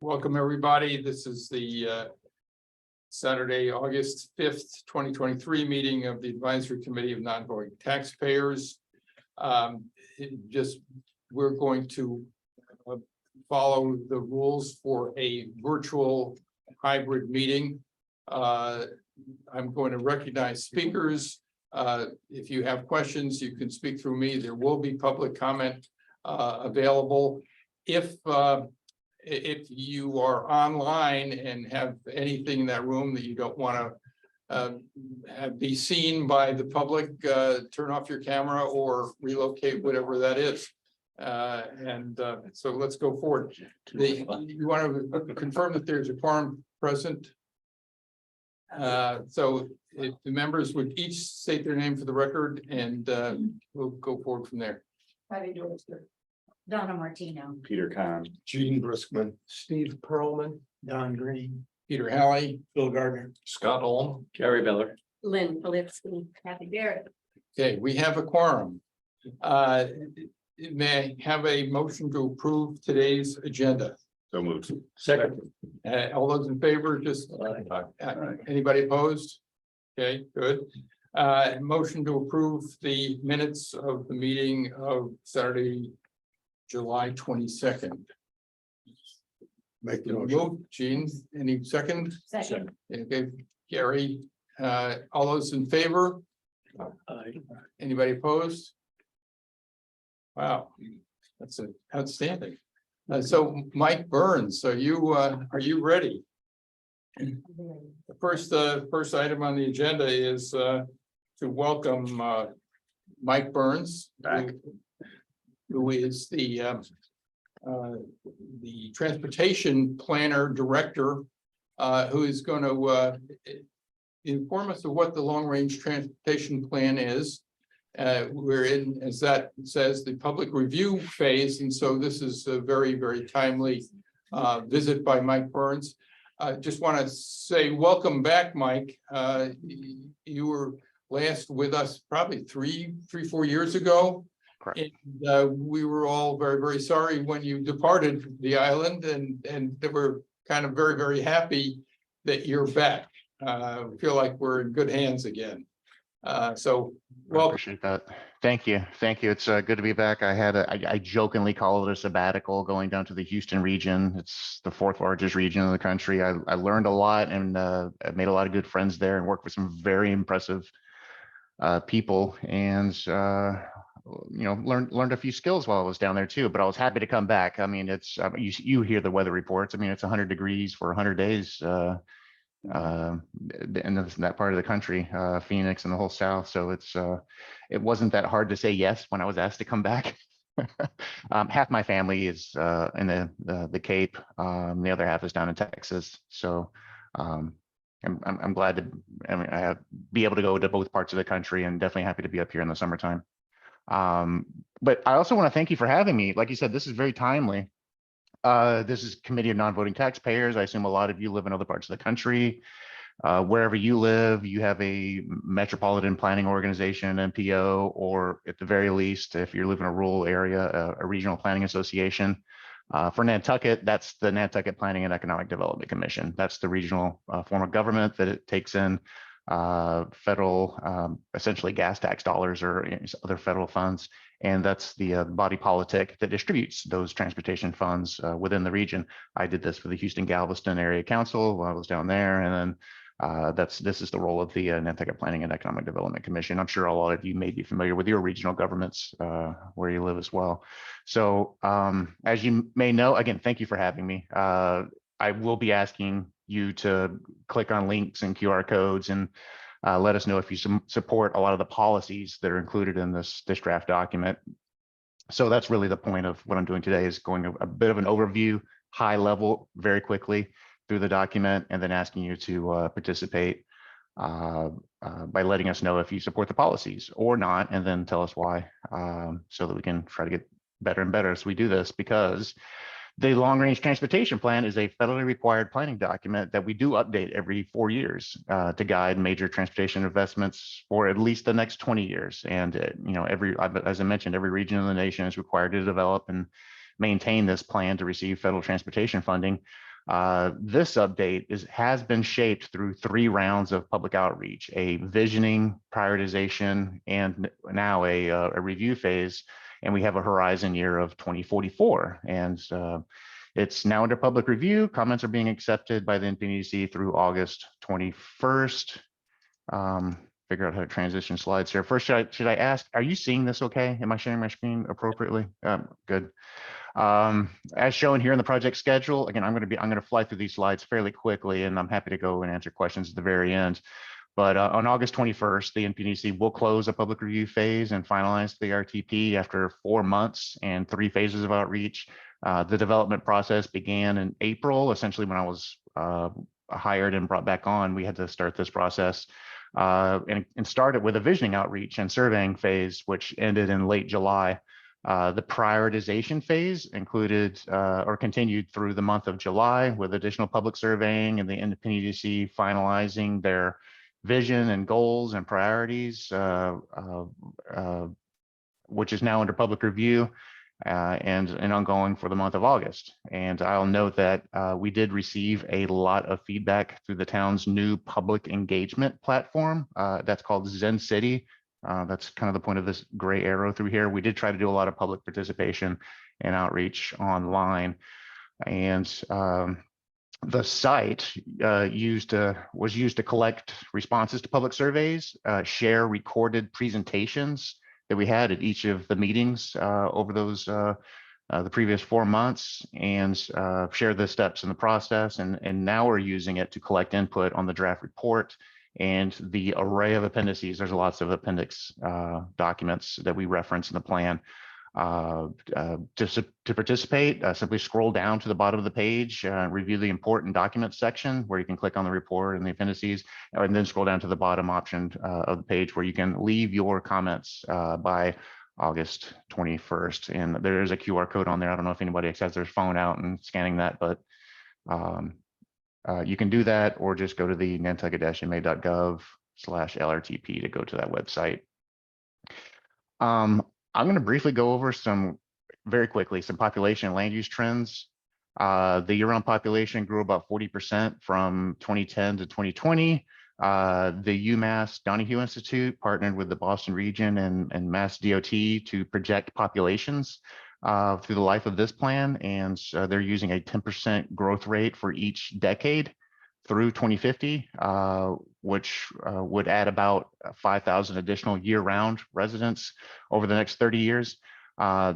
Welcome everybody. This is the Saturday, August 5th, 2023 meeting of the Advisory Committee of Non-Voting Taxpayers. We're going to follow the rules for a virtual hybrid meeting. I'm going to recognize speakers. If you have questions, you can speak through me. There will be public comment available. If you are online and have anything in that room that you don't want to be seen by the public, turn off your camera or relocate, whatever that is. So let's go forward. You want to confirm that there's a quorum present? So if the members would each state their name for the record, and we'll go forward from there. How do you do it, sir? Donna Martino. Peter Kahn. Gene Briskman, Steve Pearlman, Don Green, Peter Halley. Bill Gardner, Scott Olm. Gary Miller. Lynn Phillipsky. Kathy Barrett. Okay, we have a quorum. May I have a motion to approve today's agenda? So moved. second. All those in favor, just anybody opposed? Okay, good. Motion to approve the minutes of the meeting of Saturday, July 22nd. Make the motion. Move, Gene, any second? Second. Okay, Gary, all those in favor? Anybody opposed? Wow, that's outstanding. So Mike Burns, are you ready? The first item on the agenda is to welcome Mike Burns, Back. who is the transportation planner director, who is going to inform us of what the long range transportation plan is. We're in, as that says, the public review phase, and so this is a very, very timely visit by Mike Burns. Just want to say welcome back, Mike. You were last with us probably 4 years ago. Correct. And we were all very, very sorry when you departed the island, and we're kind of very, very happy that you're back. We feel like we're in good hands again. So I appreciate that. Thank you. Thank you. It's good to be back. I jokingly call it a sabbatical going down to the Houston region. It's the 4th largest region in the country. I learned a lot, and I made a lot of good friends there and worked with some very impressive people, and learned a few skills while I was down there too. But I was happy to come back. I mean, it's you hear the weather reports. I mean, it's 100 degrees for 100 days. In that part of the country, Phoenix and the whole South. So it wasn't that hard to say yes when I was asked to come back. Half my family is in the Cape. The other half is down in Texas. So I'm glad to be able to go to both parts of the country, and definitely happy to be up here in the summertime. But I also want to thank you for having me. Like you said, this is very timely. This is Committee of Non-Voting Taxpayers. I assume a lot of you live in other parts of the country. Wherever you live, you have a metropolitan planning organization, MPO, or at the very least, if you live in a rural area, a regional planning association. For Nantucket, that's the Nantucket Planning and Economic Development Commission. That's the regional form of government that it takes in federal, essentially gas tax dollars or other federal funds. And that's the body politic that distributes those transportation funds within the region. I did this for the Houston Galveston Area Council while I was down there. And then this is the role of the Nantucket Planning and Economic Development Commission. I'm sure a lot of you may be familiar with your regional governments where you live as well. So as you may know, again, thank you for having me. I will be asking you to click on links and QR codes and let us know if you support a lot of the policies that are included in this draft document. So that's really the point of what I'm doing today, is going a bit of an overview, high level, very quickly through the document, and then asking you to participate by letting us know if you support the policies or not, and then tell us why, so that we can try to get better and better as we do this, because The long-range transportation plan is a federally required planning document that we do update every 4 years to guide major transportation investments for at least the next 20 years. And as I mentioned, every region in the nation is required to develop and maintain this plan to receive federal transportation funding. This update has been shaped through 3 rounds of public outreach: a visioning, prioritization, and now a review phase. And we have a horizon year of 2044. And it's now under public review. Comments are being accepted by the NPDC through August 21st. Figure out how to transition slides here. First, should I ask, are you seeing this okay? Am I sharing my screen appropriately? Good. As shown here in the project schedule, again, I'm going to fly through these slides fairly quickly, and I'm happy to go and answer questions at the very end. But on August 21st, the NPDC will close a public review phase and finalize the RTP after 4 months and 3 phases of outreach. The development process began in April, essentially when I was hired and brought back on. We had to start this process and started with a visioning outreach and surveying phase, which ended in late July. The prioritization phase included or continued through the month of July with additional public surveying and the NPDC finalizing their vision and goals and priorities, which is now under public review and ongoing for the month of August. And I'll note that we did receive a lot of feedback through the town's new public engagement platform that's called Zen City. That's kind of the point of this gray arrow through here. We did try to do a lot of public participation and outreach online. And the site was used to collect responses to public surveys, share recorded presentations that we had at each of the meetings over those the previous 4 months, and share the steps in the process. And now we're using it to collect input on the draft report and the array of appendices. There's lots of appendix documents that we reference in the plan. To participate, simply scroll down to the bottom of the page, review the important documents section where you can click on the report and the appendices, and then scroll down to the bottom option of the page where you can leave your comments by August 21st. And there is a QR code on there. I don't know if anybody has their phone out and scanning that, but you can do that, or just go to the nantucket-ma.gov/LRTP to go to that website. I'm going to briefly go over very quickly, some population and land use trends. The year-round population grew about 40% from 2010 to 2020. The UMass Donahue Institute partnered with the Boston region and Mass DOT to project populations through the life of this plan. And they're using a 10% growth rate for each decade through 2050, which would add about 5,000 additional year-round residents over the next 30 years. The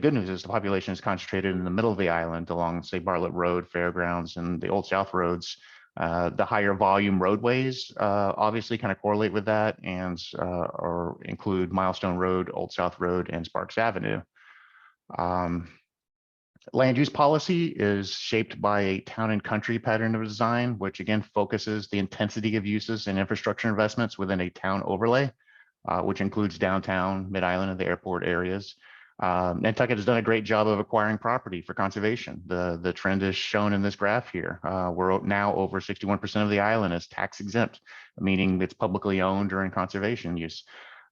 good news is the population is concentrated in the middle of the island along, say, Bartlett Road, Fairgrounds, and the Old South roads. The higher volume roadways obviously kind of correlate with that, and or include Milestone Road, Old South Road, and Sparks Avenue. Land use policy is shaped by a town and country pattern of design, which again focuses the intensity of uses and infrastructure investments within a town overlay, which includes downtown, mid-island, and the airport areas. Nantucket has done a great job of acquiring property for conservation. The trend is shown in this graph here. We're now over 61% of the island is tax exempt, meaning it's publicly owned during conservation use.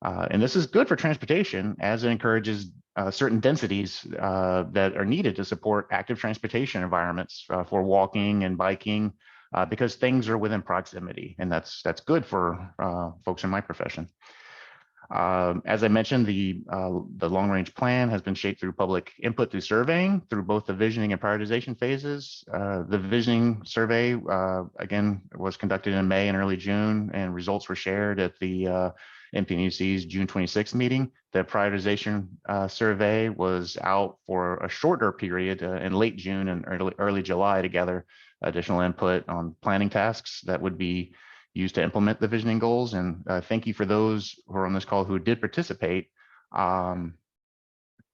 And this is good for transportation, as it encourages certain densities that are needed to support active transportation environments for walking and biking, because things are within proximity, and that's good for folks in my profession. As I mentioned, the long-range plan has been shaped through public input through surveying, through both the visioning and prioritization phases. The visioning survey, again, was conducted in May and early June, and results were shared at the NPDC's June 26th meeting. The prioritization survey was out for a shorter period in late June and early July to gather additional input on planning tasks that would be used to implement the visioning goals. And thank you for those who are on this call who did participate. Who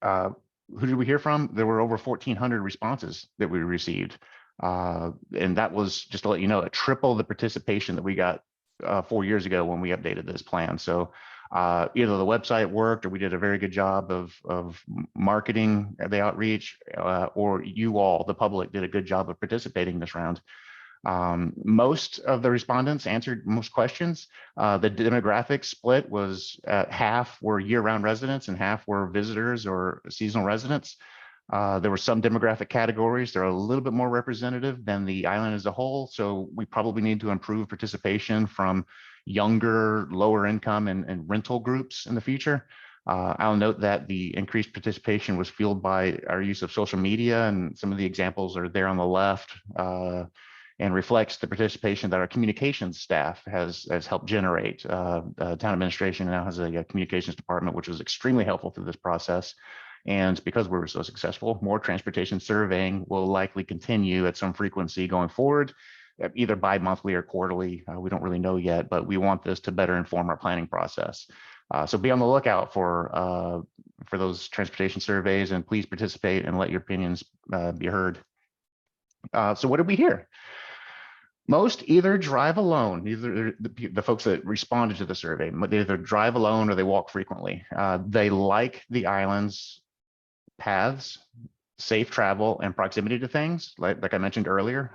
did we hear from? There were over 1,400 responses that we received. And that was, just to let you know, triple the participation that we got 4 years ago when we updated this plan. So Either the website worked or we did a very good job of marketing the outreach, or you all, the public, did a good job of participating this round. Most of the respondents answered most questions. The demographic split was half were year-round residents and half were visitors or seasonal residents. There were some demographic categories that are a little bit more representative than the island as a whole. So we probably need to improve participation from younger, lower income and rental groups in the future. I'll note that the increased participation was fueled by our use of social media, and some of the examples are there on the left, and reflects the participation that our communications staff has helped generate. Town administration now has a communications department, which was extremely helpful through this process. And because we were so successful, more transportation surveying will likely continue at some frequency going forward, either bi-monthly or quarterly. We don't really know yet, but we want this to better inform our planning process. So be on the lookout for those transportation surveys, and please participate and let your opinions be heard. So what did we hear? Most either drive alone, either the folks that responded to the survey, they either drive alone or they walk frequently. They like the island's paths, safe travel, and proximity to things, like I mentioned earlier.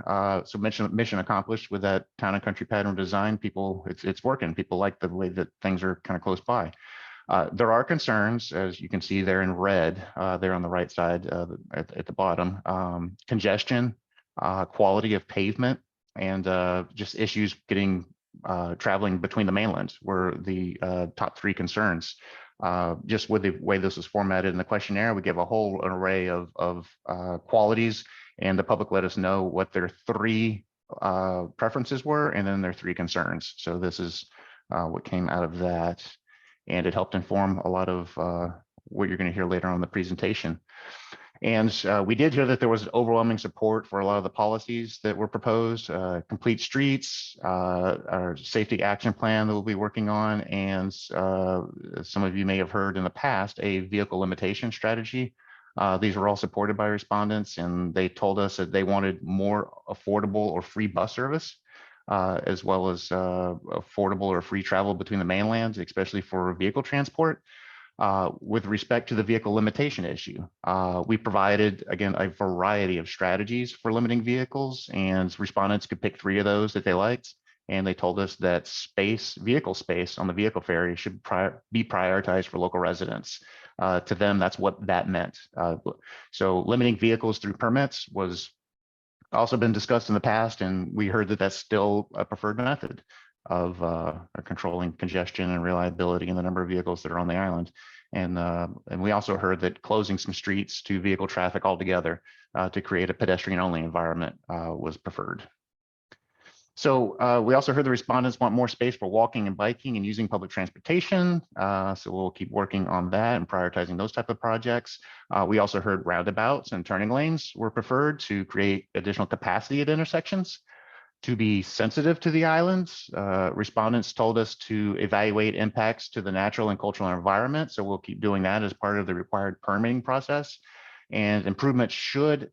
So mission accomplished with that town and country pattern design. People, it's working. People like the way that things are kind of close by. There are concerns, as you can see there in red, there on the right side at the bottom, congestion, quality of pavement, and just issues getting traveling between the mainlands were the top three concerns. Just with the way this was formatted in the questionnaire, we give a whole array of qualities, and the public let us know what their three preferences were and then their three concerns. So this is what came out of that, and it helped inform a lot of what you're going to hear later on in the presentation. And we did hear that there was overwhelming support for a lot of the policies that were proposed, complete streets, our safety action plan that we'll be working on, and some of you may have heard in the past, a vehicle limitation strategy. These were all supported by respondents, and they told us that they wanted more affordable or free bus service, as well as affordable or free travel between the mainlands, especially for vehicle transport. With respect to the vehicle limitation issue, we provided, again, a variety of strategies for limiting vehicles, and respondents could pick three of those that they liked. And they told us that vehicle space on the vehicle ferry should be prioritized for local residents. To them, that's what that meant. So limiting vehicles through permits was also been discussed in the past, and we heard that that's still a preferred method of controlling congestion and reliability in the number of vehicles that are on the island. And we also heard that closing some streets to vehicle traffic altogether to create a pedestrian-only environment was preferred. So we also heard the respondents want more space for walking and biking and using public transportation. So we'll keep working on that and prioritizing those type of projects. We also heard roundabouts and turning lanes were preferred to create additional capacity at intersections. To be sensitive to the islands, respondents told us to evaluate impacts to the natural and cultural environment. So we'll keep doing that as part of the required permitting process. And improvements should,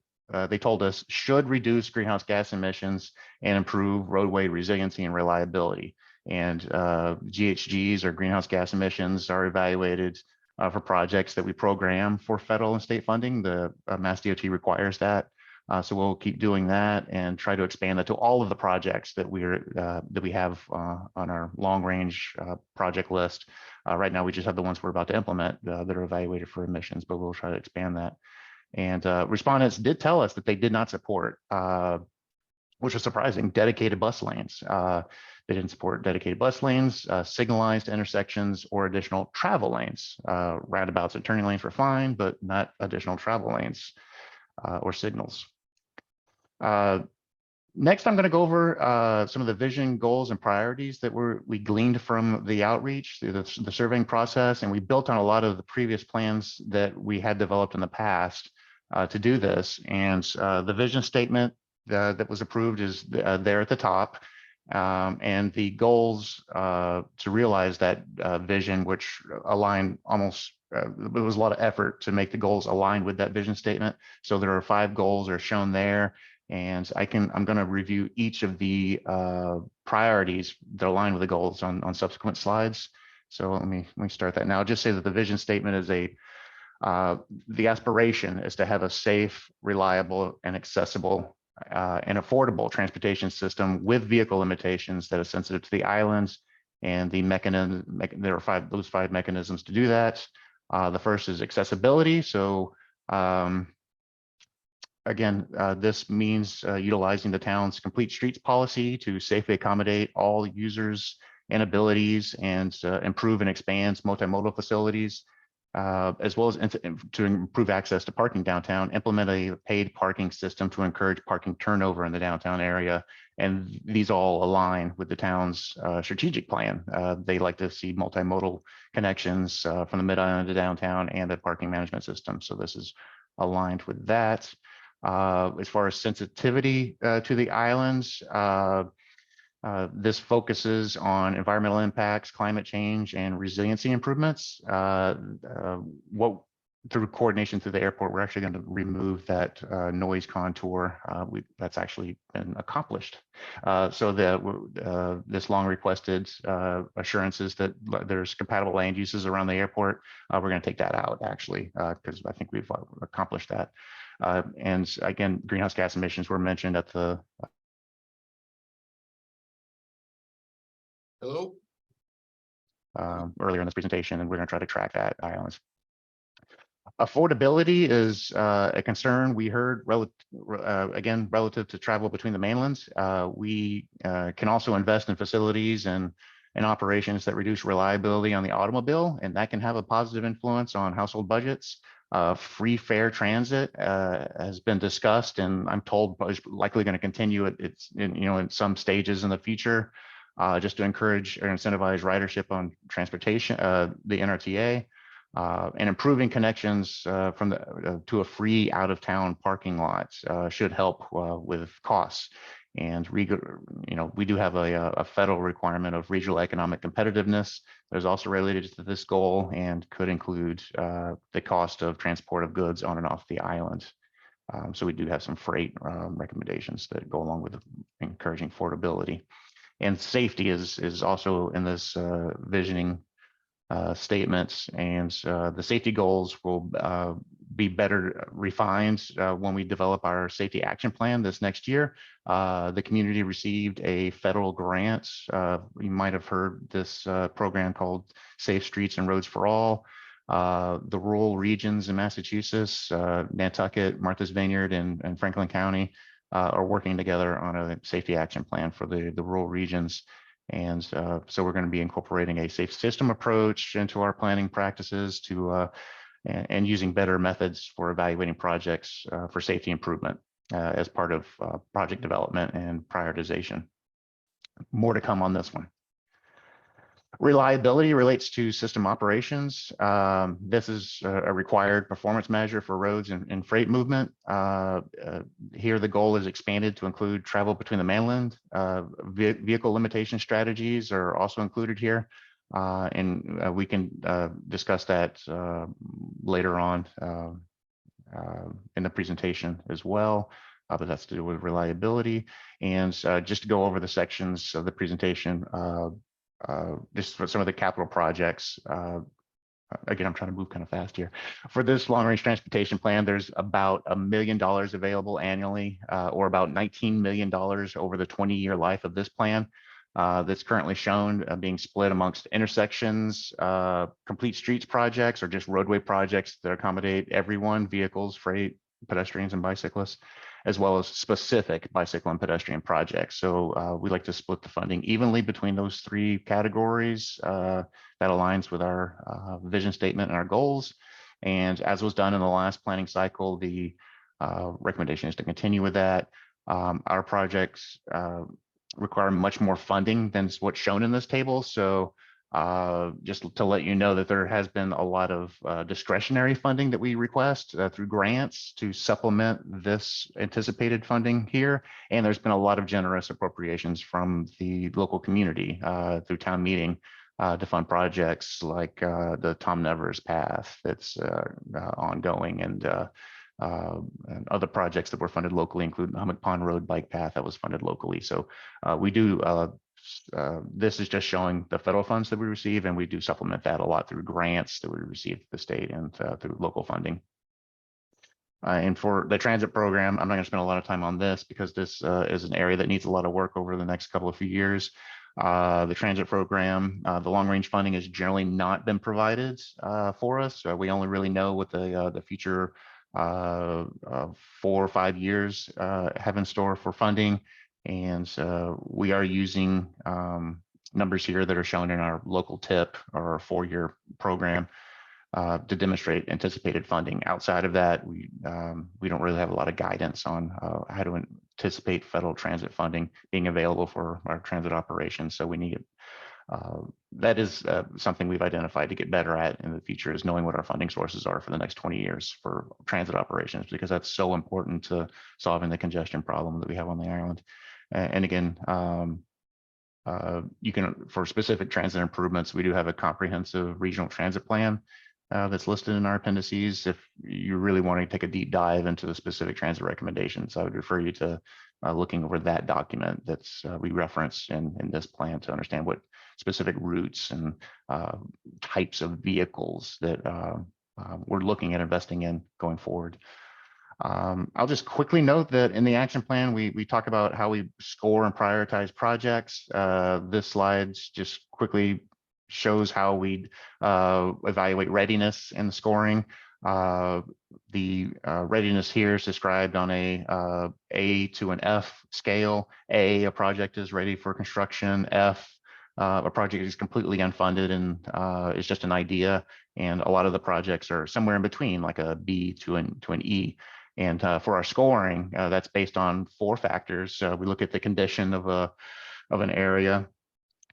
they told us, should reduce greenhouse gas emissions and improve roadway resiliency and reliability. And GHGs, or greenhouse gas emissions, are evaluated for projects that we program for federal and state funding. The Mass DOT requires that. So we'll keep doing that and try to expand that to all of the projects that we have on our long range project list. Right now, we just have the ones we're about to implement that are evaluated for emissions, but we'll try to expand that. And respondents did tell us that they did not support, which was surprising, dedicated bus lanes. They didn't support dedicated bus lanes, signalized intersections, or additional travel lanes. Roundabouts and turning lanes were fine, but not additional travel lanes or signals. Next, I'm going to go over some of the vision, goals, and priorities that we gleaned from the outreach through the surveying process, and we built on a lot of the previous plans that we had developed in the past to do this. And the vision statement that was approved is there at the top, and the goals to realize that vision, which align almost. It was a lot of effort to make the goals align with that vision statement. So there are 5 goals are shown there. And I'm going to review each of the priorities that align with the goals on subsequent slides. So let me start that now. I'll just say that the vision statement is the aspiration is to have a safe, reliable, and accessible and affordable transportation system with vehicle limitations that is sensitive to the islands. And the mechanism, there are those five mechanisms to do that. The first is accessibility. So again, this means utilizing the town's complete streets policy to safely accommodate all users and abilities and improve and expand multimodal facilities, as well as to improve access to parking downtown, implement a paid parking system to encourage parking turnover in the downtown area. And these all align with the town's strategic plan. They like to see multimodal connections from the mid-island to downtown and the parking management system. So this is aligned with that. As far as sensitivity to the islands, this focuses on environmental impacts, climate change, and resiliency improvements. Through coordination through the airport, we're actually going to remove that noise contour. That's actually been accomplished. So this long requested assurances that there's compatible land uses around the airport, we're going to take that out actually, because I think we've accomplished that. And again, greenhouse gas emissions were mentioned at the Hello? earlier in this presentation, and we're going to try to track that islands. Affordability is a concern we heard again relative to travel between the mainlands. We can also invest in facilities and operations that reduce reliability on the automobile, and that can have a positive influence on household budgets. Free fare transit has been discussed, and I'm told is likely going to continue. It's in some stages in the future, just to encourage or incentivize ridership on transportation, the NRTA. And improving connections to a free out-of-town parking lot should help with costs. And we do have a federal requirement of regional economic competitiveness. There's also related to this goal and could include the cost of transport of goods on and off the island. So we do have some freight recommendations that go along with encouraging affordability. And safety is also in this visioning statements, and the safety goals will be better refined when we develop our safety action plan this next year. The community received a federal grant. You might have heard this program called Safe Streets and Roads for All. The rural regions in Massachusetts, Nantucket, Martha's Vineyard, and Franklin County are working together on a safety action plan for the rural regions. And so we're going to be incorporating a safe system approach into our planning practices and using better methods for evaluating projects for safety improvement as part of project development and prioritization. More to come on this one. Reliability relates to system operations. This is a required performance measure for roads and freight movement. Here, the goal is expanded to include travel between the mainland. Vehicle limitation strategies are also included here. And we can discuss that later on in the presentation as well. But that's to do with reliability. And just to go over the sections of the presentation, just for some of the capital projects. Again, I'm trying to move kind of fast here. For this long-range transportation plan, there's about $1 million available annually, or about $19 million over the 20-year life of this plan. That's currently shown being split amongst intersections, complete streets projects, or just roadway projects that accommodate everyone, vehicles, freight, pedestrians, and bicyclists, as well as specific bicycle and pedestrian projects. So we like to split the funding evenly between those three categories. That aligns with our vision statement and our goals. And as was done in the last planning cycle, the recommendation is to continue with that. Our projects require much more funding than what's shown in this table. So just to let you know that there has been a lot of discretionary funding that we request through grants to supplement this anticipated funding here. And there's been a lot of generous appropriations from the local community through town meeting to fund projects like the Tom Nevers path that's ongoing, and other projects that were funded locally, including the Hummock Pond Road bike path that was funded locally. So we do This is just showing the federal funds that we receive, and we do supplement that a lot through grants that we receive at the state and through local funding. And for the transit program, I'm not going to spend a lot of time on this because this is an area that needs a lot of work over the next couple of few years. The transit program, the long range funding has generally not been provided for us. We only really know what the future 4 or 5 years have in store for funding. And we are using numbers here that are shown in our local tip or our 4-year program to demonstrate anticipated funding. Outside of that, we don't really have a lot of guidance on how to anticipate federal transit funding being available for our transit operations. So we need that is something we've identified to get better at in the future, is knowing what our funding sources are for the next 20 years for transit operations, because that's so important to solving the congestion problem that we have on the island. And again, you can, for specific transit improvements, we do have a comprehensive regional transit plan that's listed in our appendices. If you really want to take a deep dive into the specific transit recommendations, I would refer you to looking over that document that's we reference in this plan to understand what specific routes and types of vehicles that we're looking at investing in going forward. I'll just quickly note that in the action plan, we talk about how we score and prioritize projects. This slide just quickly shows how we evaluate readiness in the scoring. The readiness here is described on a to an F scale. A project is ready for construction. F, a project is completely unfunded and is just an idea. And a lot of the projects are somewhere in between, like a B to an E. And for our scoring, that's based on 4 factors. We look at the condition of an area,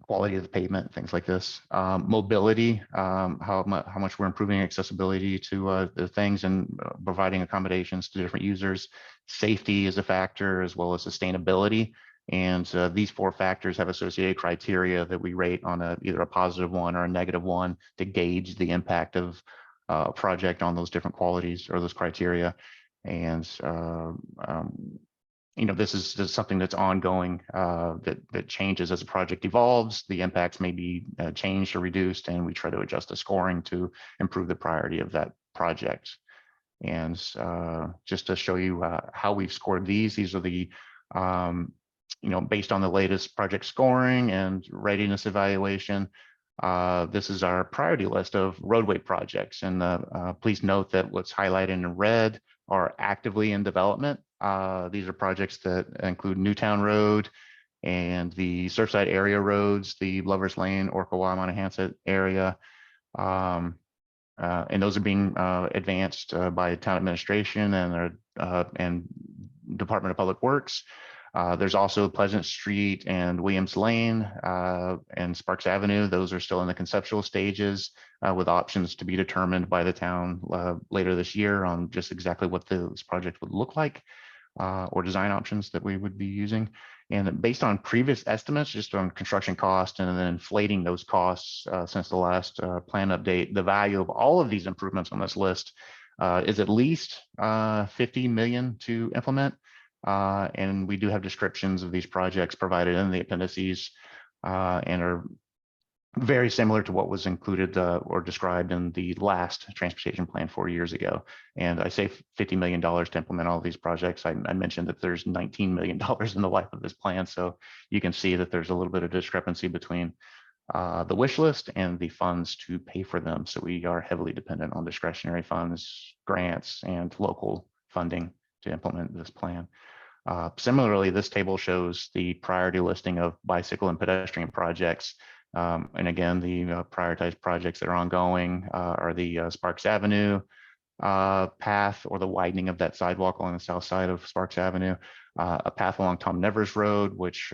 quality of the pavement, things like this. Mobility, how much we're improving accessibility to the things and providing accommodations to different users. Safety is a factor, as well as sustainability. And these 4 factors have associated criteria that we rate on either a positive 1 or a negative 1 to gauge the impact of a project on those different qualities or those criteria. And you know, this is something that's ongoing, that changes as a project evolves. The impacts may be changed or reduced, and we try to adjust the scoring to improve the priority of that project. And just to show you how we've scored these are the, you know, based on the latest project scoring and readiness evaluation. This is our priority list of roadway projects. And please note that what's highlighted in red are actively in development. These are projects that include Newtown Road and the Surfside area roads, the Lovers Lane, Orkawa, Monahans area. And those are being advanced by town administration and Department of Public Works. There's also Pleasant Street and Williams Lane and Sparks Avenue. Those are still in the conceptual stages with options to be determined by the town later this year on just exactly what this project would look like or design options that we would be using. And based on previous estimates, just on construction cost and then inflating those costs since the last plan update, the value of all of these improvements on this list is at least $50 million to implement. And we do have descriptions of these projects provided in the appendices and are very similar to what was included or described in the last transportation plan 4 years ago. And I say $50 million to implement all of these projects. I mentioned that there's $19 million in the life of this plan. So you can see that there's a little bit of discrepancy between the wish list and the funds to pay for them. So we are heavily dependent on discretionary funds, grants, and local funding to implement this plan. Similarly, this table shows the priority listing of bicycle and pedestrian projects. And again, the prioritized projects that are ongoing are the Sparks Avenue path, or the widening of that sidewalk along the south side of Sparks Avenue, a path along Tom Nevers Road, which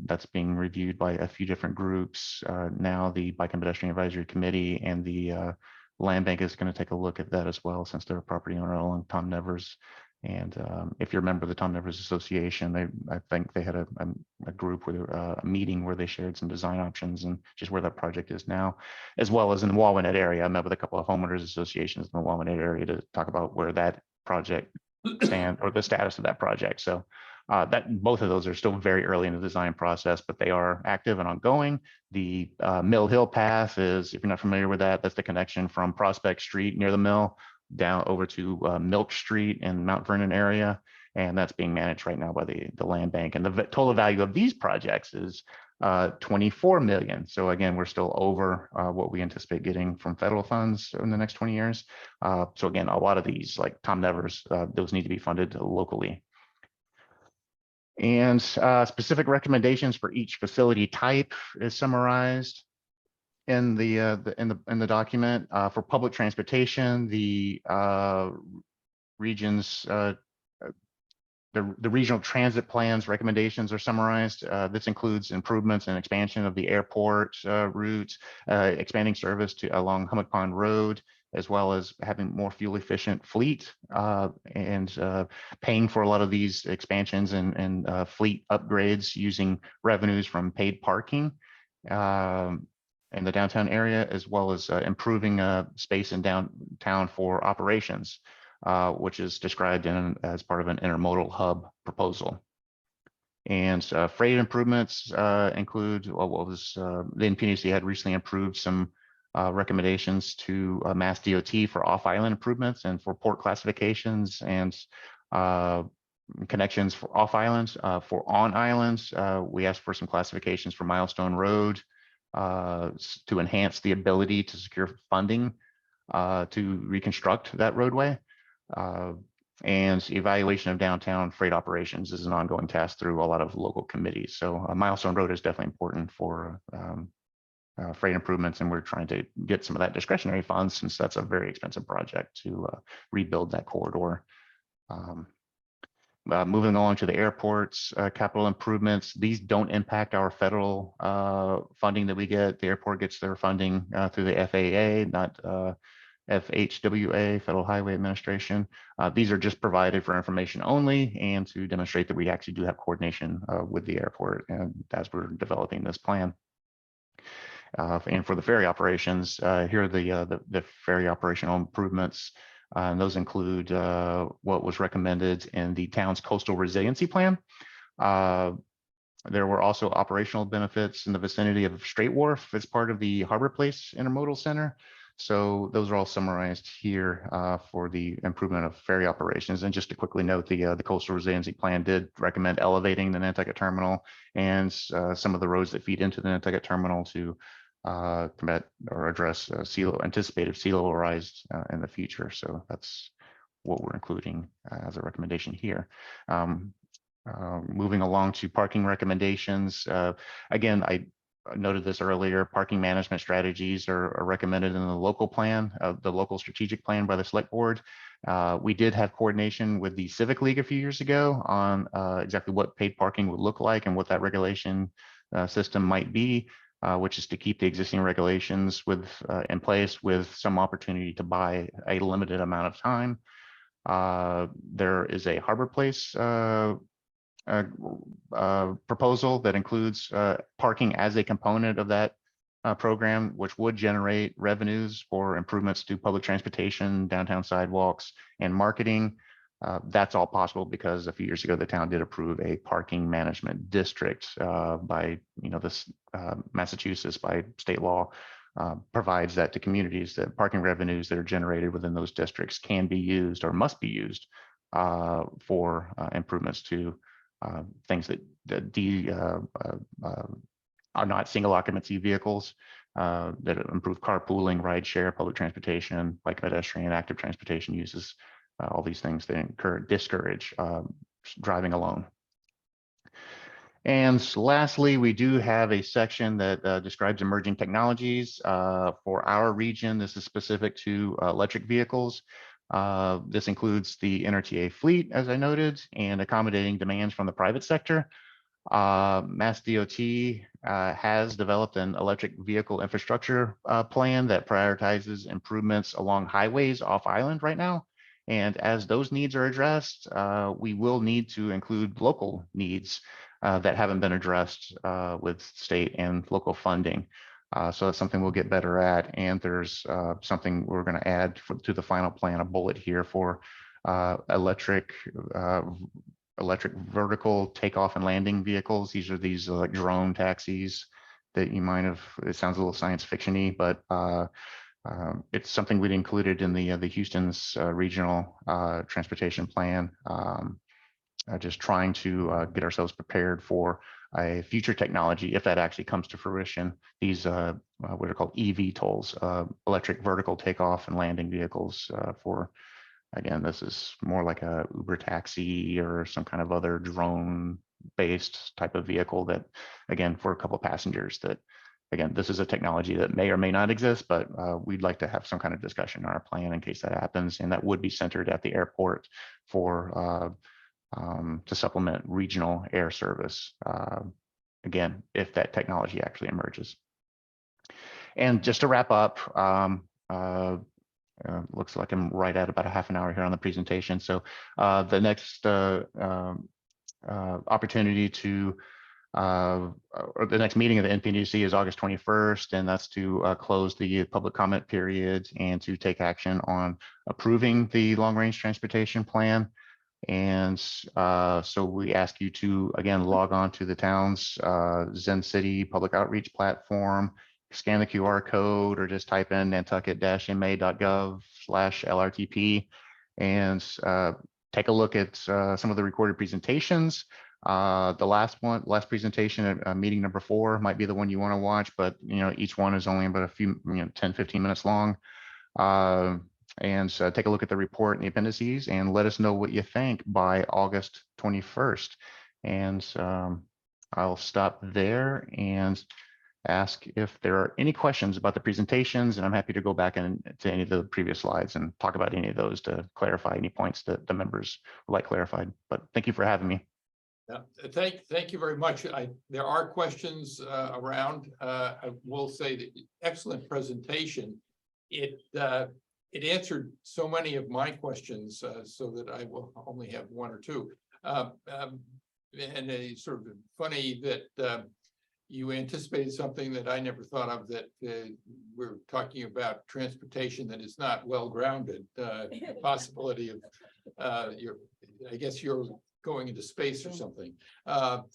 that's being reviewed by a few different groups. Now the Bike and Pedestrian Advisory Committee and the Land Bank is going to take a look at that as well, since they're a property owner along Tom Nevers. And if you're a member of the Tom Nevers Association, I think they had a group with a meeting where they shared some design options and just where that project is now, as well as in the Walwinet area. I met with a couple of homeowners associations in the Walwinet area to talk about where that project stands or the status of that project. So That both of those are still very early in the design process, but they are active and ongoing. The Mill Hill Path is, if you're not familiar with that, that's the connection from Prospect Street near the mill down over to Milk Street in Mount Vernon area. And that's being managed right now by the land bank. And the total value of these projects is 24 million. So again, we're still over what we anticipate getting from federal funds in the next 20 years. So again, a lot of these, like Tom Nevers, those need to be funded locally. And specific recommendations for each facility type is summarized in the document. For public transportation, the regions the regional transit plans recommendations are summarized. This includes improvements and expansion of the airport routes, expanding service along Hummock Pond Road, as well as having more fuel efficient fleet and paying for a lot of these expansions and fleet upgrades using revenues from paid parking in the downtown area, as well as improving space in downtown for operations, which is described as part of an intermodal hub proposal. And freight improvements include what was the NPDC had recently approved some recommendations to Mass DOT for off-island improvements and for port classifications and connections for off-islands. For on-islands, we asked for some classifications for Milestone Road to enhance the ability to secure funding to reconstruct that roadway. And evaluation of downtown freight operations is an ongoing task through a lot of local committees. So Milestone Road is definitely important for freight improvements, and we're trying to get some of that discretionary funds since that's a very expensive project to rebuild that corridor. Moving on to the airports, capital improvements, these don't impact our federal funding that we get. The airport gets their funding through the FAA, not FHWA, Federal Highway Administration. These are just provided for information only and to demonstrate that we actually do have coordination with the airport and as we're developing this plan. And for the ferry operations, here are the ferry operational improvements. And those include what was recommended in the town's coastal resiliency plan. There were also operational benefits in the vicinity of Strait Wharf as part of the Harbor Place Intermodal Center. So those are all summarized here for the improvement of ferry operations. And just to quickly note, the coastal resiliency plan did recommend elevating the Nantucket terminal and some of the roads that feed into the Nantucket terminal to combat or address anticipated sea level rise in the future. So that's what we're including as a recommendation here. Moving along to parking recommendations. Again, I noted this earlier, parking management strategies are recommended in the local plan, the local strategic plan by the select board. We did have coordination with the Civic League a few years ago on exactly what paid parking would look like and what that regulation system might be, which is to keep the existing regulations in place with some opportunity to buy a limited amount of time. There is a Harbor Place proposal that includes parking as a component of that program, which would generate revenues for improvements to public transportation, downtown sidewalks, and marketing. That's all possible because a few years ago, the town did approve a parking management district by, this Massachusetts by state law provides that to communities that parking revenues that are generated within those districts can be used or must be used for improvements to things that are not single occupancy vehicles that improve carpooling, rideshare, public transportation, like pedestrian, active transportation uses, all these things that discourage driving alone. And lastly, we do have a section that describes emerging technologies for our region. This is specific to electric vehicles. This includes the NRTA fleet, as I noted, and accommodating demands from the private sector. Mass DOT has developed an electric vehicle infrastructure plan that prioritizes improvements along highways off island right now. And as those needs are addressed, we will need to include local needs that haven't been addressed with state and local funding. So that's something we'll get better at. And there's something we're going to add to the final plan, a bullet here for electric electric vertical takeoff and landing vehicles. These are these like drone taxis that you might have, it sounds a little science fiction-y, but it's something we'd included in the Houston's regional transportation plan. Just trying to get ourselves prepared for a future technology if that actually comes to fruition. These what are called EV tolls, electric vertical takeoff and landing vehicles for, again, this is more like a Uber taxi or some kind of other drone based type of vehicle that, again, for a couple of passengers that, again, this is a technology that may or may not exist, but we'd like to have some kind of discussion in our plan in case that happens. And that would be centered at the airport for to supplement regional air service. Again, if that technology actually emerges. And just to wrap up, looks like I'm right at about a half an hour here on the presentation. So the next opportunity to or the next meeting of the NPDC is August 21st, and that's to close the public comment period and to take action on approving the long-range transportation plan. And so we ask you to, again, log on to the town's Zen City public outreach platform, scan the QR code, or just type in nantucket-ma.gov/LRTP and take a look at some of the recorded presentations. The last presentation, meeting number 4, might be the one you want to watch, but each one is only about a few 10-15 minutes long. And take a look at the report and the appendices and let us know what you think by August 21st. And I'll stop there and ask if there are any questions about the presentations, and I'm happy to go back to any of the previous slides and talk about any of those to clarify any points that the members would like clarified. But thank you for having me. Yeah, thank you very much. There are questions around. I will say that excellent presentation. It answered so many of my questions, so that I will only have one or two. And it's sort of funny that you anticipated something that I never thought of, that we're talking about transportation that is not well grounded. The possibility of I guess you're going into space or something. Well,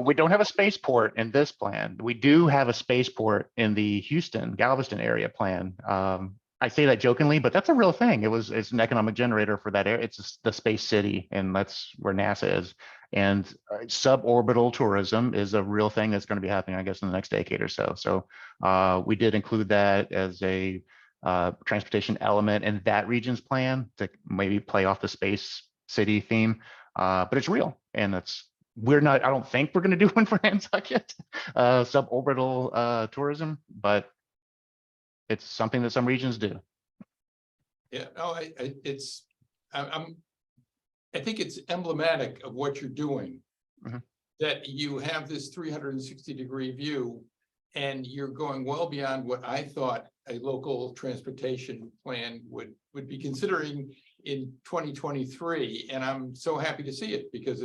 we don't have a spaceport in this plan. We do have a spaceport in the Houston, Galveston area plan. I say that jokingly, but that's a real thing. It's an economic generator for that area. It's the space city, and that's where NASA is. And suborbital tourism is a real thing that's going to be happening, I guess, in the next decade or so. So we did include that as a transportation element in that region's plan to maybe play off the space city theme. But it's real, and I don't think we're going to do one for Nantucket, suborbital tourism, but it's something that some regions do. Yeah, no, I think it's emblematic of what you're doing. Mhm. That you have this 360-degree view, and you're going well beyond what I thought a local transportation plan would be considering in 2023. And I'm so happy to see it, because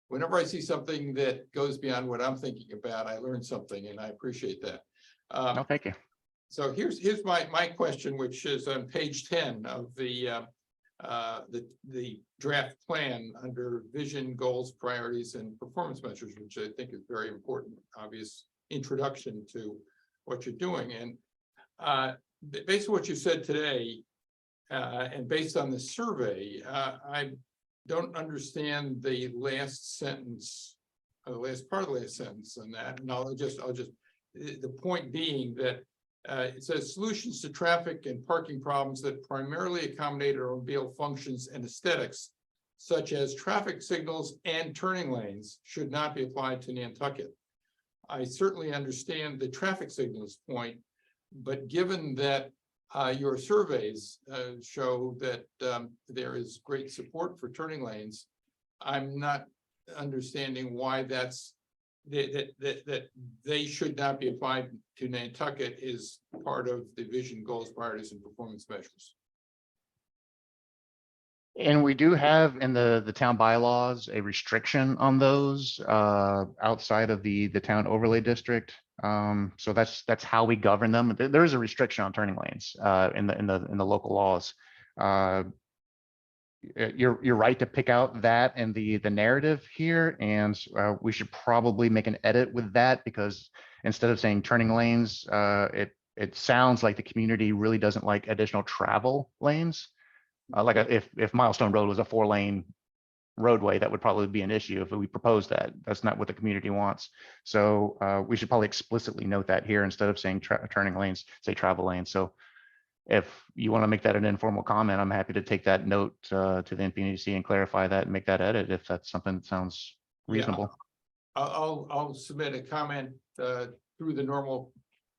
whenever I see something that goes beyond what I'm thinking about, I learn something, and I appreciate that. No, thank you. So here's my question, which is on page 10 of the draft plan under vision, goals, priorities, and performance measures, which I think is very important, obvious introduction to what you're doing. And based on what you said today, and based on the survey, I don't understand the last sentence, the last part of the last sentence on that. And I'll just the point being that it says solutions to traffic and parking problems that primarily accommodate automobile functions and aesthetics, such as traffic signals and turning lanes, should not be applied to Nantucket. I certainly understand the traffic signals point, but given that your surveys show that there is great support for turning lanes, I'm not understanding why that they should not be applied to Nantucket is part of the vision, goals, priorities, and performance measures. And we do have in the town bylaws a restriction on those outside of the town overlay district. So that's how we govern them. There is a restriction on turning lanes in the local laws. you're right to pick out that and the narrative here, and we should probably make an edit with that, because instead of saying turning lanes, it sounds like the community really doesn't like additional travel lanes. If Milestone Road was a 4-lane roadway, that would probably be an issue if we proposed that. That's not what the community wants. So we should probably explicitly note that here instead of saying turning lanes, say travel lanes. So if you want to make that an informal comment, I'm happy to take that note to the NPDC and clarify that and make that edit if that's something that sounds reasonable. I'll submit a comment through the normal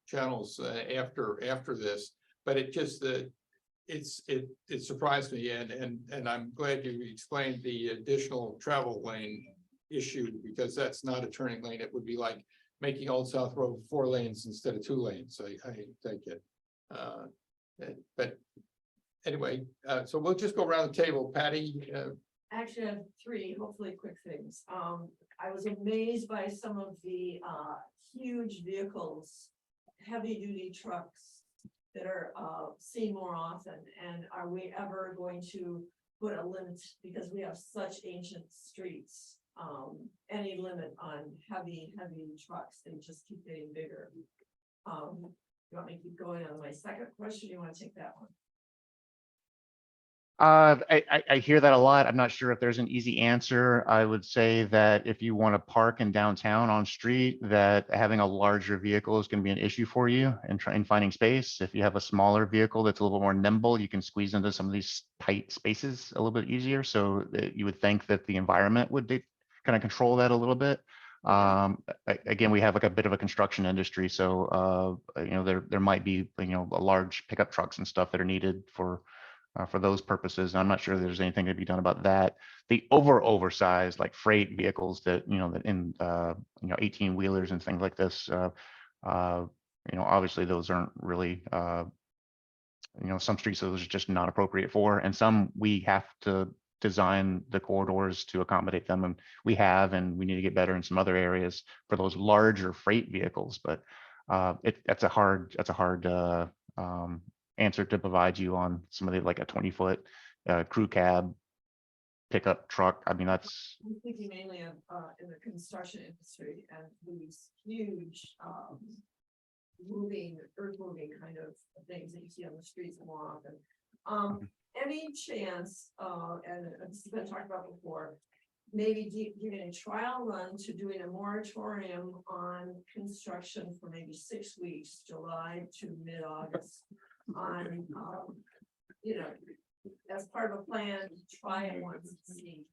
channels after this, but it just it surprised me, and I'm glad you explained the additional travel lane issue, because that's not a turning lane. It would be like making Old South Road 4 lanes instead of 2 lanes. I take it. But anyway, so we'll just go around the table. Patty, Actually, I have 3 hopefully quick things. I was amazed by some of the huge vehicles, heavy duty trucks that are seen more often. And are we ever going to put a limit, because we have such ancient streets, any limit on heavy trucks? They just keep getting bigger. You want me to keep going on my second question? You want to take that one? I hear that a lot. I'm not sure if there's an easy answer. I would say that if you want to park in downtown on street, that having a larger vehicle is going to be an issue for you in finding space. If you have a smaller vehicle that's a little more nimble, you can squeeze into some of these tight spaces a little bit easier. So you would think that the environment would kind of control that a little bit. Again, we have like a bit of a construction industry, so there might be a large pickup trucks and stuff that are needed for those purposes. I'm not sure there's anything to be done about that. The oversized like freight vehicles that that in 18 wheelers and things like this, obviously those aren't really some streets those are just not appropriate for, and some we have to design the corridors to accommodate them, and we need to get better in some other areas for those larger freight vehicles. But that's a hard answer to provide you on some of the like a 20-foot crew cab pickup truck. I mean, that's. I'm thinking mainly of in the construction industry and these huge earth moving kind of things that you see on the streets more often. Any chance, and this has been talked about before, maybe giving a trial run to doing a moratorium on construction for maybe 6 weeks, July to mid-August, on as part of a plan to try it once and see.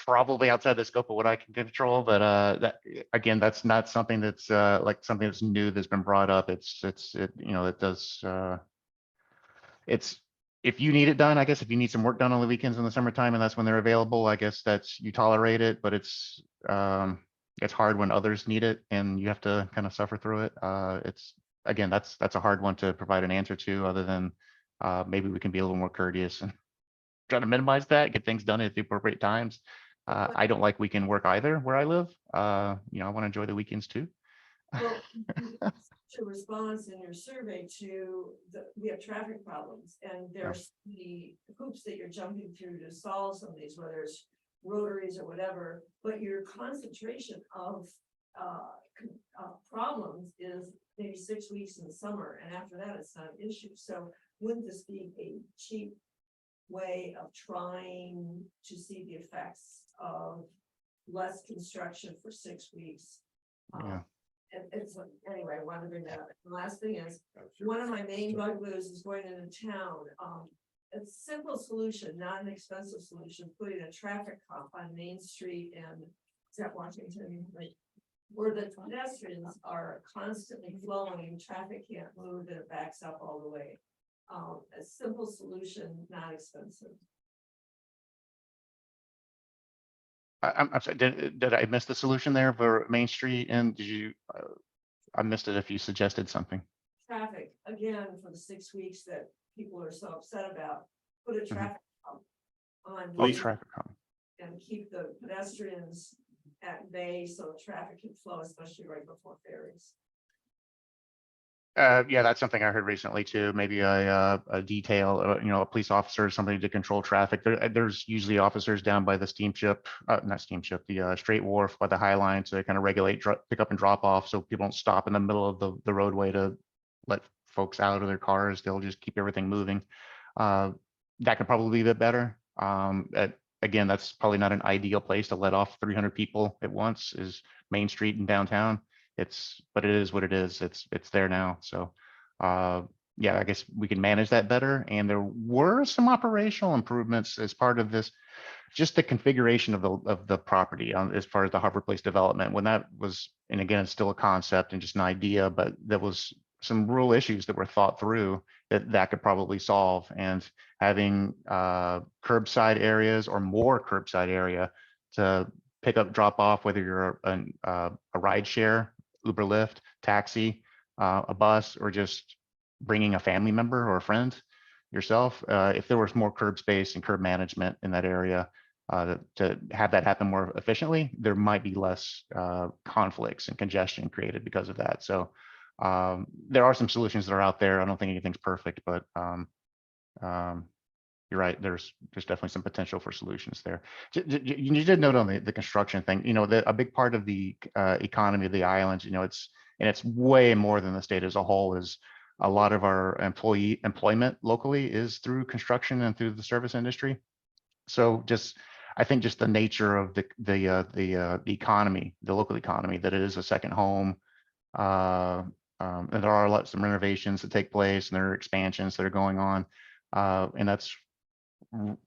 Probably outside the scope of what I can control, but that again, that's not something that's like something that's new that's been brought up. It does. It's if you need it done, I guess if you need some work done on the weekends in the summertime and that's when they're available, I guess you tolerate it. But it's hard when others need it and you have to kind of suffer through it. Again, that's a hard one to provide an answer to, other than maybe we can be a little more courteous and try to minimize that, get things done at the appropriate times. I don't like weekend work either where I live. I want to enjoy the weekends too. Well, to response in your survey to we have traffic problems, and there's the hoops that you're jumping through to solve some of these, whether it's rotaries or whatever, but your concentration of problems is maybe 6 weeks in the summer, and after that it's not an issue. So wouldn't this be a cheap way of trying to see the effects of less construction for 6 weeks? It's anyway, I wanted to bring that up. The last thing is, one of my main bugbears is going into town. A simple solution, not an expensive solution, putting a traffic cop on Main Street and Washington, like where the pedestrians are constantly flowing, traffic can't move, and it backs up all the way. A simple solution, not expensive. I'm sorry, did I miss the solution there for Main Street? And did you? I missed it if you suggested something. Traffic, again, for the 6 weeks that people are so upset about, put a traffic cop on Traffic calm. and keep the pedestrians at bay so traffic can flow, especially right before ferries. Yeah, that's something I heard recently too. Maybe a detail, a police officer or somebody to control traffic. There's usually officers down by the steamship, not steamship, the Straight Wharf by the High Line to kind of regulate, pick up and drop off, so people don't stop in the middle of the roadway to let folks out of their cars. They'll just keep everything moving. That could probably be a bit better. Again, that's probably not an ideal place to let off 300 people at once, is Main Street in downtown. But it is what it is. It's there now. So yeah, I guess we can manage that better. And there were some operational improvements as part of this, just the configuration of the property as far as the Harbor Place development. When that was, and again, it's still a concept and just an idea, but there was some real issues that were thought through that could probably solve. And having curbside areas or more curbside area to pick up, drop off, whether you're a ride share, Uber, Lyft, taxi, a bus, or just bringing a family member or a friend yourself. If there was more curb space and curb management in that area to have that happen more efficiently, there might be less conflicts and congestion created because of that. So there are some solutions that are out there. I don't think anything's perfect, but you're right. There's definitely some potential for solutions there. You did note on the construction thing, a big part of the economy of the islands, it's way more than the state as a whole, is a lot of our employment locally is through construction and through the service industry. So I think just the nature of the economy, the local economy, that it is a second home. And there are some renovations that take place, and there are expansions that are going on. And that's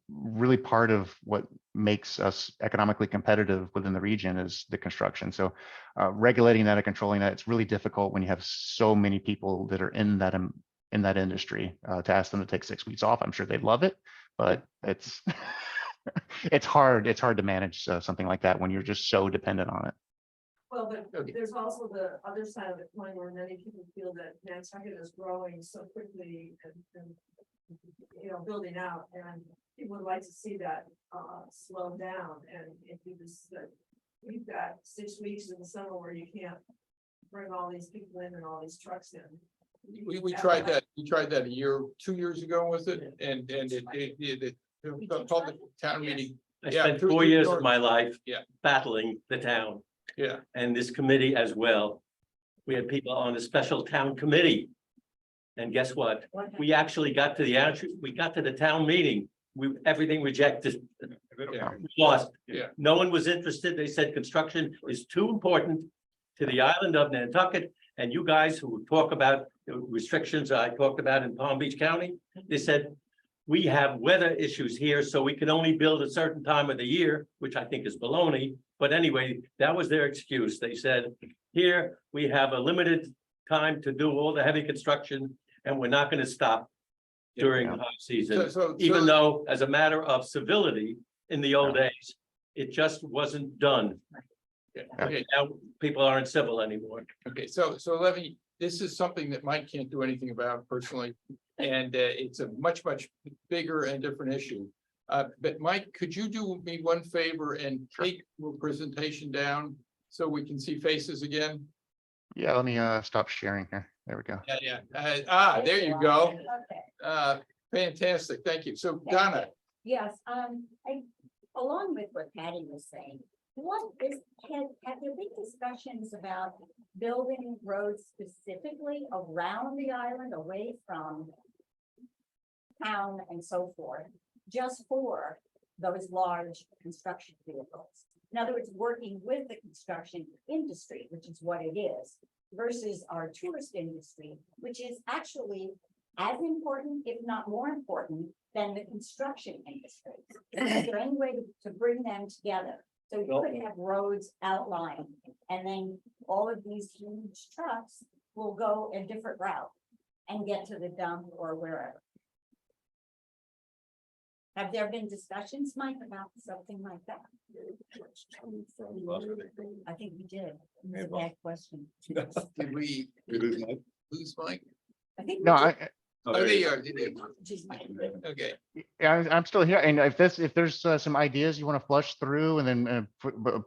really part of what makes us economically competitive within the region, is the construction. So regulating that and controlling that, it's really difficult when you have so many people that are in that industry. To ask them to take 6 weeks off, I'm sure they'd love it, but it's it's hard to manage something like that when you're just so dependent on it. Well, but Okay. there's also the other side of the coin where many people feel that Nantucket is growing so quickly and building out, and people would like to see that slow down. And if you just, we've got 6 weeks in the summer where you can't bring all these people in and all these trucks in. We tried that. We tried that 2 years ago, was it? And it called the town meeting. I Yeah, spent 2 4 years years ago. of my life Yeah. battling the town Yeah. and this committee as well. We had people on the special town committee. And guess what? We actually got to the town meeting. Everything rejected. Yeah. We lost. Yeah. No one was interested. They said construction is too important to the island of Nantucket. And you guys who talk about the restrictions I talked about in Palm Beach County, they said, we have weather issues here, so we can only build a certain time of the year, which I think is baloney. But anyway, that was their excuse. They said, here we have a limited time to do all the heavy construction, and we're not going to stop during the high season. Even though, as a matter of civility in the old days, it just wasn't done. Yeah. But Okay. now people aren't civil anymore. Okay. So Levy, this is something that Mike can't do anything about personally, and it's a much bigger and different issue. But Mike, could you do me one favor and take your presentation down so we can see faces again? Yeah, let me stop sharing here. There we go. Yeah. There you go. Okay. Fantastic. Thank you. So Thank Donna, Yes, along with what Patty was saying, have there been discussions about building roads specifically around the island, away from town and so forth, just for those large construction vehicles? In other words, working with the construction industry, which is what it is, versus our tourist industry, which is actually as important, if not more important, than the construction industry. Is there any way to bring them together? So you could have roads outlined, and then all of these huge trucks will go a different route and get to the dump or wherever. Have there been discussions, Mike, about something like that? I think we did. It was a bad question. did we lose Mike? I think. we No, did. Oh, there you are. There you Just my- are. Okay, Yeah, I'm still here. And if there's some ideas you want to flush through and then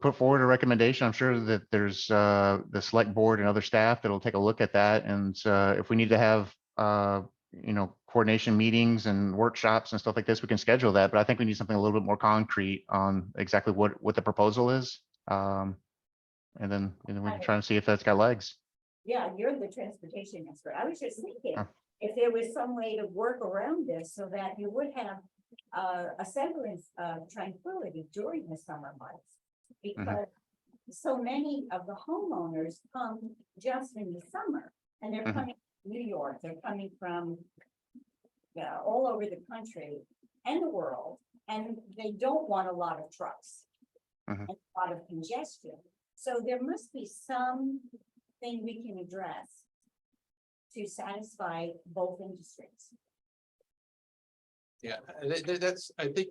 put forward a recommendation, I'm sure that there's the select board and other staff that'll take a look at that. And if we need to have, coordination meetings and workshops and stuff like this, we can schedule that. But I think we need something a little bit more concrete on exactly what the proposal is. And then we can try and see if that's got legs. Yeah, you're the transportation expert. I was just thinking, Huh. if there was some way to work around this so that you would have a semblance of tranquility during the summer months. Because so many of the homeowners come just in the summer and they're Mhm. coming from New York, they're coming from all over the country and the world, and they don't want a lot of trucks. Mhm. And a lot of congestion. So there must be something we can address to satisfy both industries. yeah, that's, I think,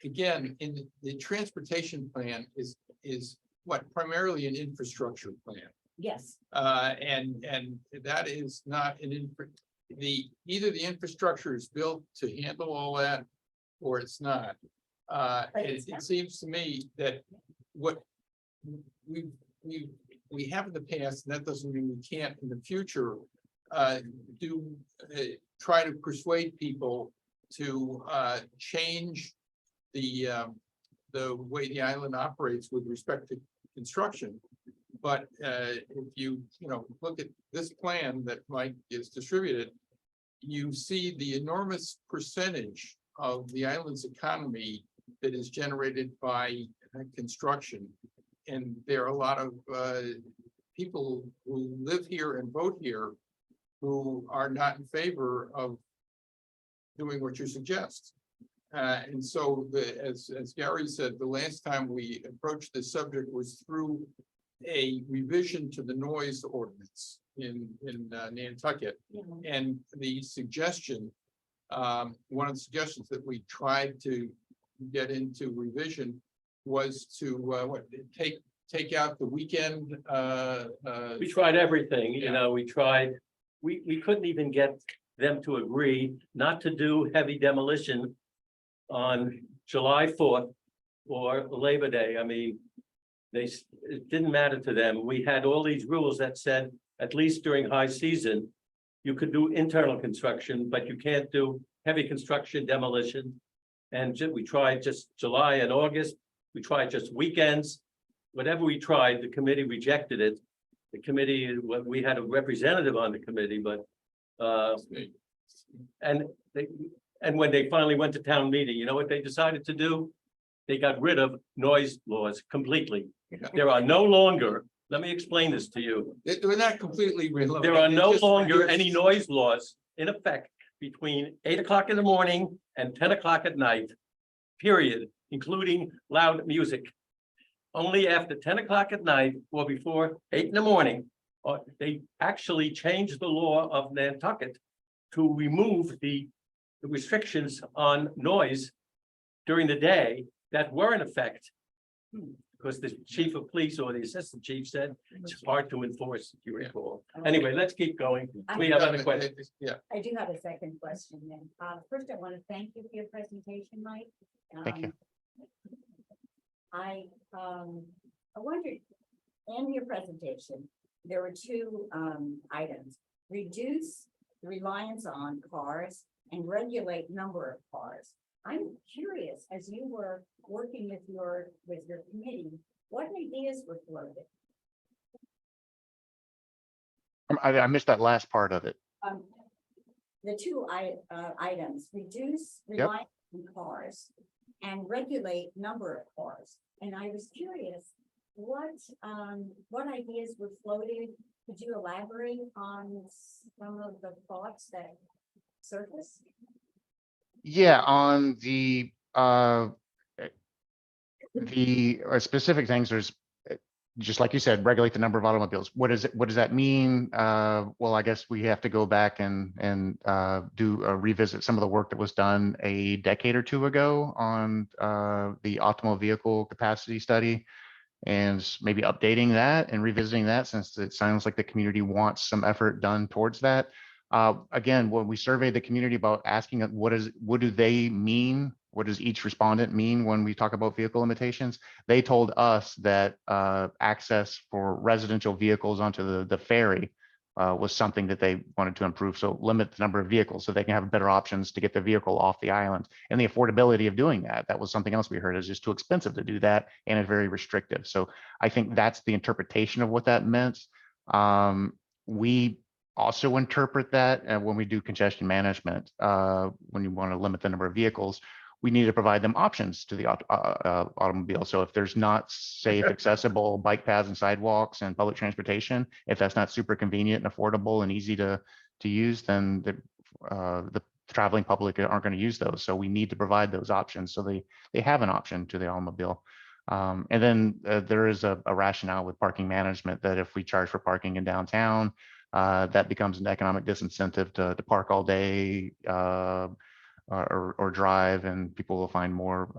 again, in the transportation plan is what primarily an infrastructure plan. Yes, And that is not either the infrastructure is built to handle all that or it's not. It seems to me that what we have in the past, and that doesn't mean we can't in the future, try to persuade people to change the way the island operates with respect to construction. But if you look at this plan that Mike is distributed, you see the enormous percentage of the island's economy that is generated by construction. And there are a lot of people who live here and vote here who are not in favor of doing what you suggest. And so as Gary said, the last time we approached this subject was through a revision to the noise ordinance in Nantucket. And the suggestion, one of the suggestions that we tried to get into revision was to take out the weekend. We tried everything, Yeah. we tried, we couldn't even get them to agree not to do heavy demolition on July 4th or Labor Day. I mean, it didn't matter to them. We had all these rules that said, at least during high season, you could do internal construction, but you can't do heavy construction demolition. And we tried just July and August. We tried just weekends. Whatever we tried, the committee rejected it. The committee, we had a representative on the committee, but and when they finally went to town meeting, you know what they decided to do? They got rid of noise laws completely. There are no longer, let me explain this to you. They're not completely relevant. There are It's no just longer reduced. any noise laws in effect between 8 o'clock in the morning and 10 o'clock at night, period, including loud music. Only after 10 o'clock at night or before 8 in the morning, they actually changed the law of Nantucket to remove the restrictions on noise during the day that were in effect. Because the chief of police or the assistant chief said it's hard to enforce, if you recall. Anyway, let's keep going. We have other questions. Yeah, I do have a second question then. First, I want to thank you for your presentation, Mike. Thank you. I wondered, in your presentation, there were two items: reduce the reliance on cars and regulate number of cars. I'm curious, as you were working with your committee, what ideas were floated? I missed that last part of it. The two items: reduce Yep. reliance on cars and regulate number of cars. And I was curious, what ideas were floated? Could you elaborate on some of the thoughts that surfaced? Yeah, on the specific things, there's just like you said, regulate the number of automobiles. What does that mean? Well, I guess we have to go back and do a revisit some of the work that was done a decade or two ago on the optimal vehicle capacity study, and maybe updating that and revisiting that, since it sounds like the community wants some effort done towards that. Again, when we surveyed the community about asking what do they mean? What does each respondent mean when we talk about vehicle limitations? They told us that access for residential vehicles onto the ferry was something that they wanted to improve. So limit the number of vehicles so they can have better options to get the vehicle off the island, and the affordability of doing that. That was something else we heard, is just too expensive to do that, and it's very restrictive. So I think that's the interpretation of what that meant. We also interpret that when we do congestion management, when you want to limit the number of vehicles, we need to provide them options to the automobile. So if there's not safe, accessible bike paths and sidewalks and public transportation, if that's not super convenient and affordable and easy to use, then the traveling public aren't going to use those. So we need to provide those options so they have an option to the automobile. And then there is a rationale with parking management that if we charge for parking in downtown, that becomes an economic disincentive to park all day or drive, and people will find more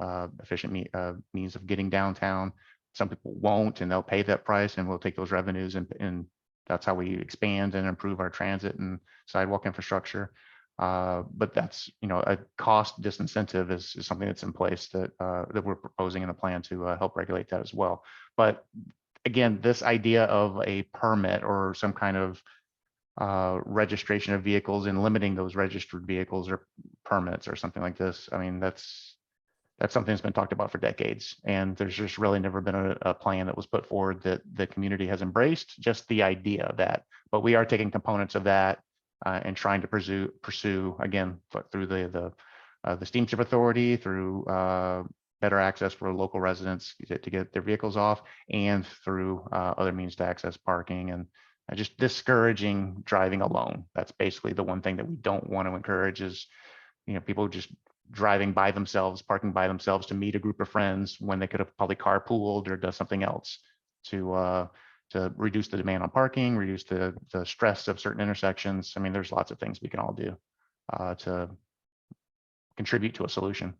efficient means of getting downtown. Some people won't, and they'll pay that price, and we'll take those revenues, and that's how we expand and improve our transit and sidewalk infrastructure. But that's, a cost disincentive is something that's in place that we're proposing in the plan to help regulate that as well. But again, this idea of a permit or some kind of registration of vehicles and limiting those registered vehicles or permits or something like this, I mean, that's something that's been talked about for decades, and there's just really never been a plan that was put forward that the community has embraced, just the idea of that. But we are taking components of that and trying to pursue again through the steamship authority, through better access for local residents to get their vehicles off, and through other means to access parking, and just discouraging driving alone. That's basically the one thing that we don't want to encourage is, people just driving by themselves, parking by themselves to meet a group of friends when they could have probably carpooled or done something else to reduce the demand on parking, reduce the stress of certain intersections. I mean, there's lots of things we can all do to contribute to a solution.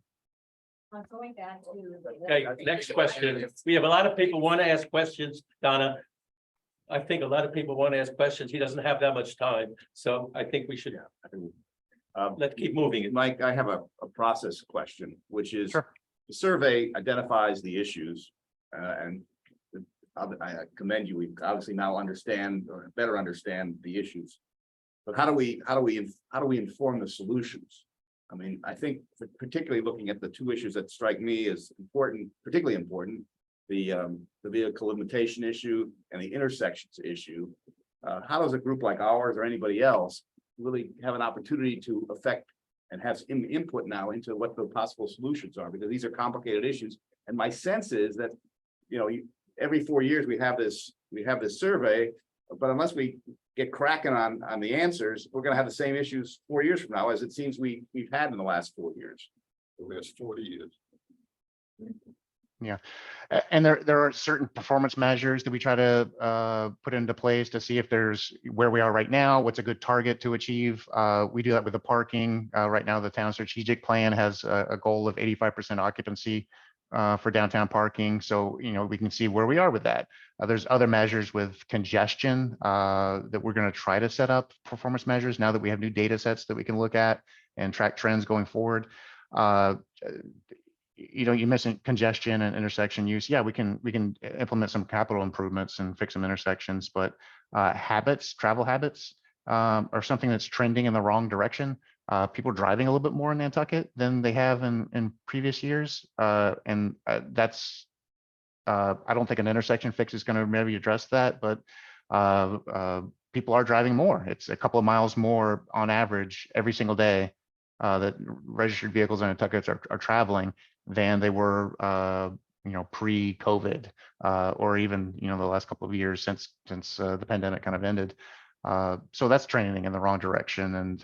Going back to Okay, next question. We have a lot of people want to ask questions, Donna. I think a lot of people want to ask questions. He doesn't have that much time, so I think we should let's keep moving. Mike, I have a process question, which is Sure. the survey identifies the issues, and I commend you. We obviously now understand or better understand the issues. But how do we inform the solutions? I mean, I think particularly looking at the two issues that strike me as important, particularly important, the vehicle limitation issue and the intersections issue. How does a group like ours or anybody else really have an opportunity to affect and have some input now into what the possible solutions are? Because these are complicated issues, and my sense is that every 4 years we have this survey, but unless we get cracking on the answers, we're going to have the same issues 4 years from now as it seems we've had in the last 4 years. The last 40 years. Yeah, and there are certain performance measures that we try to put into place to see if there's where we are right now, what's a good target to achieve. We do that with the parking. Right now, the town strategic plan has a goal of 85% occupancy for downtown parking. So, we can see where we are with that. There's other measures with congestion that we're going to try to set up performance measures now that we have new data sets that we can look at and track trends going forward. You mentioned congestion and intersection use. Yeah, we can implement some capital improvements and fix some intersections, but travel habits are something that's trending in the wrong direction. People driving a little bit more in Nantucket than they have in previous years. And that's, I don't think an intersection fix is going to maybe address that, but people are driving more. It's a couple of miles more on average every single day that registered vehicles in Nantucket are traveling than they were, pre-COVID, or even, the last couple of years since the pandemic kind of ended. So that's trending in the wrong direction. And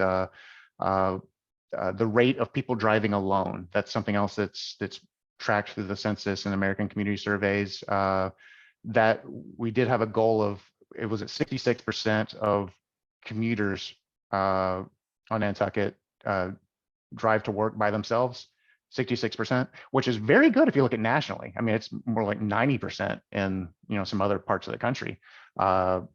the rate of people driving alone, that's something else that's tracked through the census and American community surveys, that we did have a goal of, it was at 66% of commuters on Nantucket drive to work by themselves, 66%, which is very good if you look at nationally. I mean, it's more like 90% in some other parts of the country. New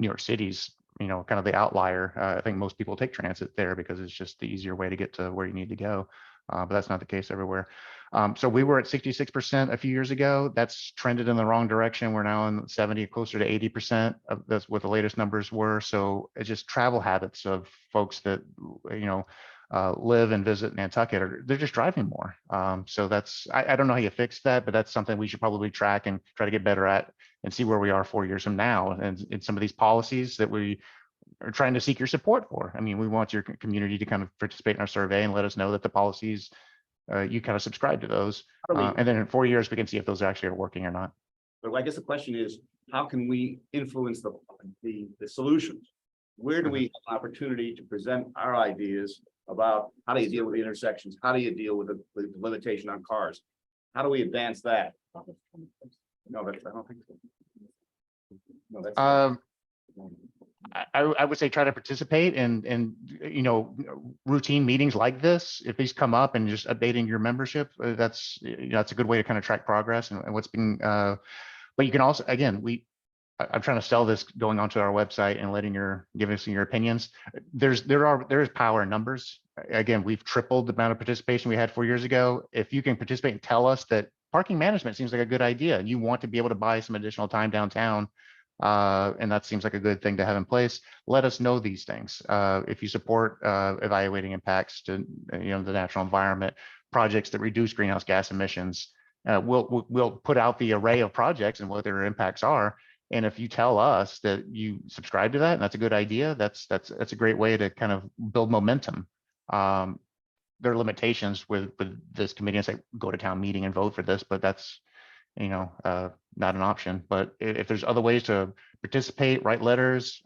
York City's you know, kind of the outlier. I think most people take transit there because it's just the easier way to get to where you need to go. But that's not the case everywhere. So we were at 66% a few years ago. That's trended in the wrong direction. We're now in 70, closer to 80%. That's what the latest numbers were. So it's just travel habits of folks that, you know, live and visit Nantucket, or they're just driving more. So that's, I don't know how you fix that, but that's something we should probably track and try to get better at and see where we are 4 years from now. And in some of these policies that we are trying to seek your support for. I mean, we want your community to kind of participate in our survey and let us know that the policies, you kind of subscribe to those. How do we- And then in 4 years, we can see if those actually are working or not. But I guess the question is, how can we influence the solutions? Where do we have an opportunity to present our ideas about how do you deal with the intersections? How do you deal with the limitation on cars? How do we advance that? No, I don't think so. No, that's. I would say try to participate in you know, routine meetings like this. If these come up and just updating your membership, that's, you know, that's a good way to kind of track progress and what's being. But you can also, again, I'm trying to sell this going onto our website and give us your opinions. There is power in numbers. Again, we've tripled the amount of participation we had 4 years ago. If you can participate and tell us that parking management seems like a good idea and you want to be able to buy some additional time downtown, and that seems like a good thing to have in place, let us know these things. If you support evaluating impacts to, you know, the natural environment, projects that reduce greenhouse gas emissions, we'll put out the array of projects and what their impacts are. And if you tell us that you subscribe to that and that's a good idea, that's a great way to kind of build momentum. There are limitations with this committee and say, go to town meeting and vote for this, but that's, you know, not an option. But if there's other ways to participate, write letters,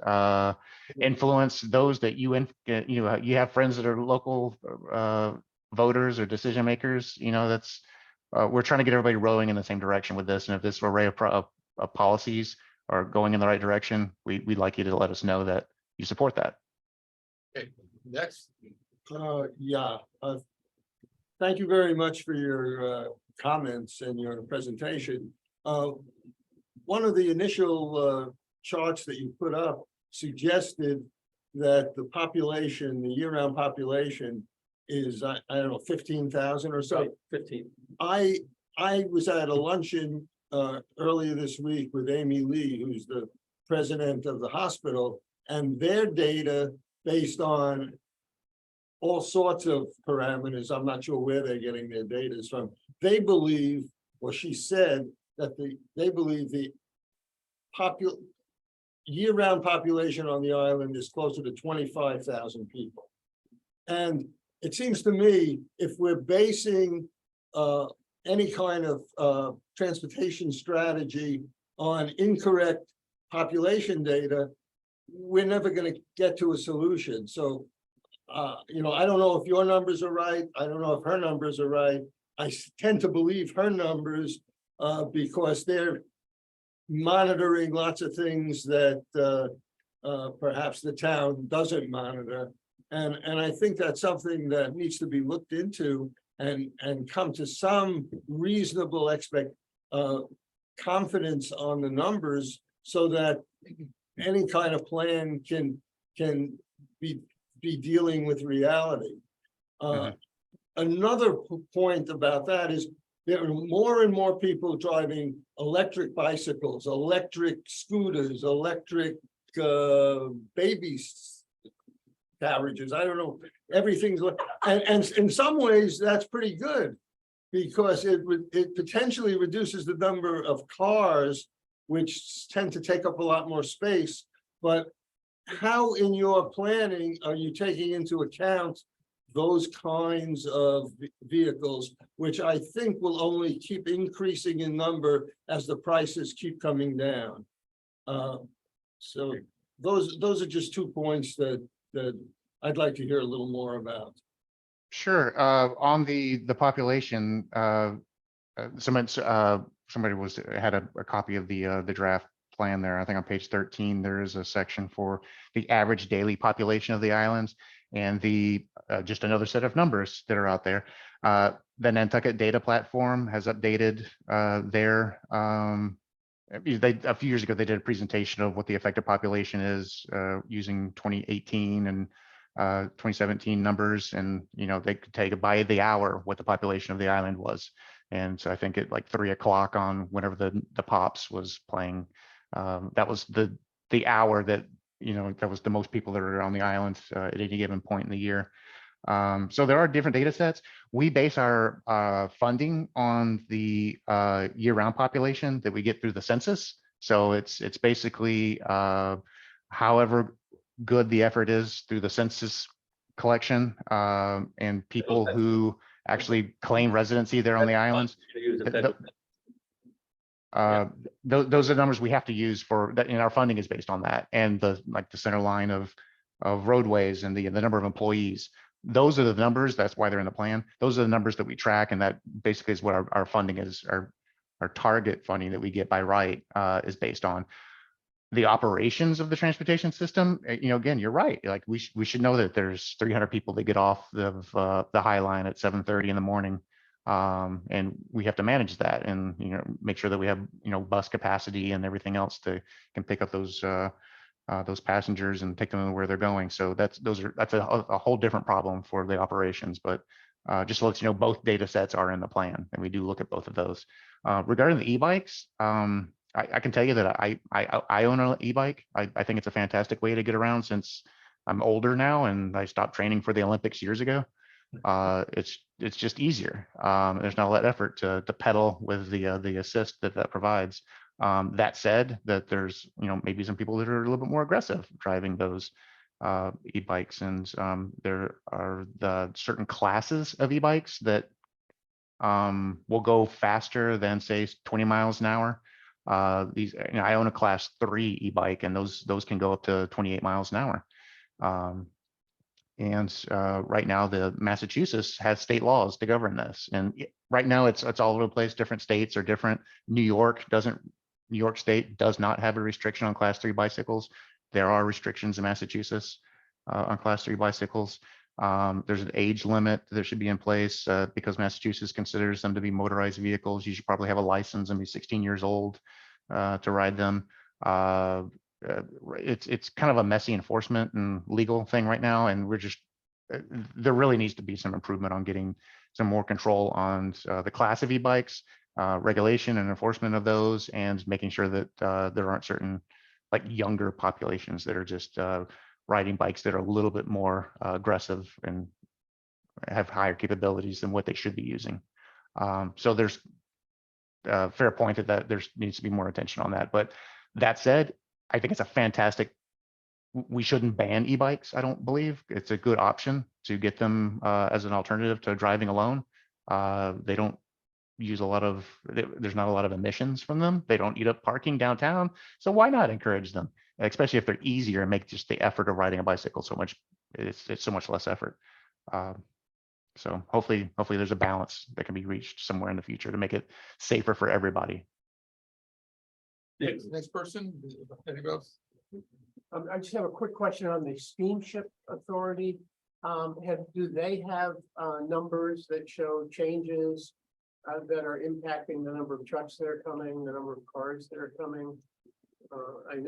influence those that you know, you have friends that are local voters or decision makers, you know, that's we're trying to get everybody rowing in the same direction with this. And if this array of policies are going in the right direction, we'd like you to let us know that you support that. Okay, next. Thank you very much for your comments and your presentation. One of the initial charts that you put up suggested that the population, the year-round population is, I don't know, 15,000 or so. 15. I was at a luncheon earlier this week with Amy Lee, who's the president of the hospital, and their data based on all sorts of parameters. I'm not sure where they're getting their data from. They believe, or she said that they believe the year-round population on the island is closer to 25,000 people. And it seems to me, if we're basing any kind of transportation strategy on incorrect population data, we're never going to get to a solution. So, you know, I don't know if your numbers are right. I don't know if her numbers are right. I tend to believe her numbers because they're monitoring lots of things that perhaps the town doesn't monitor. And I think that's something that needs to be looked into and come to some reasonable confidence on the numbers so that any kind of plan can be dealing with reality. Another point about that is there are more and more people driving electric bicycles, electric scooters, electric baby carriages. I don't know, everything's, and in some ways that's pretty good because it potentially reduces the number of cars, which tend to take up a lot more space. But how in your planning are you taking into account those kinds of vehicles, which I think will only keep increasing in number as the prices keep coming down? So those are just 2 points that I'd like to hear a little more about. Sure. On the population, somebody had a copy of the draft plan there. I think on page 13 there is a section for the average daily population of the islands and the just another set of numbers that are out there. The Nantucket data platform has updated their a few years ago, they did a presentation of what the affected population is, using 2018 and 2017 numbers, and they could take it by the hour what the population of the island was. And so I think at like 3 o'clock on whenever the Pops was playing, that was the hour that that was the most people that are on the island at any given point in the year. So there are different data sets. We base our funding on the year-round population that we get through the census. So it's basically however good the effort is through the census collection, and people who actually claim residency there on the islands. Use the federal- Those are numbers we have to use for that, and our funding is based on that, and the center line of roadways and the number of employees. Those are the numbers. That's why they're in the plan. Those are the numbers that we track, and that basically is what our funding is. Our target funding that we get by right is based on the operations of the transportation system. Again, you're right. Like we should know that there's 300 people that get off the High Line at 7:30 in the morning, and we have to manage that, and make sure that we have bus capacity and everything else can pick up those passengers and take them to where they're going. So that's a whole different problem for the operations. But just to let you know, both data sets are in the plan, and we do look at both of those. Regarding the e-bikes, I can tell you that I own an e-bike. I think it's a fantastic way to get around since I'm older now and I stopped training for the Olympics years ago. It's just easier. There's not a lot of effort to pedal with the assist that provides. That said, that there's maybe some people that are a little bit more aggressive driving those e-bikes, and there are the certain classes of e-bikes that will go faster than say 20 miles an hour. These I own a class 3 e-bike, and those can go up to 28 miles an hour. Right now, the Massachusetts has state laws to govern this, and right now it's all over the place. Different states are different. New York State does not have a restriction on class 3 bicycles. There are restrictions in Massachusetts on class 3 bicycles. There's an age limit that should be in place because Massachusetts considers them to be motorized vehicles. You should probably have a license and be 16 years old to ride them. It's kind of a messy enforcement and legal thing right now, and there really needs to be some improvement on getting some more control on the class of e-bikes, regulation and enforcement of those, and making sure that there aren't certain like younger populations that are just riding bikes that are a little bit more aggressive and have higher capabilities than what they should be using. So there's a fair point that there needs to be more attention on that. But that said, I think it's a fantastic, we shouldn't ban e-bikes. I don't believe it's a good option to get them as an alternative to driving alone. They don't use there's not a lot of emissions from them. They don't eat up parking downtown. So why not encourage them, especially if they're easier and make just the effort of riding a bicycle it's so much less effort. So hopefully there's a balance that can be reached somewhere in the future to make it safer for everybody. Next person, anybody else? I just have a quick question on the steamship authority. Do they have numbers that show changes that are impacting the number of trucks that are coming, the number of cars that are coming?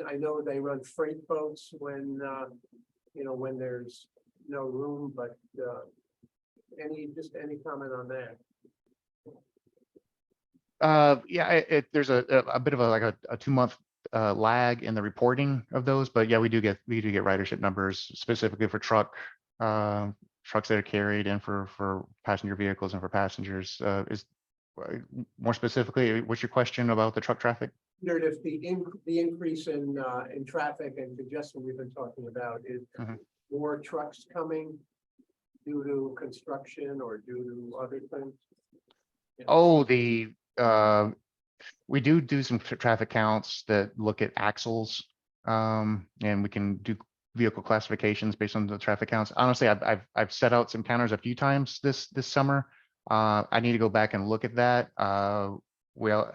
I know they run freight boats when when there's no room, but any comment on that? Yeah, there's a bit of a 2-month lag in the reporting of those, but yeah, we do get ridership numbers specifically for trucks that are carried, and for passenger vehicles and for passengers. Is more specifically, what's your question about the truck traffic? If the increase in traffic and congestion we've been talking about is more trucks coming due to construction or due to other things? Oh, we do some traffic counts that look at axles, and we can do vehicle classifications based on the traffic counts. Honestly, I've set out some counters a few times this summer. I need to go back and look at that. Well,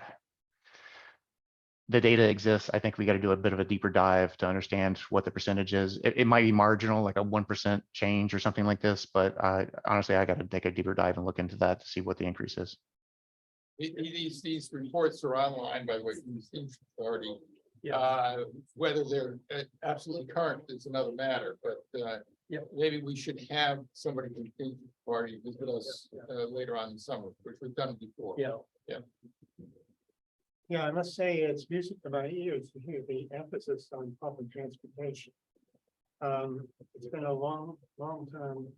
the data exists. I think we got to do a bit of a deeper dive to understand what the percentage is. It might be marginal, like a 1% change or something like this, but honestly, I got to take a deeper dive and look into that to see what the increase is. These reports are online by way of the Steam Authority. Whether they're absolutely current is another matter, but Yeah. maybe we should have somebody from the Steam Authority visit us later on in summer, which we've done before. Yeah. Yeah, I must say it's music to my ears to hear the emphasis on public transportation. It's been a long-term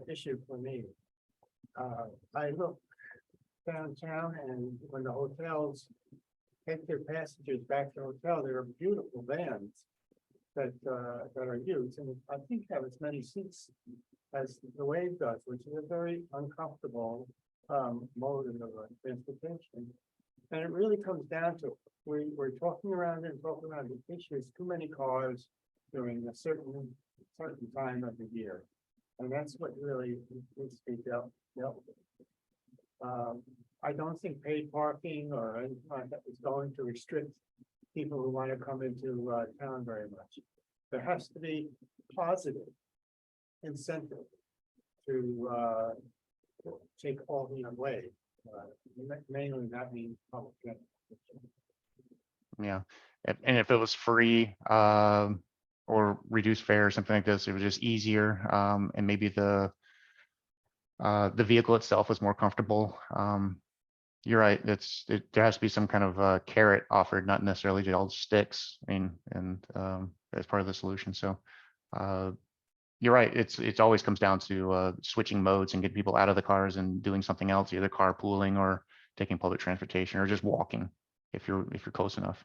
issue for me. I look downtown and when the hotels take their passengers back to the hotel, there are beautiful vans that are used, and I think have as many seats as the Wave does, which is a very uncomfortable mode of transportation. And it really comes down to, we're talking around the issue is too many cars during a certain time of the year. And that's what really needs to be dealt with. I don't think paid parking or anything like that is going to restrict people who want to come into town very much. There has to be positive incentive to take all the away. Mainly that means public transportation. Yeah, and if it was free, or reduced fare or something like this, it was just easier, and maybe the vehicle itself was more comfortable. You're right, there has to be some kind of carrot offered, not necessarily all sticks, and as part of the solution. So you're right, it always comes down to switching modes and getting people out of the cars and doing something else, either carpooling or taking public transportation or just walking if you're close enough.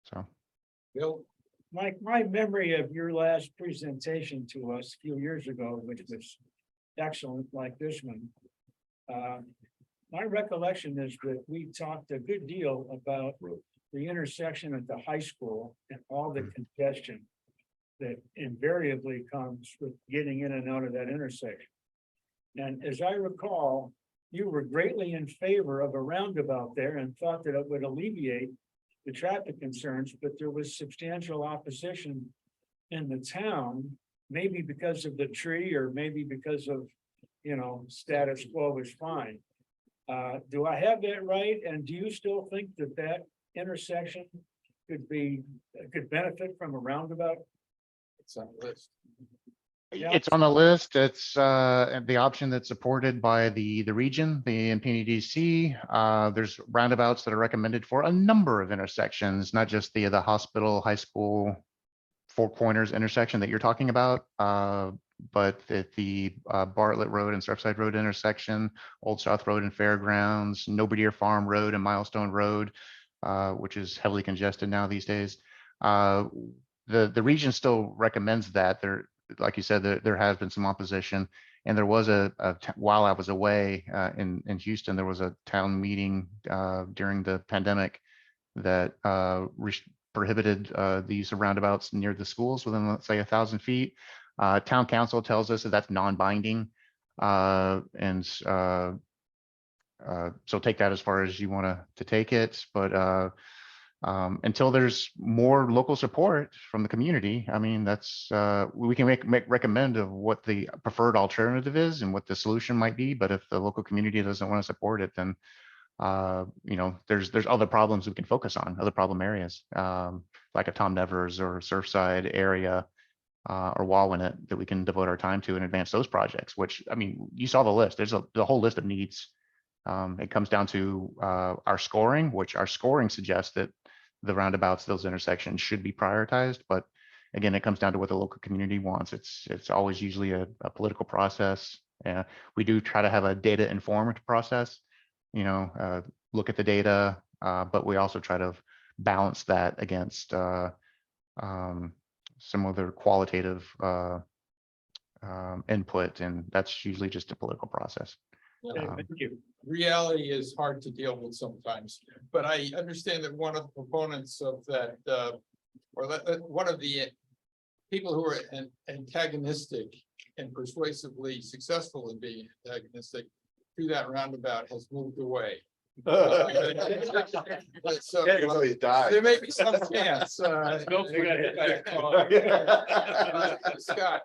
So Bill, My memory of your last presentation to us a few years ago, which was excellent like this one. My recollection is that we talked a good deal about the intersection at the high school and all the congestion that invariably comes with getting in and out of that intersection. And as I recall, you were greatly in favor of a roundabout there and thought that it would alleviate the traffic concerns, but there was substantial opposition in the town, maybe because of the tree or maybe because of, status quo is fine. Do I have that right? And do you still think that intersection could benefit from a roundabout? it's on the list. Yeah. it's on the list. It's the option that's supported by the region, the NPDC. There's roundabouts that are recommended for a number of intersections, not just the hospital, high school, Four Corners intersection that you're talking about, but at the Bartlett Road and Surfside Road intersection, Old South Road and Fairgrounds, Nobody Farm Road and Milestone Road, which is heavily congested now these days. The region still recommends that. There, like you said, there has been some opposition, and there was while I was away in Houston, there was a town meeting during the pandemic that prohibited the use of roundabouts near the schools within, let's say, 1,000 feet. Town council tells us that that's non-binding, and so take that as far as you want to take it. But until there's more local support from the community, I mean, that's we can recommend of what the preferred alternative is and what the solution might be. But if the local community doesn't want to support it, then there's other problems we can focus on, other problem areas, like a Tom Nevers or Surfside area, or Wallwinet, that we can devote our time to and advance those projects. Which, I mean, you saw the list. There's the whole list of needs. It comes down to our scoring, which our scoring suggests that the roundabouts, those intersections, should be prioritized. But again, it comes down to what the local community wants. It's always usually a political process. We do try to have a data informed process. Look at the data, but we also try to balance that against some other qualitative input, and that's usually just a political process. Thank you. Reality is hard to deal with sometimes, but I understand that one of the proponents of that, one of the people who are antagonistic and persuasively successful in being antagonistic to that roundabout has moved away. So He's died. there may be some chance. Don't forget it. Scott,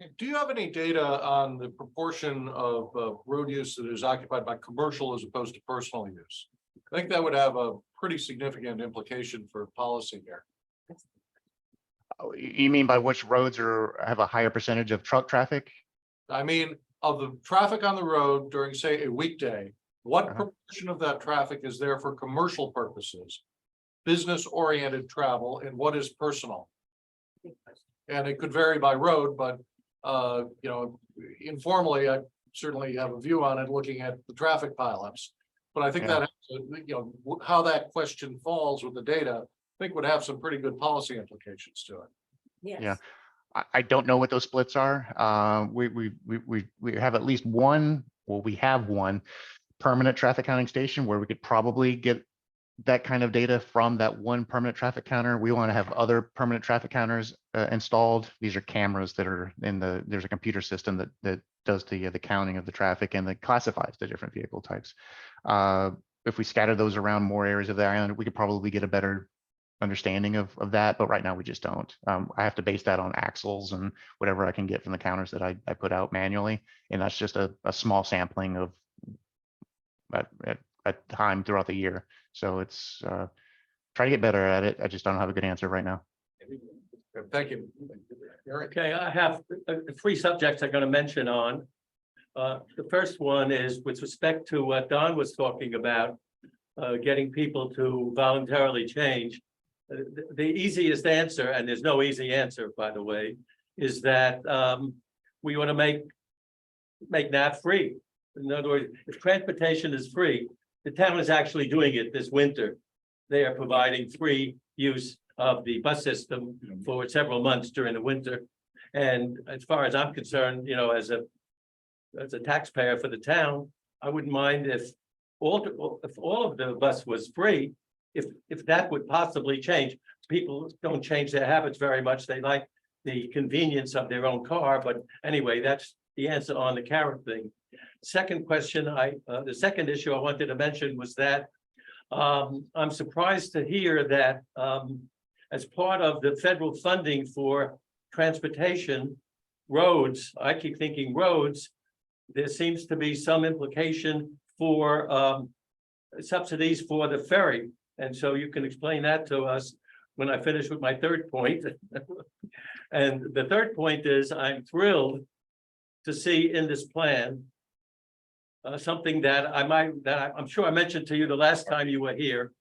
Do you have any data on the proportion of road use that is occupied by commercial as opposed to personal use? I think that would have a pretty significant implication for policy here. Oh, you mean by which roads have a higher percentage of truck traffic? I mean, of the traffic on the road during, say, a weekday, what Uh-huh. proportion of that traffic is there for commercial purposes? Business-oriented travel, and what is personal? And it could vary by road, but, you know, informally, I certainly have a view on it, looking at the traffic pileups. But I think Yeah. that, you know, how that question falls with the data, I think would have some pretty good policy implications to it. Yes. I don't know what those splits are. We have at least one, well, we have one permanent traffic counting station where we could probably get that kind of data from that one permanent traffic counter. We want to have other permanent traffic counters installed. These are cameras that are there's a computer system that does the counting of the traffic and that classifies the different vehicle types. If we scatter those around more areas of the island, we could probably get a better understanding of that, but right now we just don't. I have to base that on axles and whatever I can get from the counters that I put out manually, and that's just a small sampling of at time throughout the year. So it's try to get better at it. I just don't have a good answer right now. Thank you. Eric? Okay, I have three subjects I'm gonna mention on. The first one is with respect to what Don was talking about, getting people to voluntarily change. The easiest answer, and there's no easy answer, by the way, is that we want to make that free. In other words, if transportation is free, the town is actually doing it this winter. They are providing free use of the bus system for several months during the winter. And as far as I'm concerned, you know, as a taxpayer for the town, I wouldn't mind if all of the bus was free. If that would possibly change. People don't change their habits very much. They like the convenience of their own car, but anyway, that's the answer on the carrot thing. Second question, the second issue I wanted to mention was that I'm surprised to hear that as part of the federal funding for transportation, roads, I keep thinking roads, there seems to be some implication for subsidies for the ferry. And so you can explain that to us when I finish with my third point. And the third point is I'm thrilled to see in this plan something that I'm sure I mentioned to you the last time you were here,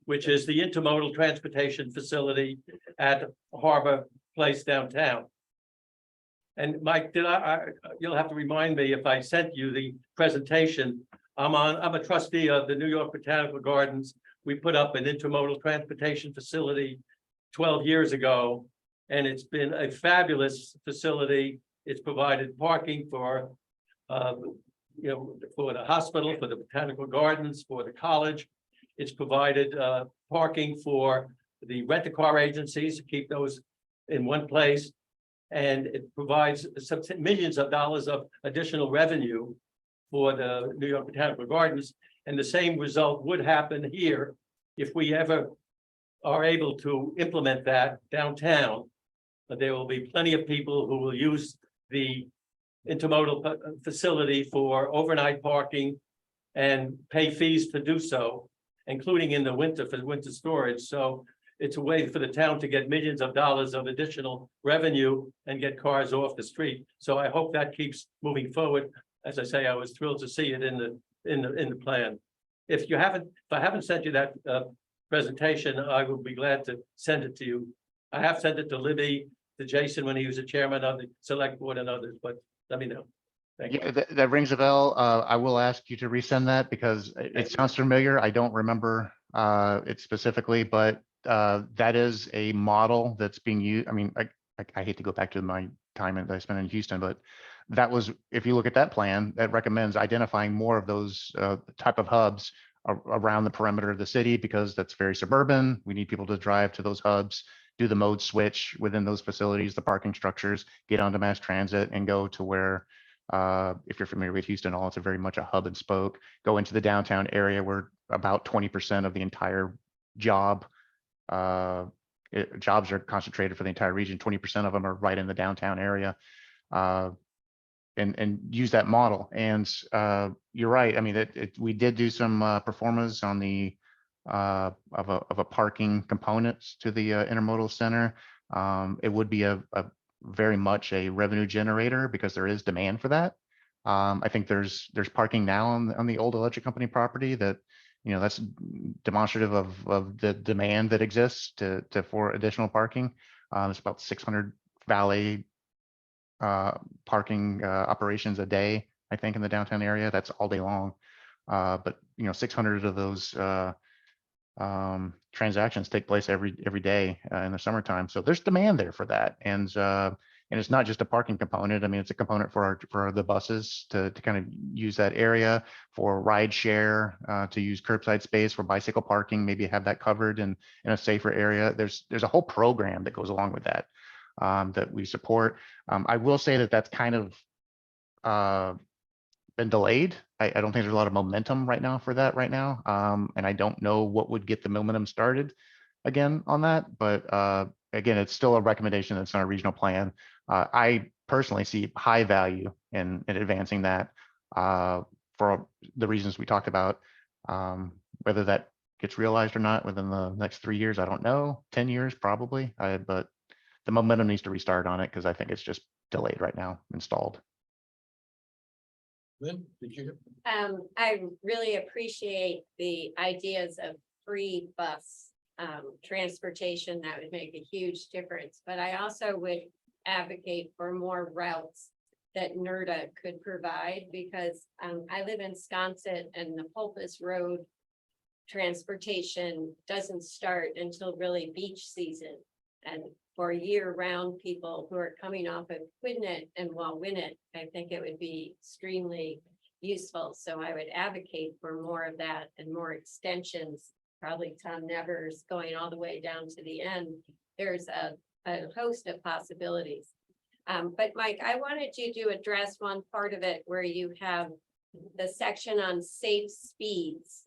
which is the intermodal transportation facility at Harbor Place downtown. And Mike, you'll have to remind me if I sent you the presentation. I'm a trustee of the New York Botanical Gardens. We put up an intermodal transportation facility 12 years ago, and it's been a fabulous facility. It's provided parking for, you know, for the hospital, for the Botanical Gardens, for the college. It's provided parking for the rent-a-car agencies to keep those in one place. And it provides some millions of dollars of additional revenue for the New York Botanical Gardens. And the same result would happen here if we ever are able to implement that downtown. But there will be plenty of people who will use the intermodal facility for overnight parking and pay fees to do so, including in the winter for winter storage. So it's a way for the town to get millions of dollars of additional revenue and get cars off the street. So I hope that keeps moving forward. As I say, I was thrilled to see it in the plan. If I haven't sent you that presentation, I will be glad to send it to you. I have sent it to Libby, to Jason when he was a chairman of the select board and others, but let me know. Thank you. Yeah, that rings a bell. I will ask you to resend that because it sounds familiar. I don't remember it specifically, but that is a model that's being used. I mean, I hate to go back to my time that I spent in Houston, but that was, if you look at that plan, that recommends identifying more of those type of hubs around the perimeter of the city, because that's very suburban. We need people to drive to those hubs, do the mode switch within those facilities, the parking structures, get onto mass transit and go to where, if you're familiar with Houston, it's a very much a hub and spoke, go into the downtown area where about 20% of the entire jobs are concentrated for the entire region. 20% of them are right in the downtown area. and use that model. And you're right. I mean, we did do some performas on the of a parking component to the intermodal center. It would be a very much a revenue generator because there is demand for that. I think there's parking now on the old electric company property that, you know, that's demonstrative of the demand that exists for additional parking. It's about 600 valet parking operations a day, I think, in the downtown area. That's all day long. But you know, 600 of those transactions take place every day in the summertime. So there's demand there for that, and it's not just a parking component. I mean, it's a component for the buses to kind of use that area for ride share, to use curbside space for bicycle parking, maybe have that covered in a safer area. There's a whole program that goes along with that that we support. I will say that that's kind of been delayed. I don't think there's a lot of momentum right now for that right now. And I don't know what would get the momentum started again on that. But again, it's still a recommendation that's not a regional plan. I personally see high value in advancing that for the reasons we talked about. Whether that gets realized or not within the next 3 years, I don't know. 10 years probably, but the momentum needs to restart on it because I think it's just delayed right now, installed. Lynn, did you? I really appreciate the ideas of free bus transportation. That would make a huge difference, but I also would advocate for more routes that NERDA could provide, because I live in Sconset and the Pulpus Road transportation doesn't start until really beach season. And for year-round people who are coming off of Quidnet and Wawinnet, I think it would be extremely useful. So I would advocate for more of that and more extensions, probably Tom Nevers going all the way down to the end. There's a host of possibilities. But Mike, I wanted you to address one part of it where you have the section on safe speeds.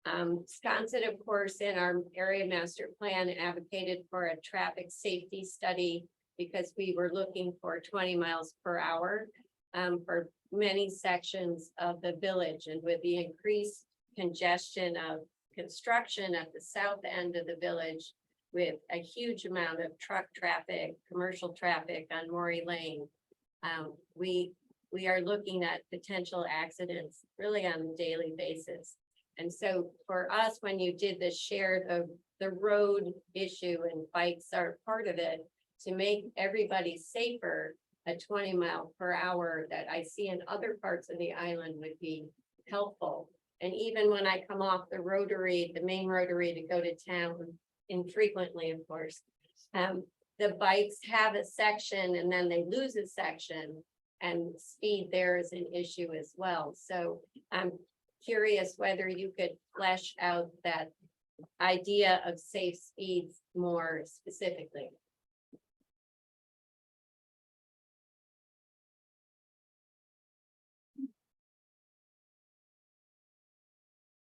Sconset, of course, in our area master plan advocated for a traffic safety study because we were looking for 20 miles per hour for many sections of the village. And with the increased congestion of construction at the south end of the village, with a huge amount of truck traffic, commercial traffic on Maury Lane, we are looking at potential accidents really on a daily basis. And so for us, when you did the share of the road issue and bikes are part of it, to make everybody safer, a 20 mile per hour that I see in other parts of the island would be helpful. And even when I come off the rotary, the main rotary to go to town, infrequently, of course, the bikes have a section and then they lose a section, and speed there is an issue as well. So I'm curious whether you could flesh out that idea of safe speeds more specifically.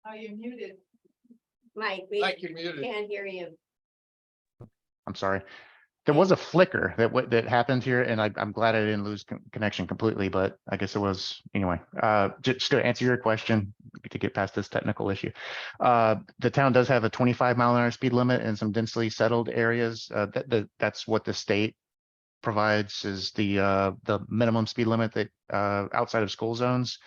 Are you muted? Mike, we Mike, you're muted. can't hear you. I'm sorry. There was a flicker that happened here, and I'm glad I didn't lose connection completely, but I guess it was anyway. Just to answer your question, to get past this technical issue, the town does have a 25 mile an hour speed limit in some densely settled areas. That's what the state provides, is the minimum speed limit that outside of school zones.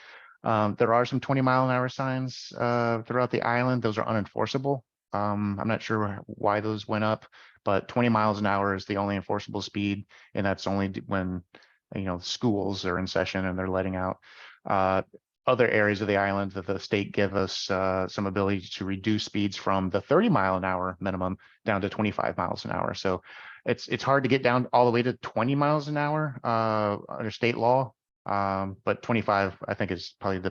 There are some 20 mile an hour signs throughout the island. Those are unenforceable. I'm not sure why those went up, but 20 miles an hour is the only enforceable speed, and that's only when, you know, schools are in session and they're letting out. Other areas of the island that the state give us some ability to reduce speeds from the 30 mile an hour minimum down to 25 miles an hour. So it's hard to get down all the way to 20 miles an hour under state law. But 25, I think, is probably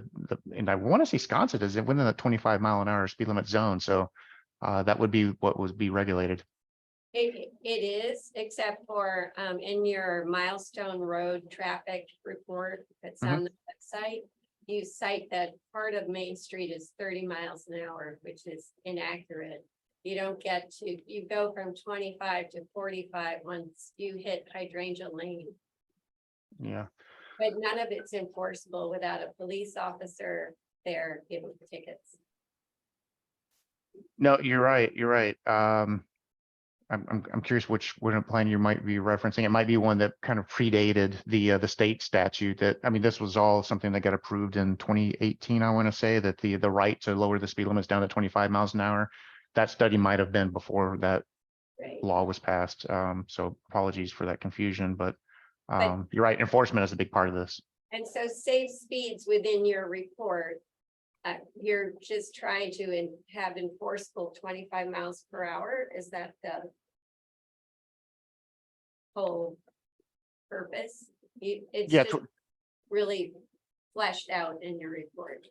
and I want to say Sconset is within the 25 mile an hour speed limit zone. So that would be what would be regulated. It is, except for in your Milestone Road traffic report that's on the website, you cite that part of Main Street is 30 miles an hour, which is inaccurate. You don't get to, you go from 25 to 45 once you hit Hydrangea Lane. Yeah. But none of it's enforceable without a police officer there giving tickets. No, you're right. You're right. I'm curious which plan you might be referencing. It might be one that kind of predated the state statute that, I mean, this was all something that got approved in 2018. I want to say that the right to lower the speed limits down to 25 miles an hour. That study might have been before that Right. law was passed. So apologies for that confusion, but you're right. Enforcement is a big part of this. And so safe speeds within your report. You're just trying to have enforceable 25 miles per hour. Is that the whole purpose? It's Yeah, just really fleshed out in your report.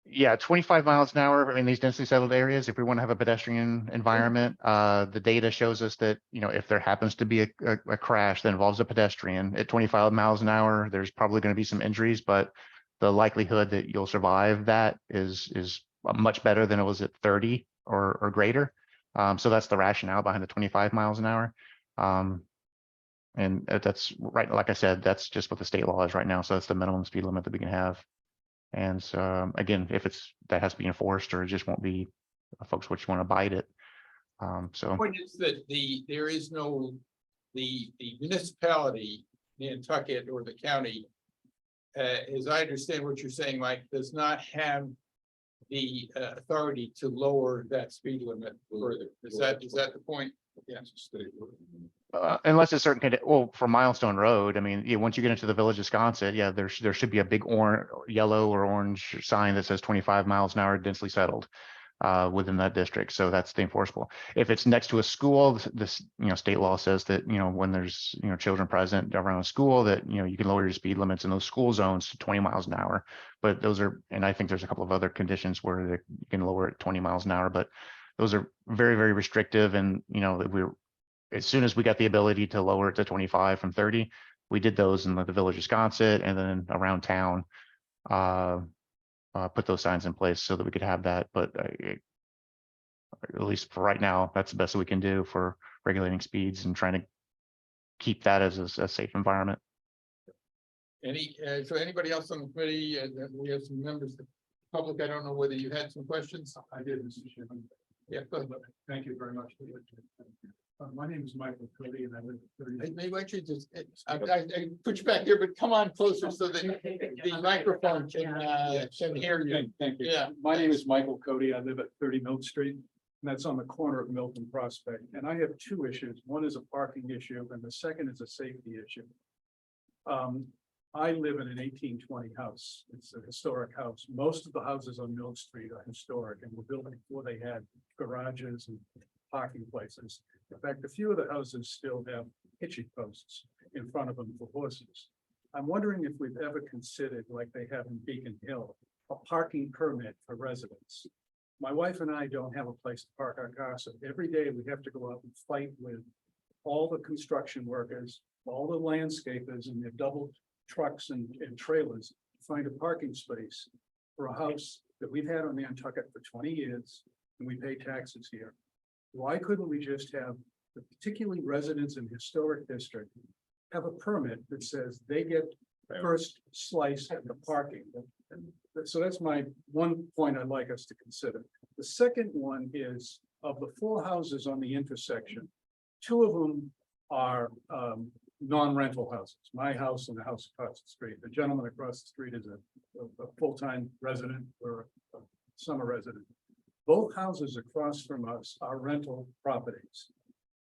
Yeah, 25 miles an hour in these densely settled areas. If we want to have a pedestrian environment, the data shows us that, you know, if there happens to be a crash that involves a pedestrian at 25 miles an hour, there's probably going to be some injuries, but the likelihood that you'll survive that is much better than it was at 30 or greater. So that's the rationale behind the 25 miles an hour. And that's right. Like I said, that's just what the state law is right now. So that's the minimum speed limit that we can have. And so again, if that has to be enforced, or it just won't be folks which want to abide it. So Point is that there is no, the municipality, Nantucket or the county, as I understand what you're saying, Mike, does not have the authority to lower that speed limit further. Is that the point? Yes. unless it's certain, well, for Milestone Road, I mean, yeah, once you get into the village of Sconset, yeah, there should be a big yellow or orange sign that says 25 miles an hour densely settled within that district. So that's the enforceable. If it's next to a school, this, state law says that, when there's, children present around a school, that, you can lower your speed limits in those school zones to 20 miles an hour. But those are, and I think there's a couple of other conditions where you can lower it 20 miles an hour, but those are very, very restrictive. And, as soon as we got the ability to lower it to 25 from 30, we did those in the village of Sconset and then around town, put those signs in place so that we could have that. But at least for right now, that's the best we can do for regulating speeds and trying to keep that as a safe environment. So anybody else on the committee, we have some members of the public. I don't know whether you had some questions. I did, Mr. Chairman. Yeah, go ahead. Thank you very much. My name is Michael Cody and I live at 30. Maybe why don't you just, I put you back here, but come on closer so that the microphone can hear you. Thank you. Yeah. My name is Michael Cody. I live at 30 Milk Street, and that's on the corner of Milk and Prospect. And I have two issues. One is a parking issue and the second is a safety issue. I live in an 1820 house. It's a historic house. Most of the houses on Milk Street are historic and were built before they had garages and parking places. In fact, a few of the houses still have hitching posts in front of them for horses. I'm wondering if we've ever considered, like they have in Beacon Hill, a parking permit for residents. My wife and I don't have a place to park our car, so every day we have to go out and fight with all the construction workers, all the landscapers and their double trucks and trailers to find a parking space for a house that we've had on Nantucket for 20 years and we pay taxes here. Why couldn't we just have, particularly residents in historic district, have a permit that says they get first slice at the parking? So that's my one point I'd like us to consider. The second one is, of the four houses on the intersection, two of them are non-rental houses. My house and the house across the street. The gentleman across the street is a full-time resident or a summer resident. Both houses across from us are rental properties.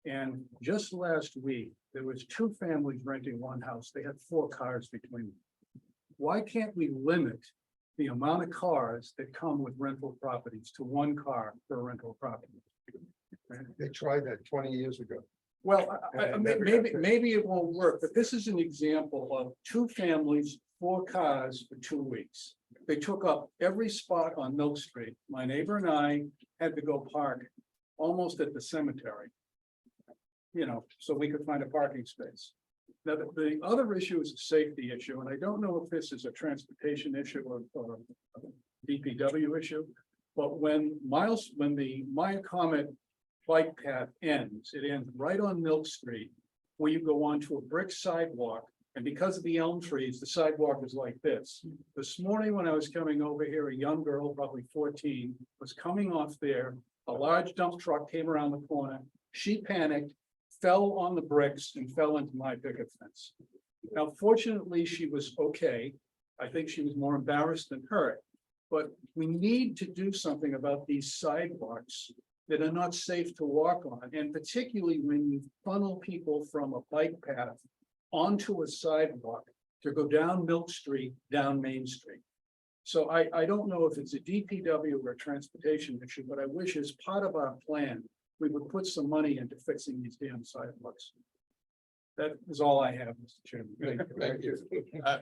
And just last week, there was two families renting one house. They had 4 cars between them. Why can't we limit the amount of cars that come with rental properties to 1 car per rental property? They tried that 20 years ago. Well, maybe it won't work, but this is an example of 2 families, 4 cars for 2 weeks. They took up every spot on Milk Street. My neighbor and I had to go park almost at the cemetery. So we could find a parking space. Now, the other issue is a safety issue, and I don't know if this is a transportation issue or a DPW issue. But when the Maya Comet bike path ends, it ends right on Milk Street, where you go onto a brick sidewalk And because of the elm trees, the sidewalk is like this. This morning when I was coming over here, a young girl, probably 14, was coming off there. A large dump truck came around the corner. She panicked, fell on the bricks and fell into my picket fence. Now, fortunately, she was okay. I think she was more embarrassed than hurt. But we need to do something about these sidewalks that are not safe to walk on, and particularly when you funnel people from a bike path onto a sidewalk to go down Milk Street, down Main Street. So I don't know if it's a DPW or a transportation issue, but I wish as part of our plan, we would put some money into fixing these damn sidewalks. That is all I have, Mr. Chairman. Thank you.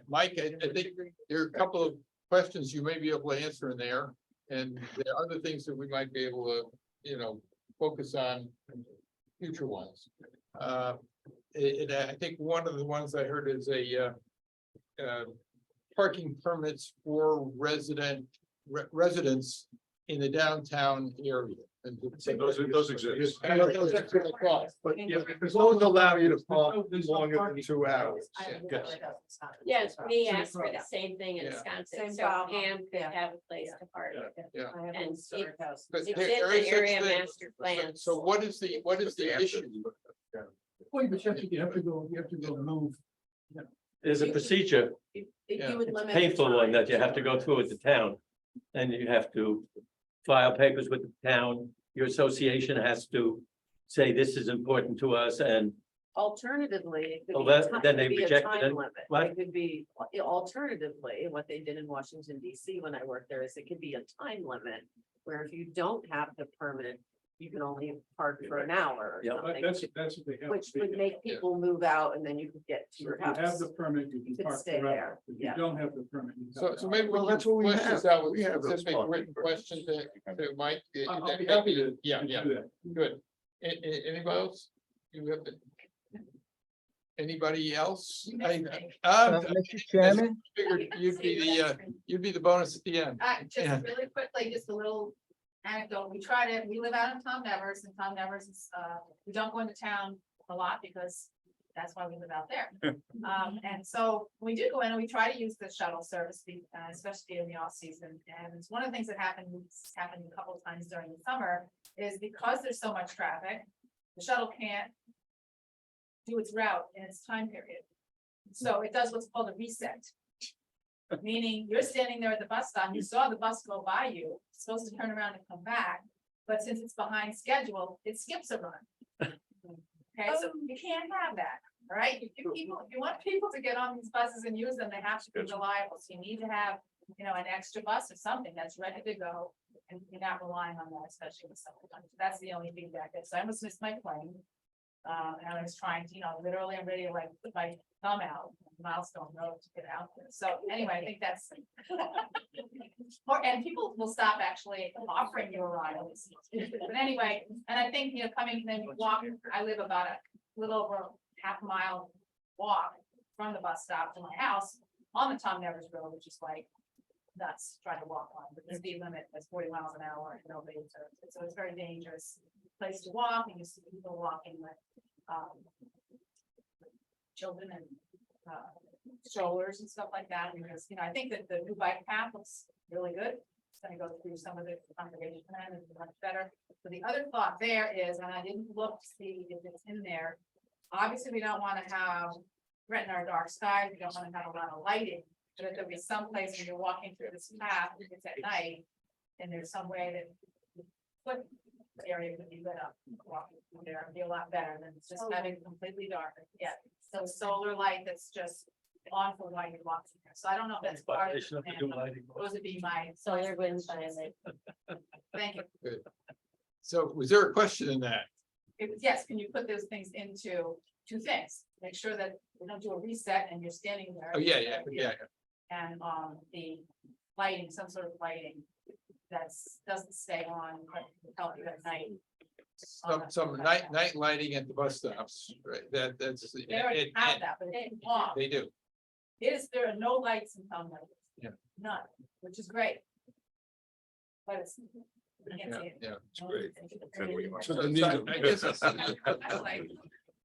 Mike, I think there are a couple of questions you may be able to answer in there. And there are other things that we might be able to, focus on future ones. I think one of the ones I heard is parking permits for residents in the downtown area. And Those exist. I know those are good thoughts, But as long as allow you to park longer than 2 hours. Yes, we asked for the same thing in Yeah. Wisconsin, Same so problem. Pam could have a place to park. Yeah. And Historic house. But It's there in is the such area thing. master plan. So what is the issue? Wait, but you have to go move. There's a procedure, Yeah. You would it's a limit. painful the one that time you have to go through with the town. And you have to file papers with the town, your association has to say this is important to us, and Alternatively, it could Oh, be a that- ti- then it they could be a rejected time it? limit. What? It could be, alternatively, what they did in Washington DC when I worked there is it could be a time limit. Where if you don't have the permit, you can only park for an hour or Yeah. something, That's what they have. which would make people move out and then you could get to So your if you have house. the permit, you can could park stay forever. there, If you yeah. don't have the permit. you So have- maybe Well, we that's can what we flesh have. this out with We have those specific parking written questions that Mike. I'll be happy to. Yeah, to yeah, do that. good. Anybody else? You have anybody else? Mr. Chairman? Figured you'd be the bonus at the end. Yeah. Just really quickly, just a little anecdote. We live out in Tom Nevers, and Tom Nevers is, we don't go into town a lot because that's why we live out there. And so we do go in and we try to use the shuttle service, especially in the off season. And it's one of the things that happened a couple of times during the summer is because there's so much traffic, the shuttle can't do its route in its time period. So it does what's called a reset. Meaning you're standing there at the bus stop, you saw the bus go by you, it's supposed to turn around and come back, but since it's behind schedule, it skips a run. Okay, so you can't have that, all right? If you want people to get on these buses and use them, they have to be reliable, so you need to have, an extra bus or something that's ready to go. And you're not relying on that, especially with summer time. So that's the only feedback. So I almost missed my plane. And I was trying to, literally, I'm ready to like put my thumb out, Milestone Road to get out there. So anyway, I think that's. And people will stop actually offering you a ride. But anyway, and I think, coming, then you walk, I live about a little over half a mile walk from the bus stop to my house on the Tom Nevers Road, which is like nuts trying to walk on, but the speed limit is 40 miles an hour and nobody observes it. So it's a very dangerous place to walk, and you see people walking with children and strollers and stuff like that. Because, I think that the new bike path looks really good. It's gonna go through some of the conservation plan and be much better. So the other thought there is, and I didn't look to see if it's in there, obviously we don't want to have threaten our dark skies, we don't want to have a lot of lighting. But if there'll be some place when you're walking through this path, if it's at night, and there's some way that the foot area could be lit up, walking through there, it'd be a lot better than just having it completely dark. Yeah, so solar light that's just on for while you're walking there. So I don't know if that's part of they the should have to plan. do lighting. Those would be my. Solar wind silent. Thank you. So was there a question in that? Yes, can you put those things into two things? Make sure that we don't do a reset and you're standing there. Oh, yeah. And the lighting, some sort of lighting doesn't stay on, but help you at night. Some night lighting at the bus stops, right? That's. They already have that, but it's long. They do. There are no lights in town. Yeah. None, which is great. But it's. You can't see it. Yeah. It's great. So I guess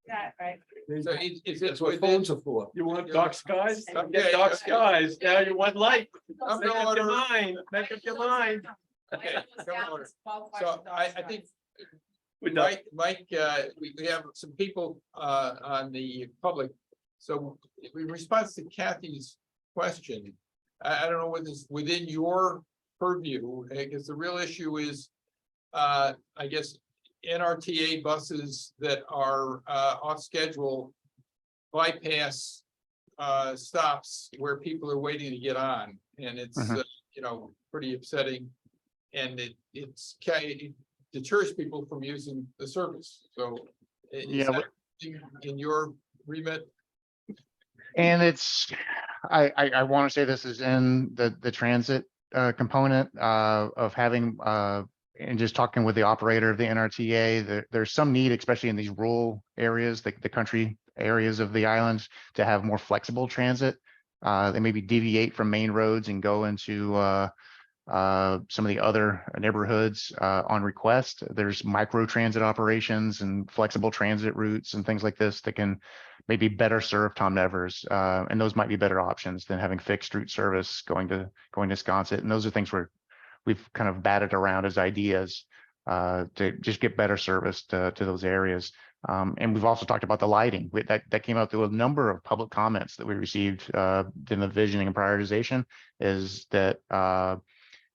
That, right? So is it That's what within? phones are for. You want Yeah. dark skies? Okay, Get dark okay. skies. Now you want light. I'm Make no up your order. mind. Make up your mind. Okay, It was come down on. to 12 So questions, I think We're done. Mike, we have some people on the public. So in response to Kathy's question, I don't know whether it's within your purview, because the real issue is, I guess, NRTA buses that are off schedule bypass stops where people are waiting to get on, and it's, Mhm. you know, pretty upsetting. And it deters people from using the service, so. Is Yeah, that in your remit? And it's, I want to say this is in the transit component of having and just talking with the operator of the NRTA, there's some need, especially in these rural areas, the country areas of the islands, to have more flexible transit. They maybe deviate from main roads and go into some of the other neighborhoods on request. There's micro transit operations and flexible transit routes and things like this that can maybe better serve Tom Nevers. And those might be better options than having fixed route service going to Sconset. And those are things we've kind of batted around as ideas to just get better service to those areas. And we've also talked about the lighting that came out through a number of public comments that we received in the visioning and prioritization, is that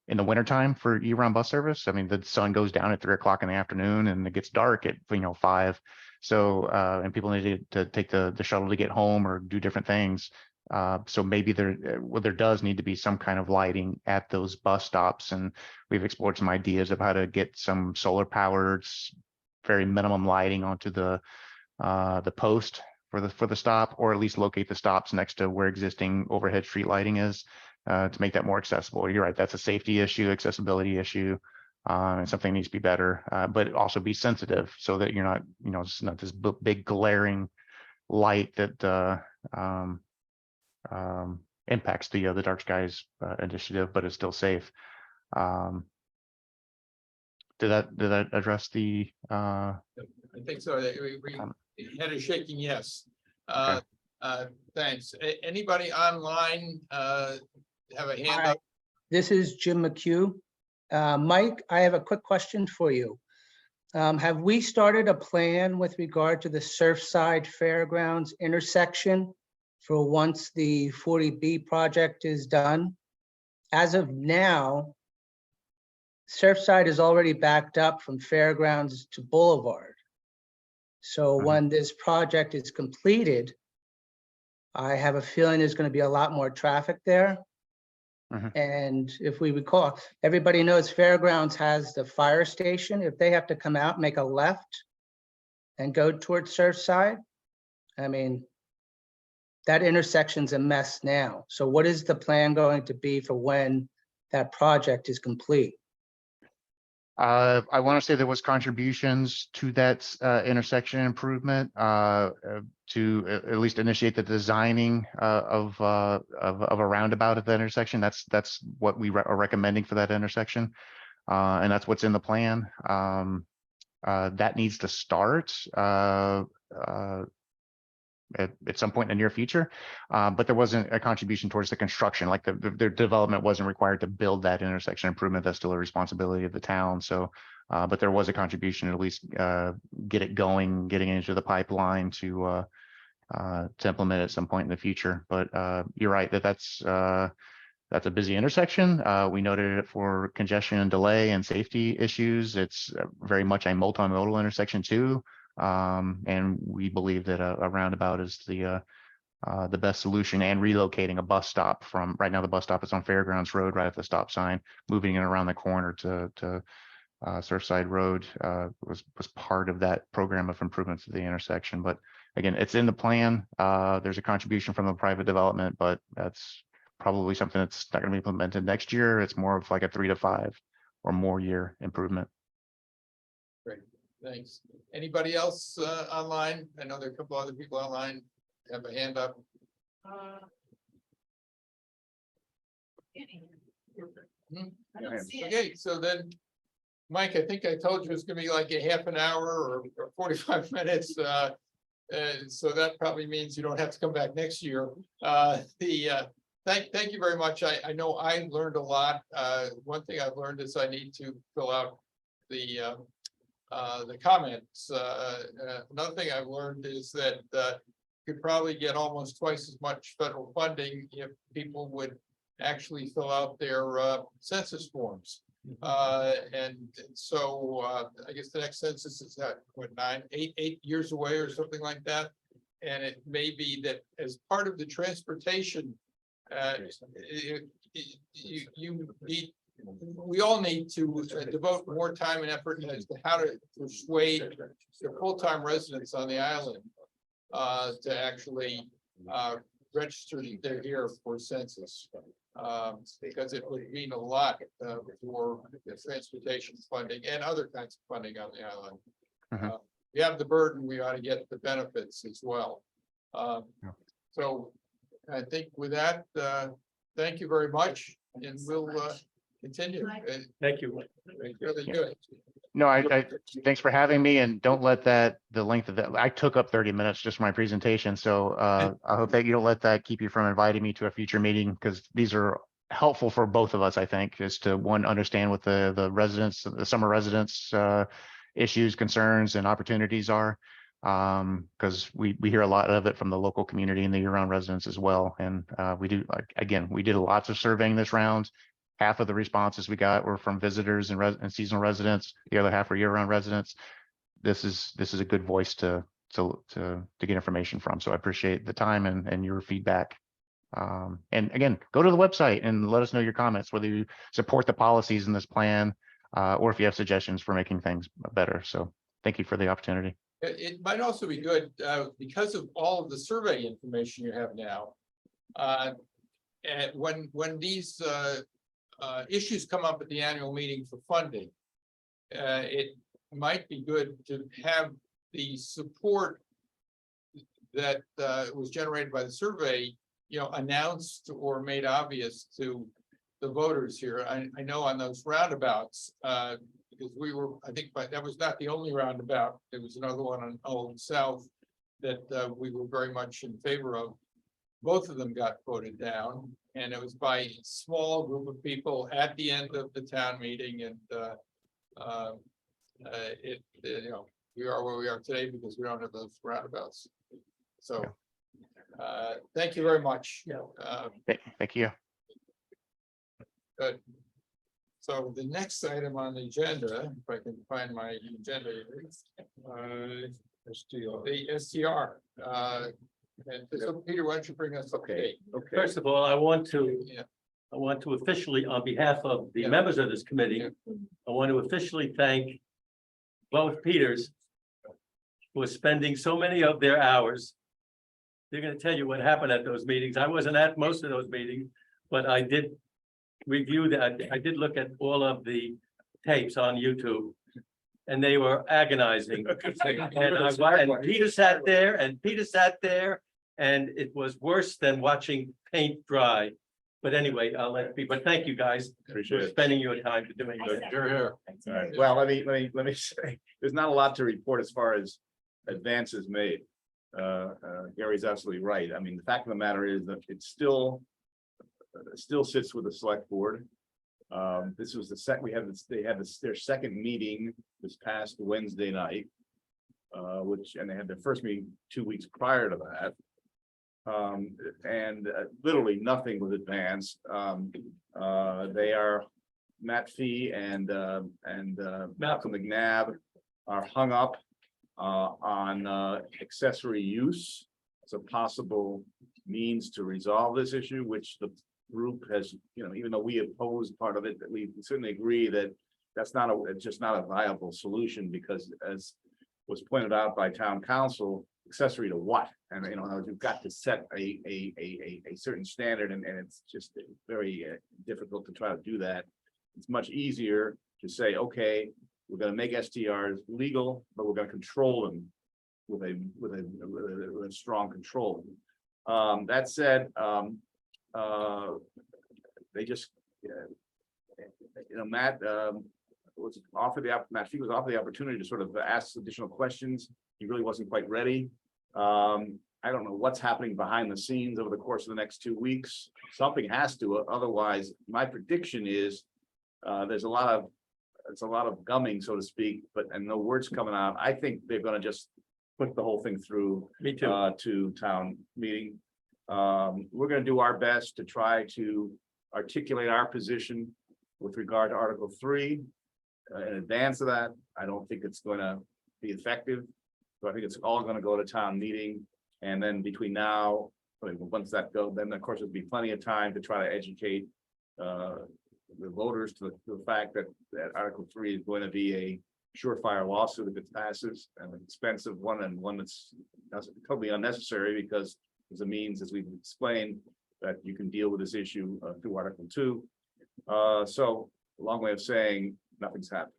in the wintertime for year-round bus service, I mean, the sun goes down at 3 o'clock in the afternoon and it gets dark at 5. So and people need to take the shuttle to get home or do different things. So maybe there does need to be some kind of lighting at those bus stops, and we've explored some ideas of how to get some solar powered, very minimum lighting onto the post for the stop, or at least locate the stops next to where existing overhead street lighting is. To make that more accessible. You're right, that's a safety issue, accessibility issue, and something needs to be better, but also be sensitive so that you're not, it's not this big glaring light that impacts the dark skies initiative, but is still safe. Did that address the? I think so. We had a shaking yes. Thanks. Anybody online have a hand Hi, up? this is Jim McHugh. Mike, I have a quick question for you. Have we started a plan with regard to the Surfside Fairgrounds intersection for once the 40B project is done? As of now, Surfside is already backed up from Fairgrounds to Boulevard. So when this project is completed, I have a feeling there's going to be a lot more traffic there. And if we recall, everybody knows Fairgrounds has the fire station. If they have to come out, make a left and go towards Surfside, I mean, that intersection's a mess now. So what is the plan going to be for when that project is complete? I want to say there was contributions to that intersection improvement to at least initiate the designing of a roundabout at that intersection. That's what we are recommending for that intersection, and that's what's in the plan. That needs to start at some point in the near future, but there wasn't a contribution towards the construction. Like the development wasn't required to build that intersection improvement. That's still a responsibility of the town. So, but there was a contribution to at least get it going, getting into the pipeline to implement at some point in the future. But you're right that's a busy intersection. We noted it for congestion and delay and safety issues. It's very much a multimodal intersection too. And we believe that a roundabout is the best solution, and relocating a bus stop from right now. The bus stop is on Fairgrounds Road, right at the stop sign, moving it around the corner to Surfside Road was part of that program of improvements to the intersection. But again, it's in the plan. There's a contribution from the private development, but that's probably something that's not going to be implemented next year. It's more of like a 3 to 5 or more year improvement. Great, thanks. Anybody else online? I know there are a couple other people online have a hand up. I don't see it. Okay, so then, Mike, I think I told you it's gonna be like a half an hour or 45 minutes. So that probably means you don't have to come back next year. Thank you very much. I know I learned a lot. One thing I've learned is I need to fill out the comments. Another thing I've learned is that you could probably get almost twice as much federal funding if people would actually fill out their census forms. And so I guess the next census is what, 8 years away or something like that. And it may be that as part of the transportation, we all need to devote more time and effort as to how to persuade the full-time residents on the island to actually register that they're here for census. Because it would mean a lot for the transportation funding and other kinds of funding on the island. Mhm. We have the burden, we ought to get the benefits as well. So I think with that, thank you very much, and we'll continue. Thank you. Really good. No, thanks for having me, and don't let the length of that, I took up 30 minutes just for my presentation. So I hope that you don't let that keep you from inviting me to a future meeting, because these are helpful for both of us, I think, is to one, understand what the residents, the summer residents issues, concerns, and opportunities are. Because we hear a lot of it from the local community and the year-round residents as well. And we do, again, we did lots of surveying this round. Half of the responses we got were from visitors and seasonal residents. The other half were year-round residents. This is a good voice to get information from. So I appreciate the time and your feedback. And again, go to the website and let us know your comments, whether you support the policies in this plan or if you have suggestions for making things better. So thank you for the opportunity. It might also be good because of all of the survey information you have now. And when these issues come up at the annual meeting for funding, it might be good to have the support that was generated by the survey, announced or made obvious to the voters here. I know on those roundabouts, because we were, I think, but that was not the only roundabout. There was another one on Old South that we were very much in favor of. Both of them got voted down, and it was by a small group of people at the end of the town meeting. And we are where we are today because we don't have those roundabouts. So thank you very much. Thank you. Good. So the next item on the agenda, if I can find my agenda, the STR. And so Peter, why don't you bring us up to date? Okay. First of all, I want to Yeah. officially, on behalf of the Yeah. members of this committee, I want to officially thank both Peters for spending so many of their hours. They're going to tell you what happened at those meetings. I wasn't at most of those meetings, but I did review that. I did look at all of the tapes on YouTube, and they were agonizing. And Peter sat there, and it was worse than watching paint dry. But anyway, I'll let it be. But thank you guys Appreciate for it. spending your time doing good. You're here. All right. Well, let me say, there's not a lot to report as far as advances made. Gary's absolutely right. I mean, the fact of the matter is that it still sits with the select board. This was they had their second meeting this past Wednesday night. And they had their first meeting 2 weeks prior to that. And literally nothing was advanced. They are, Matt Fee and Malcolm McNabb are hung up on accessory use as a possible means to resolve this issue, which the group has, even though we oppose part of it, that we certainly agree that that's just not a viable solution, because as was pointed out by town council, accessory to what? And you've got to set a certain standard, and it's just very difficult to try to do that. It's much easier to say, okay, we're going to make STRs legal, but we're going to control them with a strong control. That said, they just, Matt was offered Matt Fee was offered the opportunity to sort of ask additional questions. He really wasn't quite ready. I don't know what's happening behind the scenes over the course of the next 2 weeks. Something has to, otherwise, my prediction is there's a lot of gumming, so to speak, and no words coming out. I think they're gonna just put the whole thing through Me too. to town meeting. We're gonna do our best to try to articulate our position with regard to Article 3. In advance of that, I don't think it's gonna be effective. So I think it's all gonna go to town meeting. And then between now, once that goes, then of course, there'll be plenty of time to try to educate the voters to the fact that Article 3 is going to be a surefire lawsuit if it passes, and an expensive one, and one that's totally unnecessary, because there's a means, as we've explained, that you can deal with this issue through Article 2. So a long way of saying nothing's happened.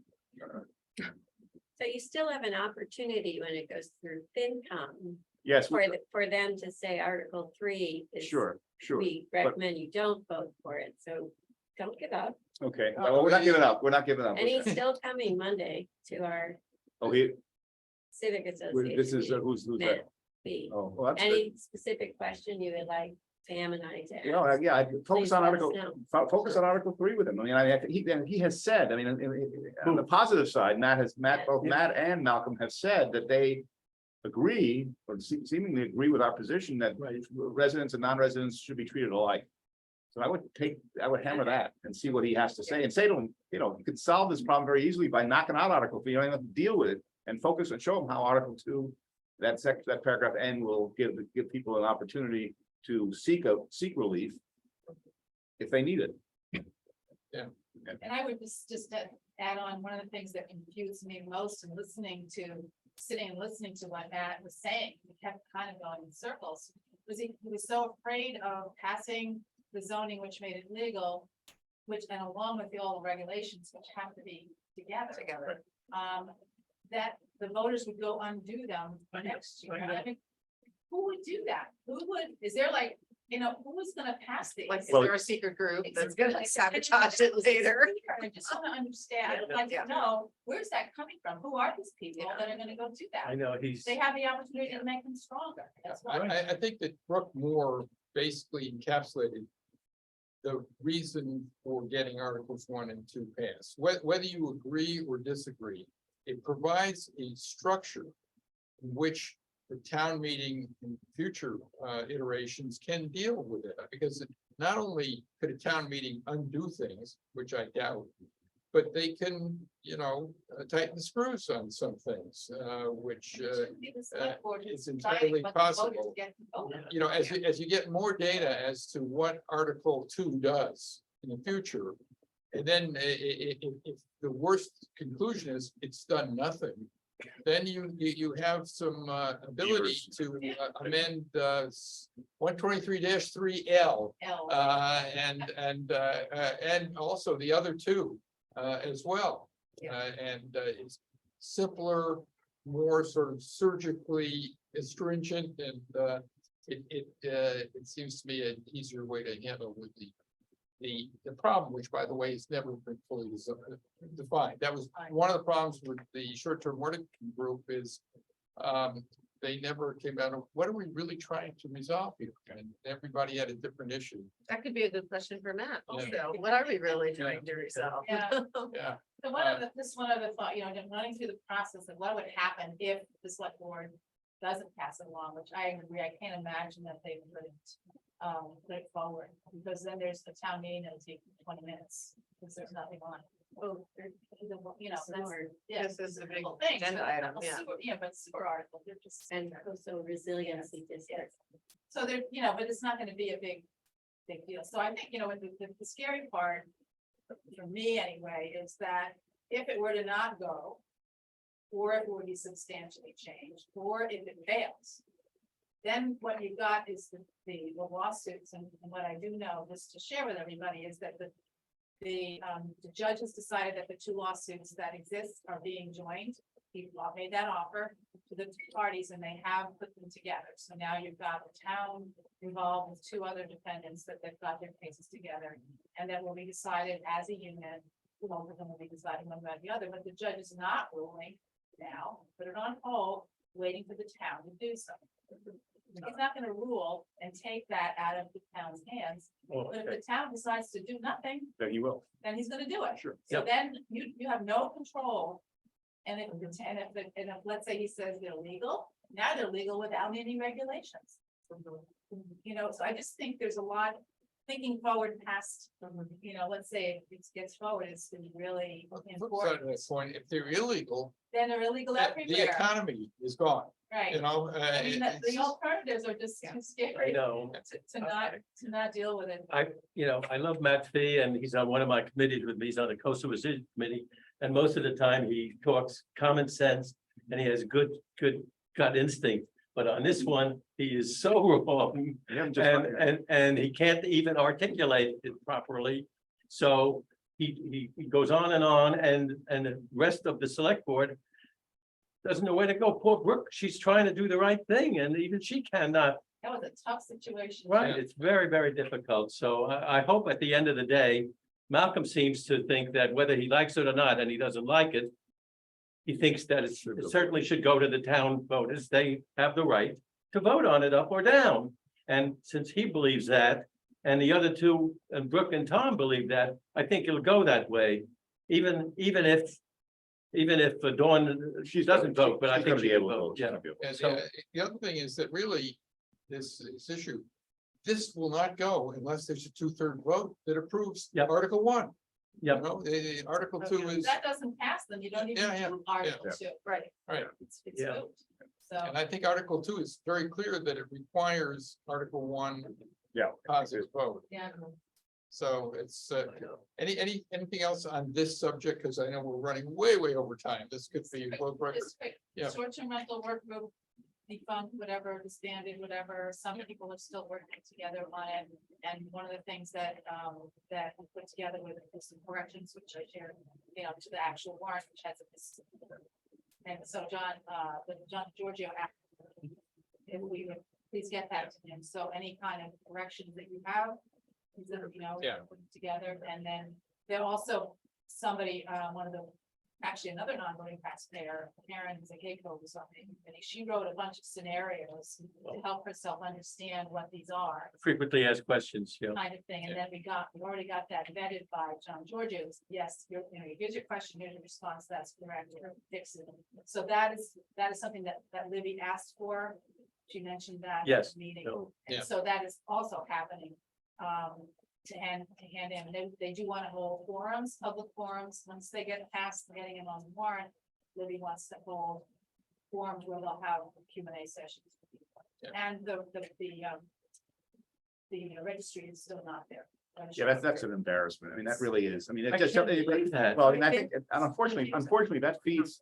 So you still have an opportunity when it goes through FinCom Yes, for them to say Article 3 is. sure. We recommend you don't vote for it, so don't give up. Okay, well, we're not giving up. We're not giving up. And he's still coming Monday to our Oh, he, civic association. this is meeting. who's that? Matt B. Oh, well, that's good. Any specific question you would like Sam and I to You know, ask? yeah, I focus Please on let us Article, know. focus on Article 3 with him. I mean, he has said, I mean, on the positive side, both Matt and Malcolm have said that they agree, or seemingly agree with our position that residents and non-residents should be treated alike. So I would hammer that and see what he has to say, and say to him, you know, you could solve this problem very easily by knocking out Article 3. You don't even have to deal with it, and focus and show them how Article 2, that paragraph N, will give people an opportunity to seek relief if they need it. And I would just add on, one of the things that confused me most in sitting and listening to what Matt was saying, he kept kind of going in circles, was he was so afraid of passing the zoning which made it legal, and along with all the regulations which have to be together. That the voters would go undo them next year. I mean, who would do that? Is there like, who is gonna pass these? Like, is Well, there a secret group that's Exactly. gonna sabotage it later? I just want to understand, I'd like to know, where's that coming from? Who are these people that are gonna go do I that? know he's. They have the opportunity to make them stronger. That's why. I think that Brooke Moore basically encapsulated the reason for getting Articles 1 and 2 passed. Whether you agree or disagree, it provides a structure in which the town meeting in future iterations can deal with it, because not only could a town meeting undo things, which I doubt, but they can, tighten the screws on some things, which is entirely possible. As you get more data as to what Article 2 does in the future, and then if the worst conclusion is it's done nothing, then you have some ability to amend 123-3L and also the other two as well. And it's simpler, more sort of surgically stringent, and it seems to me an easier way to handle with the problem, which by the way has never been fully defined. That was one of the problems with the short-term rental group, is they never came out of what are we really trying to resolve here, and everybody had a different issue. That could be a good question for Matt. Also, Yeah. what are we really trying to resolve? Yeah. Yeah. So one other thought, just running through the process of what would happen if the select board doesn't pass it along, which I agree, I can't imagine that they wouldn't put it forward, because then there's a town meeting that'll take 20 minutes, because there's nothing on it. Oh, That's, yeah, This is a big whole thing. agenda item, Well, yeah. Yeah, but super article, they're just. and also resiliency districts. So there, but it's not gonna be a big deal. So I think, the scary part, for me anyway, is that if it were to not go, or if it would be substantially changed, or if it fails, then what you've got is the lawsuits, and what I do know, just to share with everybody, is that the judges decided that the two lawsuits that exist are being joined. People made that offer to the two parties, and they have put them together. So now you've got the town involved with two other defendants that they've got their cases together, and that will be decided as a unit. Both of them will be deciding one about the other, but the judge is not ruling now, put it on hold, waiting for the town to do something. He's not gonna rule and take that out of the town's hands, but if the town decides to do nothing, Then he will. then he's gonna do it. Sure. So then you have no control. And if, let's say he says they're legal, now they're legal without any regulations. You know, so I just think there's a lot thinking forward past, you know, let's say if it gets forward, it's been really Flip side of important. that coin, if they're illegal, Then they're illegal the everywhere, economy is gone, right? you know? I mean, the alternatives are just too I scary know. to not deal with it. I love Matt Fee and he's on one of my committees with me. He's on the coastal resilience committee. And most of the time he talks common sense and he has good gut instinct. But on this one, he is so wrong and he can't even articulate it properly. So he goes on and the rest of the select board doesn't know where to go. Poor Brooke, she's trying to do the right thing and even she cannot. That was a tough situation. Right, it's very, very difficult. So I hope at the end of the day, Malcolm seems to think that whether he likes it or not, and he doesn't like it, he thinks that it certainly should go to the town voters. They have the right to vote on it up or down. And since he believes that, and the other two, and Brooke and Tom believe that, I think it'll go that way. Even if Dawn, she doesn't vote, but I think she will vote, yeah. And So- the other thing is that really, this issue, this will not go unless there's a 2/3 vote that approves Yep. Article 1. Yep. You know, Article 2 If is, that doesn't pass, then you don't even Yeah, do Article 2, right? right, It's Yeah. moved. So, and I think Article 2 is very clear that it requires Article 1 Yeah. positive vote. yeah. So it's, anything else on this subject? Because I know we're running way over time. This could be both records. It's quick. Yeah. Short-term rental work group, defunct, whatever, disbanded, whatever, some people are still working together on it. And one of the things that we put together with some corrections, which I shared, you know, to the actual warrant, which has a. And so John Giorgio asked if we would please get that to him, so any kind of corrections that you have, he's gonna, you know, Yeah. put it together, and then there also somebody, one of the, actually another non-voting taxpayer, Karen Zakako was on the committee, she wrote a bunch of scenarios to help herself understand what these are, Frequently asked questions, yeah. kind of thing, and then we already got that vetted by John Giorgio. Yes, here's your question, here's your response, that's correct, or fix it. So that is something that Libby asked for. She mentioned that. at Yes. the Meeting, Yeah. and so that is also happening. To hand in, they do want to hold forums, public forums, once they get past getting them on the warrant. Libby wants to hold forums where they'll have Q&A sessions. Yeah. And the registry is still not there. Yeah, that's an embarrassment. I mean, that really is. I mean, I it's just, can't believe that. well, I mean, I think, and unfortunately, that feeds,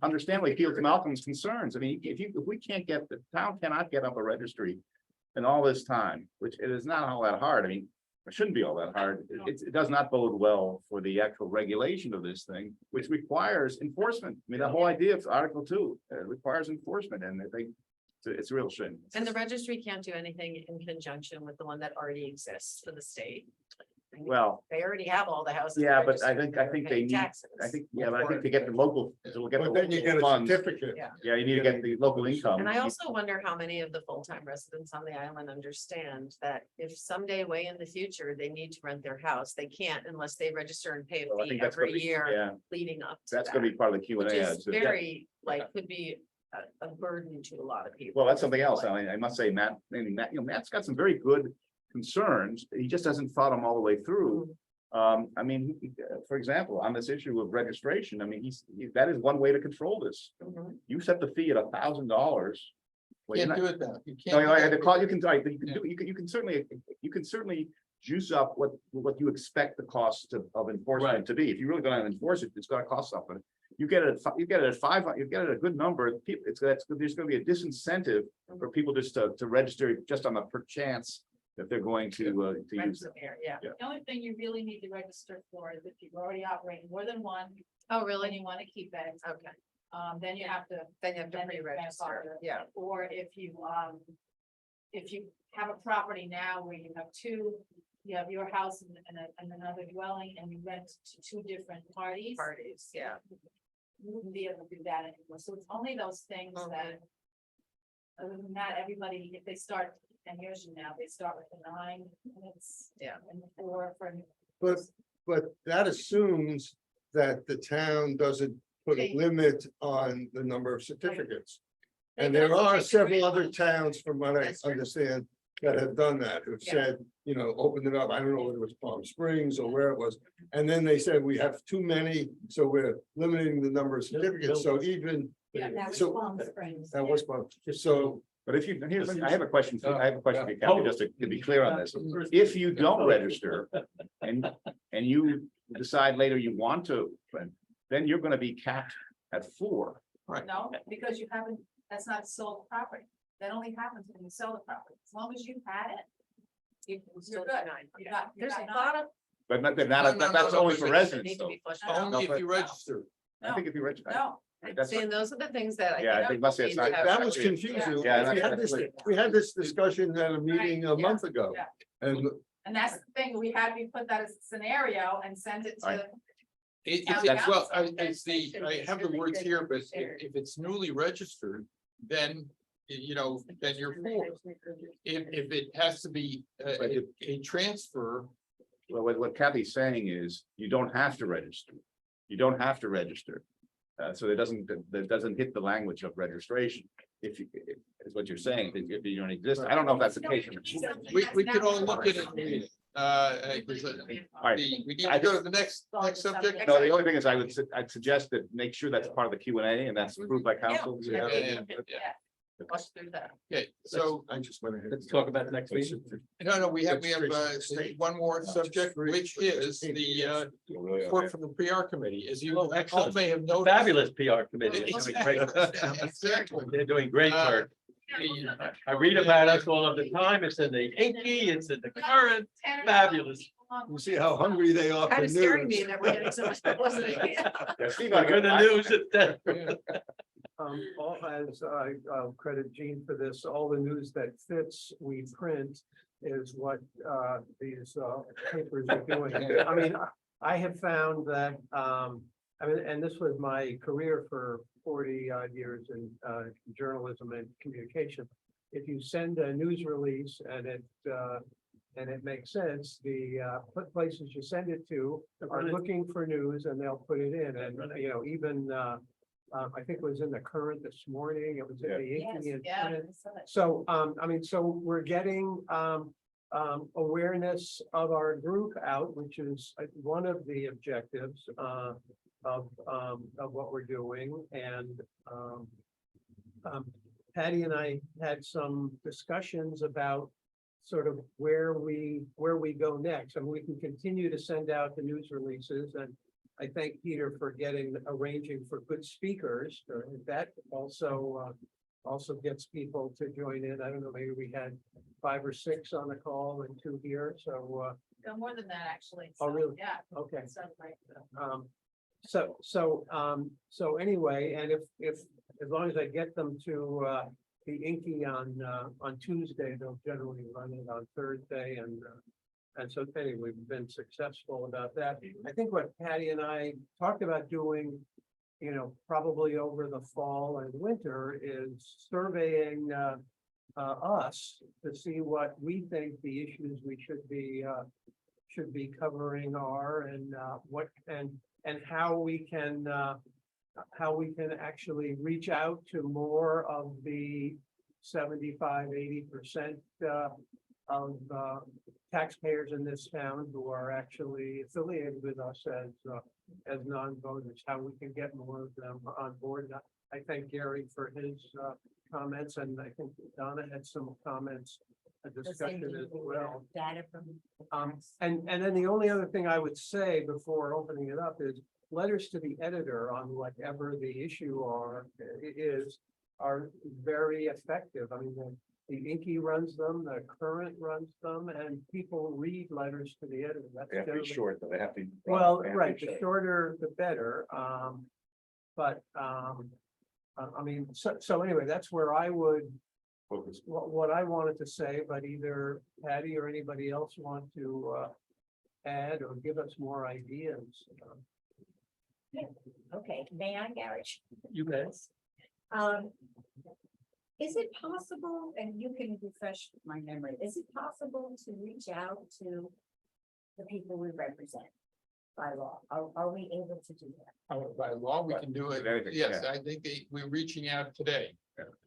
understandably feeds Malcolm's concerns. I mean, if we can't get, the town cannot get up a registry in all this time, which it is not all that hard. I mean, it shouldn't be all that hard. It does not bode well for the actual regulation of this thing, which requires enforcement. I mean, the whole idea of Article 2 requires enforcement, and I think it's a real shame. And the registry can't do anything in conjunction with the one that already exists for the state. I mean, Well, they already have all the houses. yeah, but I registered, think they're they paying need, taxes. but I think to get the local, to get the But then you local get a funds, certificate. yeah, you need to get the local income. And I also wonder how many of the full-time residents on the island understand that if someday way in the future, they need to rent their house, they can't unless they register and pay Well, I a fee think that's gonna every be, year yeah, leading up to that's gonna be part of the Q and which A. is very, like, could be a burden to a lot of people. Well, that's something else. I must say, Matt, Matt's got some very good concerns. He just hasn't thought them all the way through. I mean, for example, on this issue of registration, I mean, that is one way to control this. Mhm. You set the fee at $1,000. Can't do it now. You No, can't. you do have to that. call, you can do, you can certainly juice up what you expect the cost of enforcement Right. to be. If you're really gonna enforce it, it's gonna cost something. You get it at 5, you get it at a good number, people, there's gonna be a disincentive for people just to register just on the per chance that they're going to use Rents it. a pair, yeah. The only thing you really need to register for is if you've already operated more than one, Oh, and really? you want to keep it, Okay, then you have to. then you have to then you pre-register, grandfather. yeah. Or if you have a property now where you have you have your house and another dwelling, and you rent to two different parties. Parties, yeah. You wouldn't be able to do that anymore, so it's only those things Mhm. that. Other than that, everybody, if they start 10 years from now, they start with the 9 minutes. Yeah. And 4 for. But that assumes that the town doesn't put a limit on the number of certificates. And there are several other towns, from what I That's true. understand, that have done that, who've Yeah. said, you know, opened it up. I don't know whether it was Palm Springs or where it was. And then they said, we have too many, so we're limiting the number of certificates. So even, Yeah, That was so Palm Springs. that was, so But if you, here's, I have a question, I have a question for you, Kathy, just to be clear on this. If you don't register and you decide later you want to, then you're gonna be capped at 4. No, because you haven't, that's not sold property. That only happens when you sell the property. As long as you've had it, You can still you're good. deny. You got, you There's got a 9. lot of. But not, No, that's no, only no, for no, residents Need to though. be flushed No. out. Only if you register. I think if you register. No, That's, See, and those are the things that I. Yeah, I think think must say it's not- that was confusing. Yeah, We had this discussion at a meeting a Right, month ago. yeah. And and that's the thing. We put that as a scenario and send it Right. to. It's, well, it's the, I have the words here, but if it's newly registered, then, you know, then you're 4. If it has to be a transfer, well, what Kathy's saying is, you don't have to register. You don't have to register. So that doesn't hit the language of registration. If you, is what you're saying, if you don't exist, I don't know if that's the case. we could all look at it. And read it. 'Cause, All right. we need to go to the next subject. No, the only thing is I'd suggest that make sure that's part of the Q&A and that's approved by council. Yeah, yeah, yeah. Flush through that. Okay, so, I just went ahead. Let's talk about the next week. no, we have one more subject, which is the report from the PR committee. As you all may have noticed. Fabulous PR committee. It's doing great. Exactly. They're doing great work. I read about us all of the time. It's in the Inky, it's in the Current. Fabulous. You see how hungry they are for Kind of scaring me news. that we're getting so much publicity. Yeah, Steve, Like in the news, it's All as I'll credit Gene for this, all the news that fits, we print is what these papers are doing. I mean, I have found that, I mean, and this was my career for 40 odd years in journalism and communication. If you send a news release and it makes sense, the places you send it to are looking for news and they'll put it in. And, you know, even I think it was in the Current this morning, it was in the Yes, Inky and yeah. Print. So, I mean, so we're getting awareness of our group out, which is one of the objectives of what we're doing. And Patty and I had some discussions about sort of where we go next. And we can continue to send out the news releases, and I thank Peter for arranging for good speakers. That also gets people to join in. I don't know, maybe we had 5 or 6 on the call and 2 here, so, No, more than that, actually. Oh, So, really? Yeah. okay. So, like, So anyway, and if, as long as I get them to, the Inky on Tuesday, they'll generally run it on Thursday, and so anyway, we've been successful about that. I think what Patty and I talked about doing, you know, probably over the fall and winter is surveying us to see what we think the issues we should be covering are, and and how we can actually reach out to more of the 75–80% of taxpayers in this town who are actually affiliated with us as non-voters, how we can get more of them on board. I thank Gary for his comments, and I think Donna had some comments, a discussion as well. Data from. And then the only other thing I would say before opening it up is letters to the editor on whatever the issue are very effective. I mean, the Inky runs them, the Current runs them, and people read letters to the editor. That's They have to be generally- short, though. They have to. Well, they have to be right, the short. shorter, the better. But I mean, so anyway, that's where I would, Focus. what I wanted to say, but either Patty or anybody else want to add or give us more ideas. Okay, may I, Gary? You guys. Is it possible, and you can refresh my memory, is it possible to reach out to the people we represent by law? Are we able to do that? By law, we can do it. Anything, Yes, yeah. I think we're reaching out today.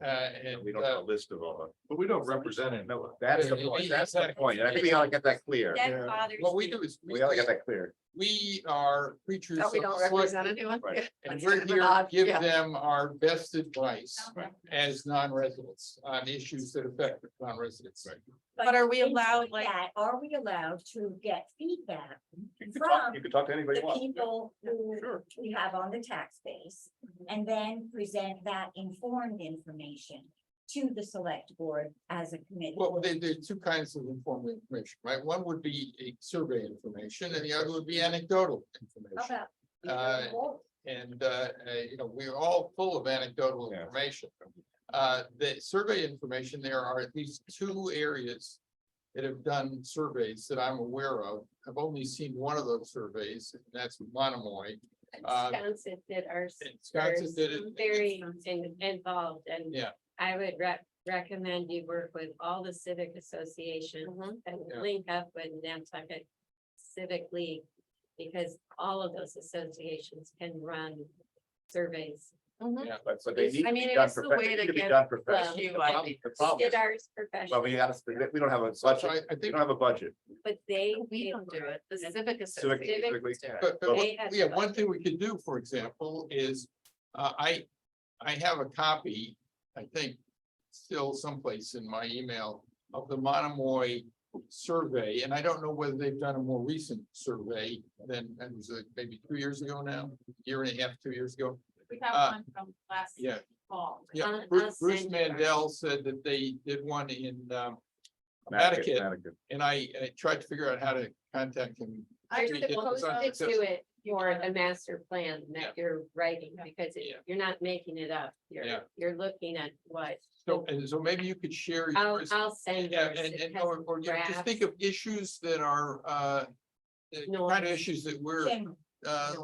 And We don't have a list of all. But we don't represent it. No, that's the point. That's the point. I think we ought to get that clear. That bothers what we me. do is, We ought to get that clear. we are creatures Oh, of we don't select- represent anyone? Right. and That's we're kind of an here to odd- give yeah. them our best advice Okay. as non-residents on issues that affect non-residents. But are we in allowed, doing like- that, are we allowed to get feedback You can talk to anybody the you want. people who we have on the tax base? And then present that informed information to the select board as a committee? Well, there are two kinds of informed information, right? One would be a survey information and the other would be anecdotal How information. about? Uh, And, you know, we're all full of anecdotal Yeah. information. The survey information, there are at least two areas that have done surveys that I'm aware of. I've only seen one of those surveys, and that's Monomoy. Wisconsin did ours. Wisconsin first, did it. Very involved, and Yeah. I would recommend you work with all the civic associations and Yeah. link up with Nantucket Civic League. Because all of those associations can run surveys. Yeah. But they need I to mean, be it done is the professionally. way They to need to be get done the professionally. issue, The I problem- think. the problem Did is- ours Well, professional, we gotta, we don't have a So I budget. We think, don't have a budget. but they. We don't do it. The civic Civic- associations do it. but, They had yeah, the one thing we could do, for example, is, I have a copy, I think, still someplace in my email of the Monomoy survey, and I don't know whether they've done a more recent survey than, it was maybe 2 years ago now, year and a half, 2 years ago. We have one from last Yeah, fall. yeah. I'll Bruce send you Mandel said that they did one in, Connecticut, Connecticut, and I tried to figure out how to contact him. I There's We the did this on- post-it to it for the master plan Yeah. that you're writing, because Yeah. you're not making it up. Yeah. You're looking at what, So maybe you could share. I'll yours. send. Yeah, yours. and, It and, has or you know, just graphs. think of issues that are, the kind of Noise. issues that we're, General.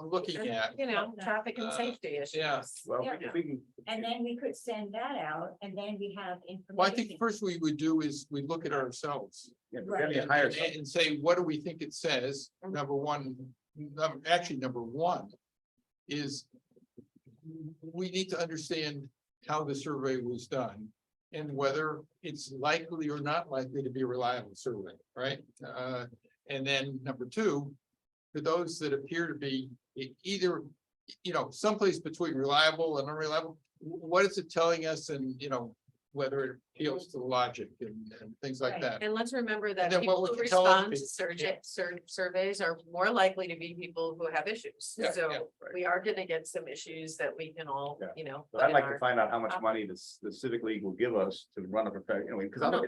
looking at. You know, traffic and safety issues. yeah. Well, Yeah. if we can, And then we could send that out, and then we have information. Well, I think first we would do is we look at ourselves. yeah, Right. then you And, hire and- someone. and say, what do we think it says? Number one, number one is we need to understand how the survey was done and whether it's likely or not likely to be a reliable survey, right? And then number two, for those that appear to be either, you know, someplace between reliable and unreliable, what is it telling us? And, you know, whether it appeals to logic and things like Right. that. And let's remember And that then what people we who can tell them respond to is- yeah. surveys are more likely to be people who have issues. Yeah, yeah, So right. we are gonna get some issues that we can all, Yeah. you know. But put I'd in like to our- find out how much money the Civic League will give us to run a professional, you know, because I'm. No.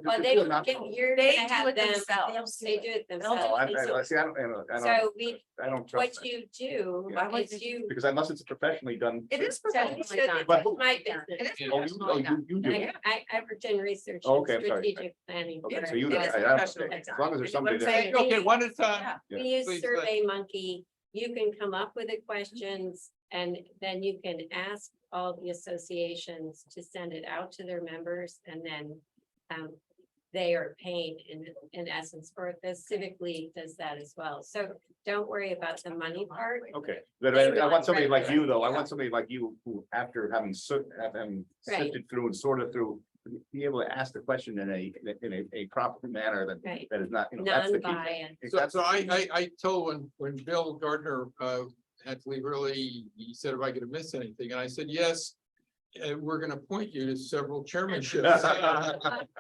Well, they don't get, you're They gonna do have it them, themselves. they do it They'll do Oh, themselves. see, I don't, So we, I don't trust what that, you do Yeah. is you. because unless it's professionally done. It is So you professionally should- done. But- it's my It business. is Oh, you, professionally done. you do. it. I worked in research Oh, and okay, I'm sorry. strategic planning. Okay, for so you, It is I don't, professionally okay, as done. long as there's You know what I'm somebody there. saying? Okay, one at a time. Yeah. Yeah. We use Please, Survey Monkey, you can come up with the questions and then you can ask all the associations to send it out to their members and then. They are paid in essence, or the Civic League does that as well. So don't worry about the money part. Okay, but They I want want somebody like you, though, I yeah. want somebody like you who, after having Right. sifted through and sorted through. Be able to ask the question in a proper manner Right. that is not, you know, that's the key. Non-biased. That's- So I told when Bill Gardner had to leave early, he said, "Am I gonna miss anything?" And I said, "Yes, we're gonna appoint you to several chairmanships."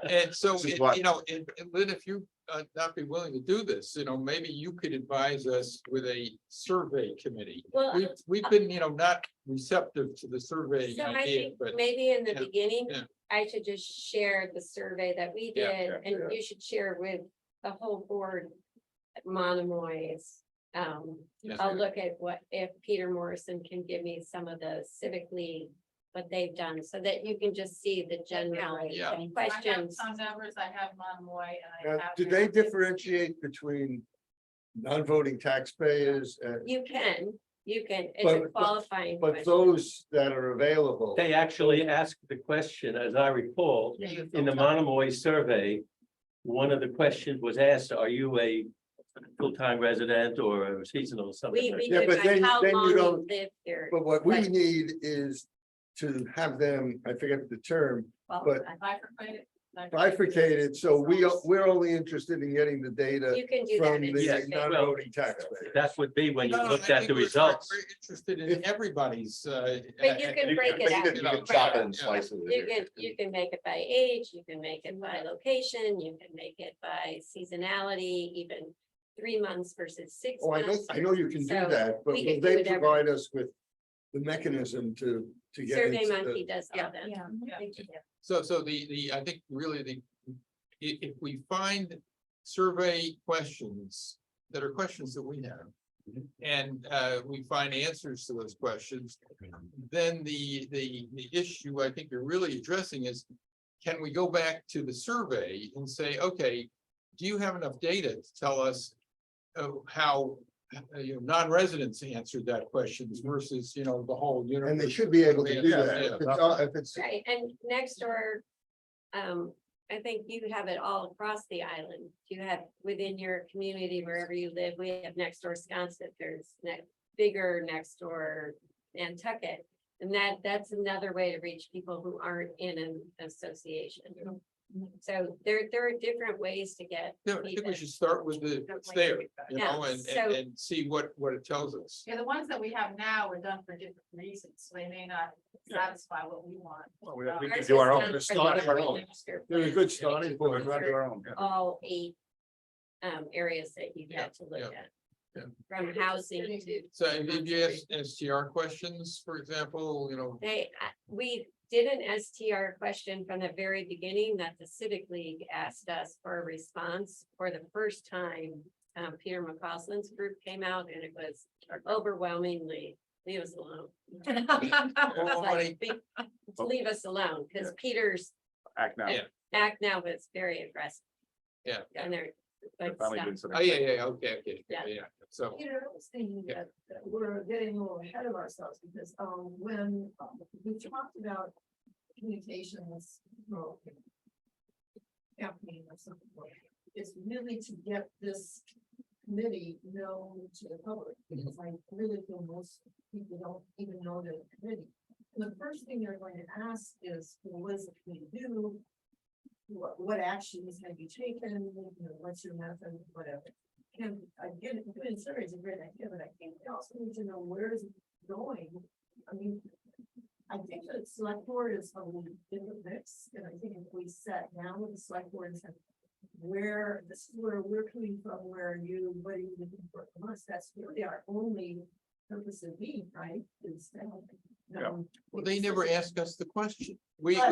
And so, This is what- you know, and Lynn, if you not be willing to do this, you know, maybe you could advise us with a survey committee. Well, We've been, you know, not receptive to the survey so I idea, think but maybe in the yeah, beginning, yeah. I should just share the survey that we Yeah, did, yeah, and yeah. you should share with the whole board. Monomoy's, Yes. I'll look at what, if Peter Morrison can give me some of the Civic League, what they've done, so that you can just see the general Yeah. Thank you. I have questions. Tom Nevers, I have Monomoy, and I Now, have. do they differentiate between non-voting taxpayers and? You can, You can, it's a But- qualifying But question. those that are available. They actually asked the question, as I recall, in the Monomoy survey. One of the questions was asked, are you a full-time resident or a seasonal or something? We like Yeah, do but by then- how then you long you don't- live here. But what we Right. need is to have them, I forget the term, but Bifurcated. bifurcated, so we're only interested in getting the data You can do that. from in the survey. non-voting taxpayers. That would be when you No, looked I at think the we're results. Very interested in everybody's. But you can break it out. You can chop it and slice it. You can make it by age, you can make it by location, you can make it by seasonality, even 3 months versus 6 Oh, months. I know you can do So that, but we will can they do whatever. provide us with the mechanism to get Survey into Monkey the? does all that. Yeah. So I think really if we find survey questions that are questions that we have. And we find answers to those questions, then the issue I think you're really addressing is. Can we go back to the survey and say, okay, do you have enough data to tell us how non-residents answered that questions versus, the whole universe? And they should be able to do Yeah, that. yeah. If it's, Right, and next door, I think you have it all across the island. You have within your community, wherever you live, we have next door Sconset, there's bigger next door Nantucket. And that's another way to reach people who aren't in an association. So there are different ways to get. Yeah, I think we even- should start with what's there, Yeah, and so- see what it tells us. Yeah, the ones that we have now were done for different reasons, so they may not satisfy what we want. We Ours can Ours do our is own. done for start the our own. master they're a plan. good starting point. We'll do our own. All 8 areas that you had to look yeah, at. yeah. From housing to. So if you ask STR questions, for example, We did an STR question from the very beginning that the Civic League asked us for a response for the first time. Peter McCausland's group came out and it was overwhelmingly, leave us alone. It's like, leave us alone, because Peter's Act now. Yeah. act now was very aggressive. Yeah. And they're like, Finally stop. doing something. oh, yeah, okay, Yeah. so. I was thinking that we're getting a little ahead of ourselves because, when we talked about communications. Campaign or something, it's really to get this committee known to the public, because I really feel most people don't even know the committee. And the first thing they're going to ask is, well, what does the committee do? What actions have you taken, what's your method, whatever. And again, doing surveys is a great idea, but I think we also need to know where is it going. I mean, I think that select board is a little different mix, and I think if we sat down with the select board and said, this is where we're coming from, where are you, what are you looking for from us, that's really our only purpose of being, right? Is to help. Well, they never ask us the question. We are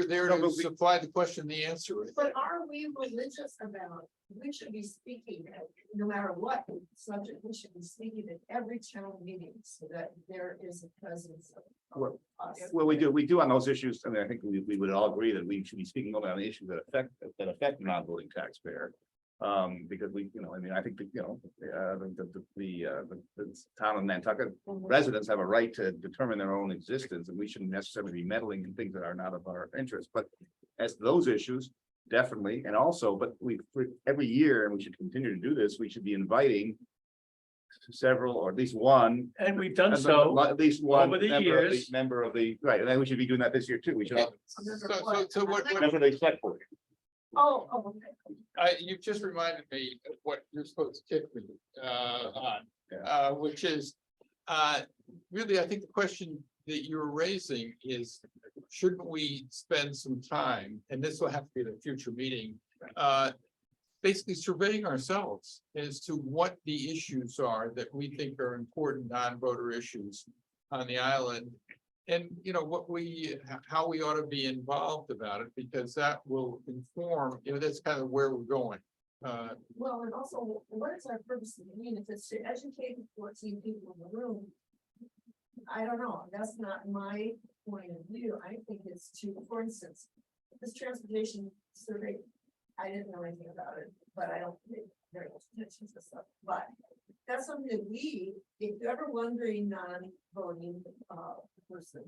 there No, to but we- supply the question, the answer. But are we religious about, we should be speaking, no matter what subject, we should be speaking at every town meeting so that there is a presence of us. Well, we do on those issues. I mean, I think we would all agree that we should be speaking only on the issues that affect the non-voting taxpayer. Because I mean, I think that, the town of Nantucket residents have a right to determine their own existence, and we shouldn't necessarily be meddling in things that are not of our interest, but as to those issues, definitely, and also, but every year, and we should continue to do this, we should be inviting several, or at least one. And we've done so At least one over the member of years. the, right, and then we should be doing that this year too. We should have So what, member of the select board. Oh, okay. you've just reminded me of what you're supposed to kick me on, which is, really, I think the question that you're raising is, shouldn't we spend some time, and this will have to be at a future meeting, basically surveying ourselves as to what the issues are that we think are important non-voter issues on the island. And how we ought to be involved about it, because that will inform, that's kind of where we're going. Well, and also, what is our purpose of the meeting? If it's to educate the 14 people in the room, I don't know, that's not my point of view. I think it's to, for instance, this transportation survey, I didn't know anything about it, but I don't pay very much attention to stuff, but that's something that if you're ever wondering, non-voting, person,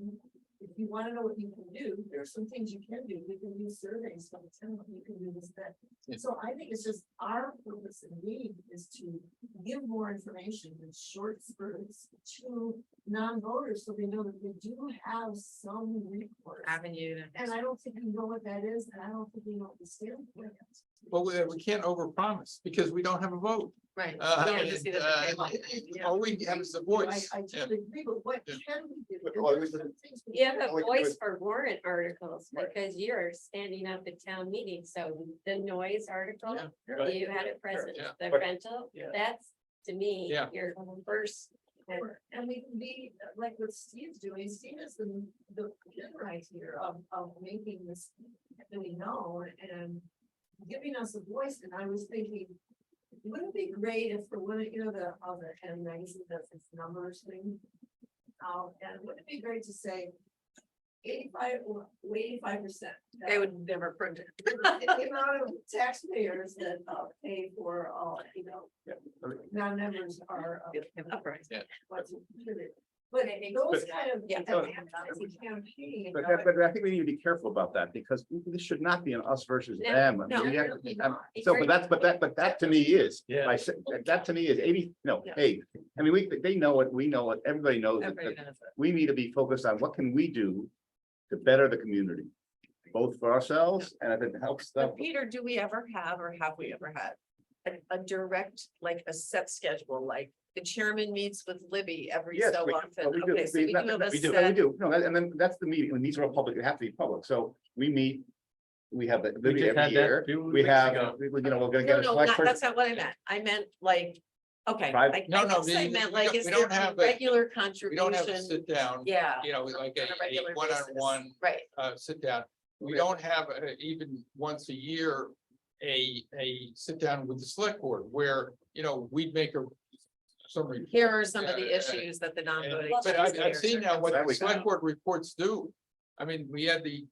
if you wanna know what you can do, there's some things you can do. You can use surveys from the town, you can do this, that. Yeah. So I think it's just our purpose and need is to give more information in short spurts to non-voters, so they know that they do have some recourse. Avenue. And I don't think you know what that is, and I don't think you know what the standpoint is. Well, we can't overpromise because we don't have a vote. Right. Yeah, just see that they came up. All we have is the voice. I Yeah. totally agree, but what Yeah. can we do? But, And well, there's we- some things we You have can a we can voice always- for warrant articles Right. because you're standing up at town meetings, so the noise article, Yeah. you had it present, Yeah. the But- rental, Yeah. that's do me, Yeah. your first. And we can be like what Steve's doing. Steve is the right here of making this really known and giving us a voice. And I was thinking, wouldn't it be great if for one, the M magazine does its numbers thing? And wouldn't it be great to say 85%? They would never print it. The amount of taxpayers that pay for, non-members are. Upright. What's included. But those kind of. Yeah. advertising campaign, But I think we need to be careful about that because this should not be an us versus No, them. I mean, no, we have- really not. So, but that to me is, Yeah. that to me is 80, no, Yeah. hey, I mean, they know it, we know it, everybody knows it. Everybody but knows it. We need to be focused on what can we do to better the community, both for ourselves and if it helps them. But Peter, do we ever have, or have we ever had a direct, like a set schedule, like the chairman meets with Libby every Yes, so we- often? well, we do. Okay, so we do have a We do, set. we do. No, and then that's the meeting, and these are all public, they have to be public, so we meet. We have the We just every had that year, a few we weeks have, ago. we're gonna No, get a no, select not- that's person. not what I meant. I meant like, okay, Private- I No, no, guess I we meant don't- like, we is don't there a have a- regular We don't have a contribution? sit down, Yeah, like on a regular a one-on-one, right. sit down. We Right. don't have even once a year, a sit down with the select board where, we'd make a summary. Here are some of the Yeah, issues that the non-voting. But I've taxpayers seen are now what That the we select can. board reports do. I mean, we had the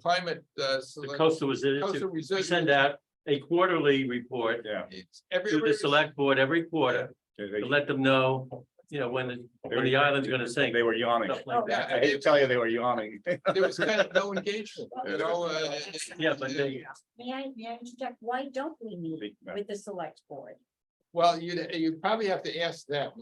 climate, The select- coastal resilience, coastal we resilience. send out a quarterly report Yeah. It's to the select board every quarter They to let them know, when the island's gonna sink. They were yawning. Stuff like that. Yeah, I hate to tell you, they were yawning. There was kind of no engagement, Yeah, but they, May I interject? Why don't we meet with the select board? Well, you'd probably have to ask them.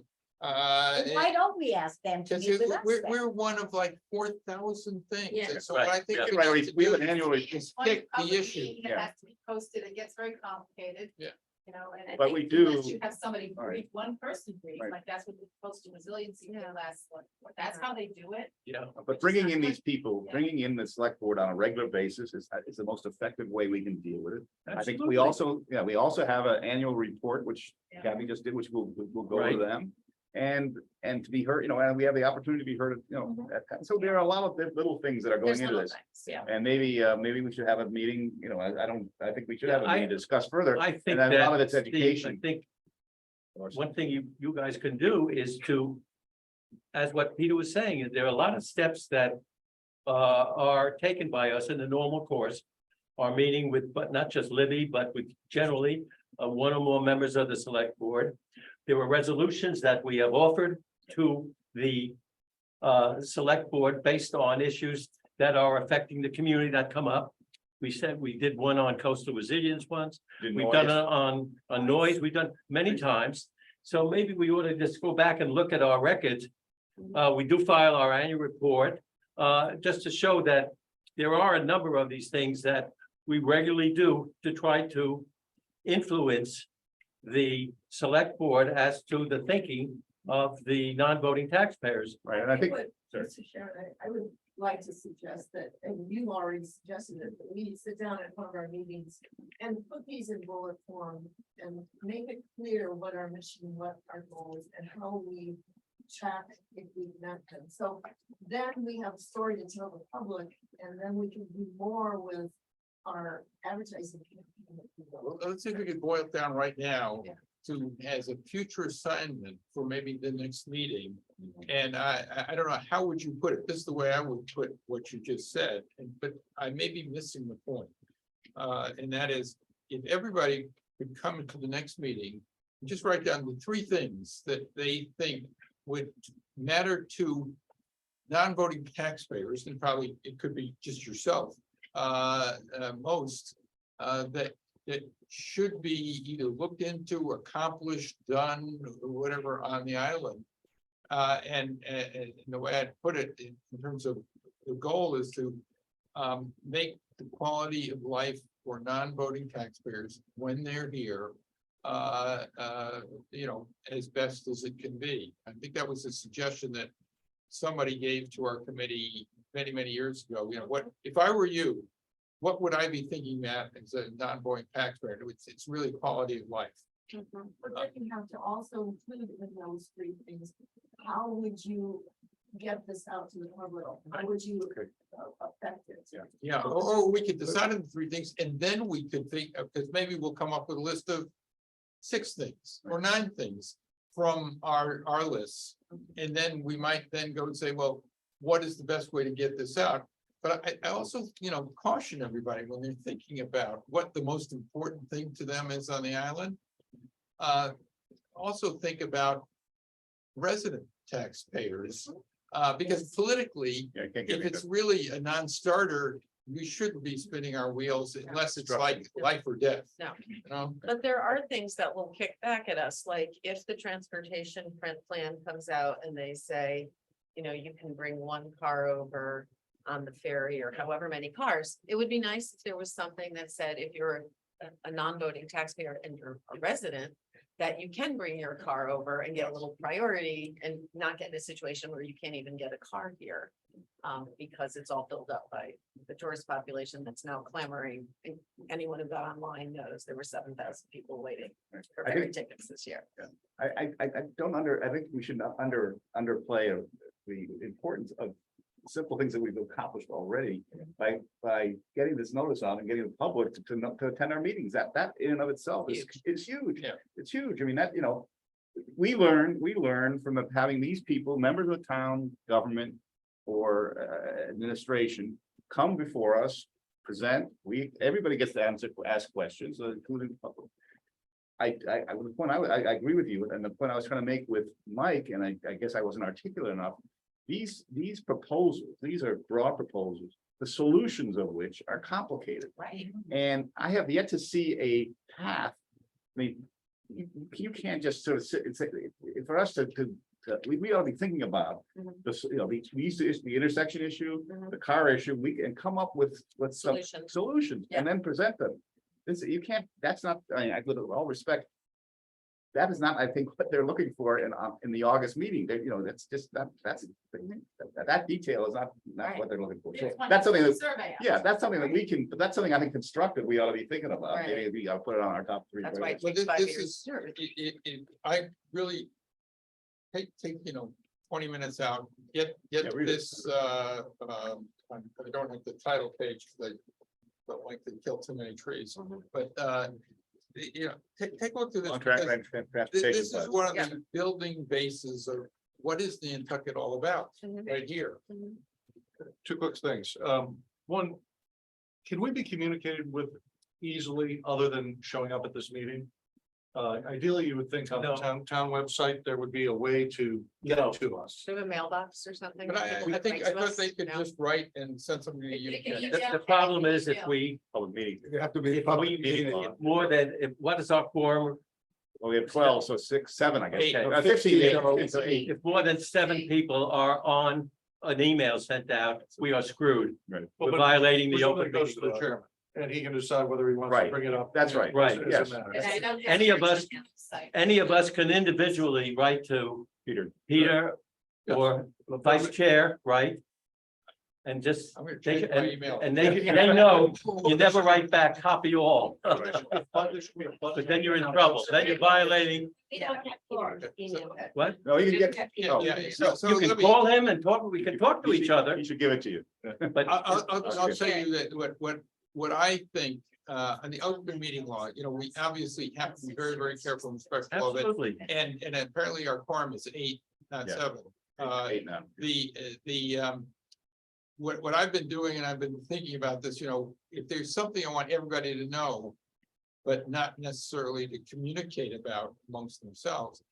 Why don't we ask them to Because meet with us then? we're one of like 4,000 things. Yeah. And so what I think. Right, you Right, need to we have do an annual, is pick the issue. It has to be posted, it gets very complicated. Yeah. And But we do- unless you have somebody All right. brief, one person brief, Right. like that's what the coastal resiliency did Yeah. last, that's how they do it. yeah, but bringing in these people, Yeah. bringing in the select board on a regular basis is the most effective way we can deal with it. I think absolutely. we also have an annual report, which Yeah. Gabby just did, which we'll go Right. to them. And to be heard, and we have the opportunity to be heard, so there are a lot of little things that are going There's into little this. things, yeah. And maybe we should have a meeting, I think we should have a Yeah, meeting to discuss further. I think And then a lot that, of it's Steve, I education. think one thing you guys can do is to, as what Peter was saying, is there are a lot of steps that are taken by us in the normal course. Our meeting with, but not just Libby, but with generally one or more members of the select board. There were resolutions that we have offered to the select board based on issues that are affecting the community that come up. We said we did one on coastal resilience once. We've done it on noise. We've done many times. So maybe we ought to just go back and look at our records. We do file our annual report, just to show that there are a number of these things that we regularly do to try to influence the select board as to the thinking of the non-voting taxpayers. Right, and I think, Mr. Chairman, I would like to suggest that, and you already suggested it, that we sit down at one of our meetings and put these in bullet form and make it clear what our mission, what our goals, and how we track if we've met them. So then we have a story to tell the public, and then we can do more with our advertising campaign. if you will. Well, let's see if we could boil it down right now Yeah. to, as a future assignment for maybe the next meeting. And I don't know, how would you put it? This is the way I would put what you just said, but I may be missing the point. And that is, if everybody could come into the next meeting just write down the three things that they think would matter to non-voting taxpayers, and probably it could be just yourself, most, that should be either looked into, accomplished, done, or whatever on the island. And the way I'd put it in terms of the goal is to make the quality of life for non-voting taxpayers when they're here, as best as it can be. I think that was a suggestion that somebody gave to our committee many, many years ago. What if I were you? What would I be thinking that as a non-voting taxpayer? It's really quality of life. But then you have to also include in those three things, how would you get this out to the public? How would you affect it? Yeah, or we could decide on the three things, and then we could think, because maybe we'll come up with a list of 6 things or 9 things from our lists. And then we might then go and say, well, what is the best way to get this out? But I also, caution everybody when they're thinking about what the most important thing to them is on the island. Also think about resident taxpayers, because politically, if it's really a non-starter, we shouldn't be spinning our wheels unless it's like life or death. No. But there are things that will kick back at us, like if the transportation plan comes out and they say, you can bring 1 car over on the ferry or however many cars. It would be nice if there was something that said, if you're a non-voting taxpayer and you're a resident, that you can bring your car over and get a little priority and not get in a situation where you can't even get a car here. Because it's all filled up by the tourist population that's now clamoring. Anyone who got online knows there were 7,000 people waiting for ferry tickets this year. I think we should not underplay the importance of simple things that we've accomplished already by getting this notice out and getting the public to attend our meetings. That in and of itself is huge. Yeah. It's huge. I mean, we learn from having these people, members of the town government or administration, come before us, present. Everybody gets to ask questions, including the public. The point I agree with you, and the point I was trying to make with Mike, and I guess I wasn't articulate enough. These proposals, these are broad proposals, the solutions of which are complicated. Right. And I have yet to see a path. I mean, you can't just sort of sit and say, for us we ought to be thinking about this, the intersection issue, the car issue, we can come up with some solutions and then present them. You can't, that's not, with all respect, that is not, I think, what they're looking for in the August meeting. That's just that detail is not what they're looking for. So that's something that, that's something that we can, but that's something I think constructive we ought to be thinking about. Right. Maybe we ought to put it on our top 3. That's why it But takes 5 this years. is, I really take 20 minutes out, get read it. this, I don't have the title page, because I don't like to kill too many trees, but, take a look through this. because This is one of the building bases of what is the Nantucket all about, right here. 2 quick things. One, can we be communicated with easily other than showing up at this meeting? Ideally, you would think on the town website, there would be a way to get No. to us. Do you have a mailbox or something? But I Write thought to us? they could No? just write and send something to you. The problem is if we, Public meeting. You have to be. if more than, what is our quorum? Well, we have 12, so 6, 7, I guess. Eight. 15. So 8. If more than 7 people are on an email sent out, we are screwed. Right. We're But violating the presumably open it goes to meeting the law. chairman, and he can decide whether he wants to Right. bring it up. That's right. Right, It yes. doesn't matter. And I know there's Any of us- restrictions on the site. Any of us can individually write to Peter or vice chair, right? And just, I'm gonna they, change my email. and they know you never write back, copy all. But then you're in trouble, then you're violating, We don't have to email. what? No, you can get. Yeah, so You can let me- call him and talk, we can talk to each other, He should give it to you. but I'll tell you that what I think, on the open meeting law, we obviously have to be very, very careful and respectful of it. absolutely. And apparently our quorum is 8, not Yeah. 7. 8 now. What I've been doing, and I've been thinking about this, if there's something I want everybody to know, but not necessarily to communicate about amongst themselves.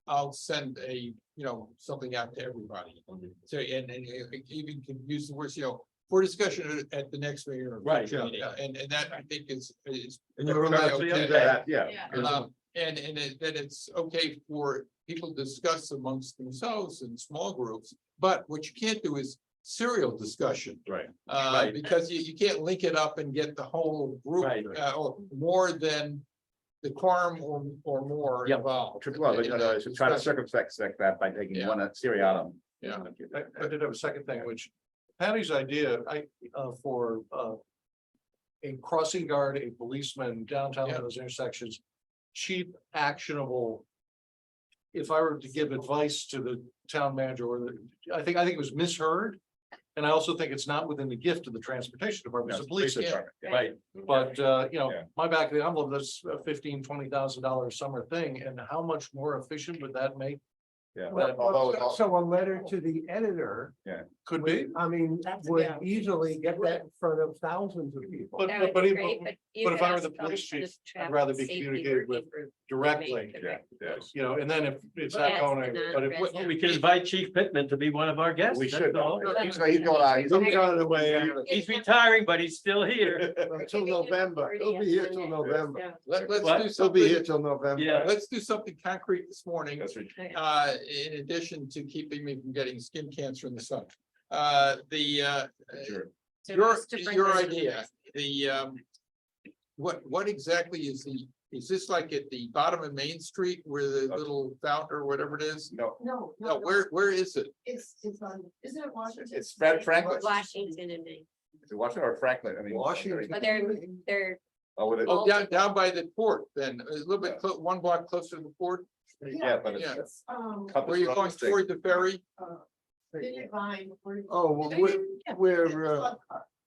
I'll send something out to everybody. So, and even can use the words, for discussion at the next meeting or Right, future yeah, meeting. And that I think is. And you're allowed to do okay. that. Yeah. That it's okay for people to discuss amongst themselves in small groups, but what you can't do is serial discussion. Right. Right. Because you can't link it up and get the whole group, Right. or more than the quorum or more Yep. involved. Well, in but the should try to discussion. circumspect that by taking Yeah. one seriatim. Yeah. I did have a second thing, which Patty's idea, for a crossing guard, a policeman downtown in those intersections, cheap, actionable. If I were to give advice to the town manager, I think it was misheard. And I also think it's not within the gift of the transportation department, it's the police. department, yeah. Right. But, Yeah. my back of the envelope, that's a $15,000-$20,000 summer thing, and how much more efficient would that make? Yeah. Well, Although- so a letter to the editor, Could be, I mean, That's would yeah. easily get that in front of thousands of people. but, That would but, be even- great, you but if could I were ask the them police for the chief, I'd traffic rather be safety communicated with working group to directly, make the Yeah, yeah. and then if it's not Yes, going, and then but if. rest- Well, we can invite Chief Pittman to be one of our guests. We that's should. all. He's going out. He's on the way. He's retiring, but he's still here. Until November. He'll be here till November. Yeah. Let's What? do He'll be here something, till November. Yeah. let's do something concrete this morning. That's right. In addition to keeping me from getting skin cancer in the sun. Sure. So Your, just to bring your this- idea, what exactly is this like at the bottom of Main Street where the little fountain or whatever it is? No, No, No, where is it? It's on, isn't it Washington? it's Franklin. Washington and Maine, Is it Washington or Franklin? I mean. Washington. but they're, Oh, with it. Oh, down by the port, then, a little bit, one block closer to the port, Yeah, but it's. Yeah. It's, Compass where you're Road going State. toward the ferry. Vineyard Vine. Oh, well, we're,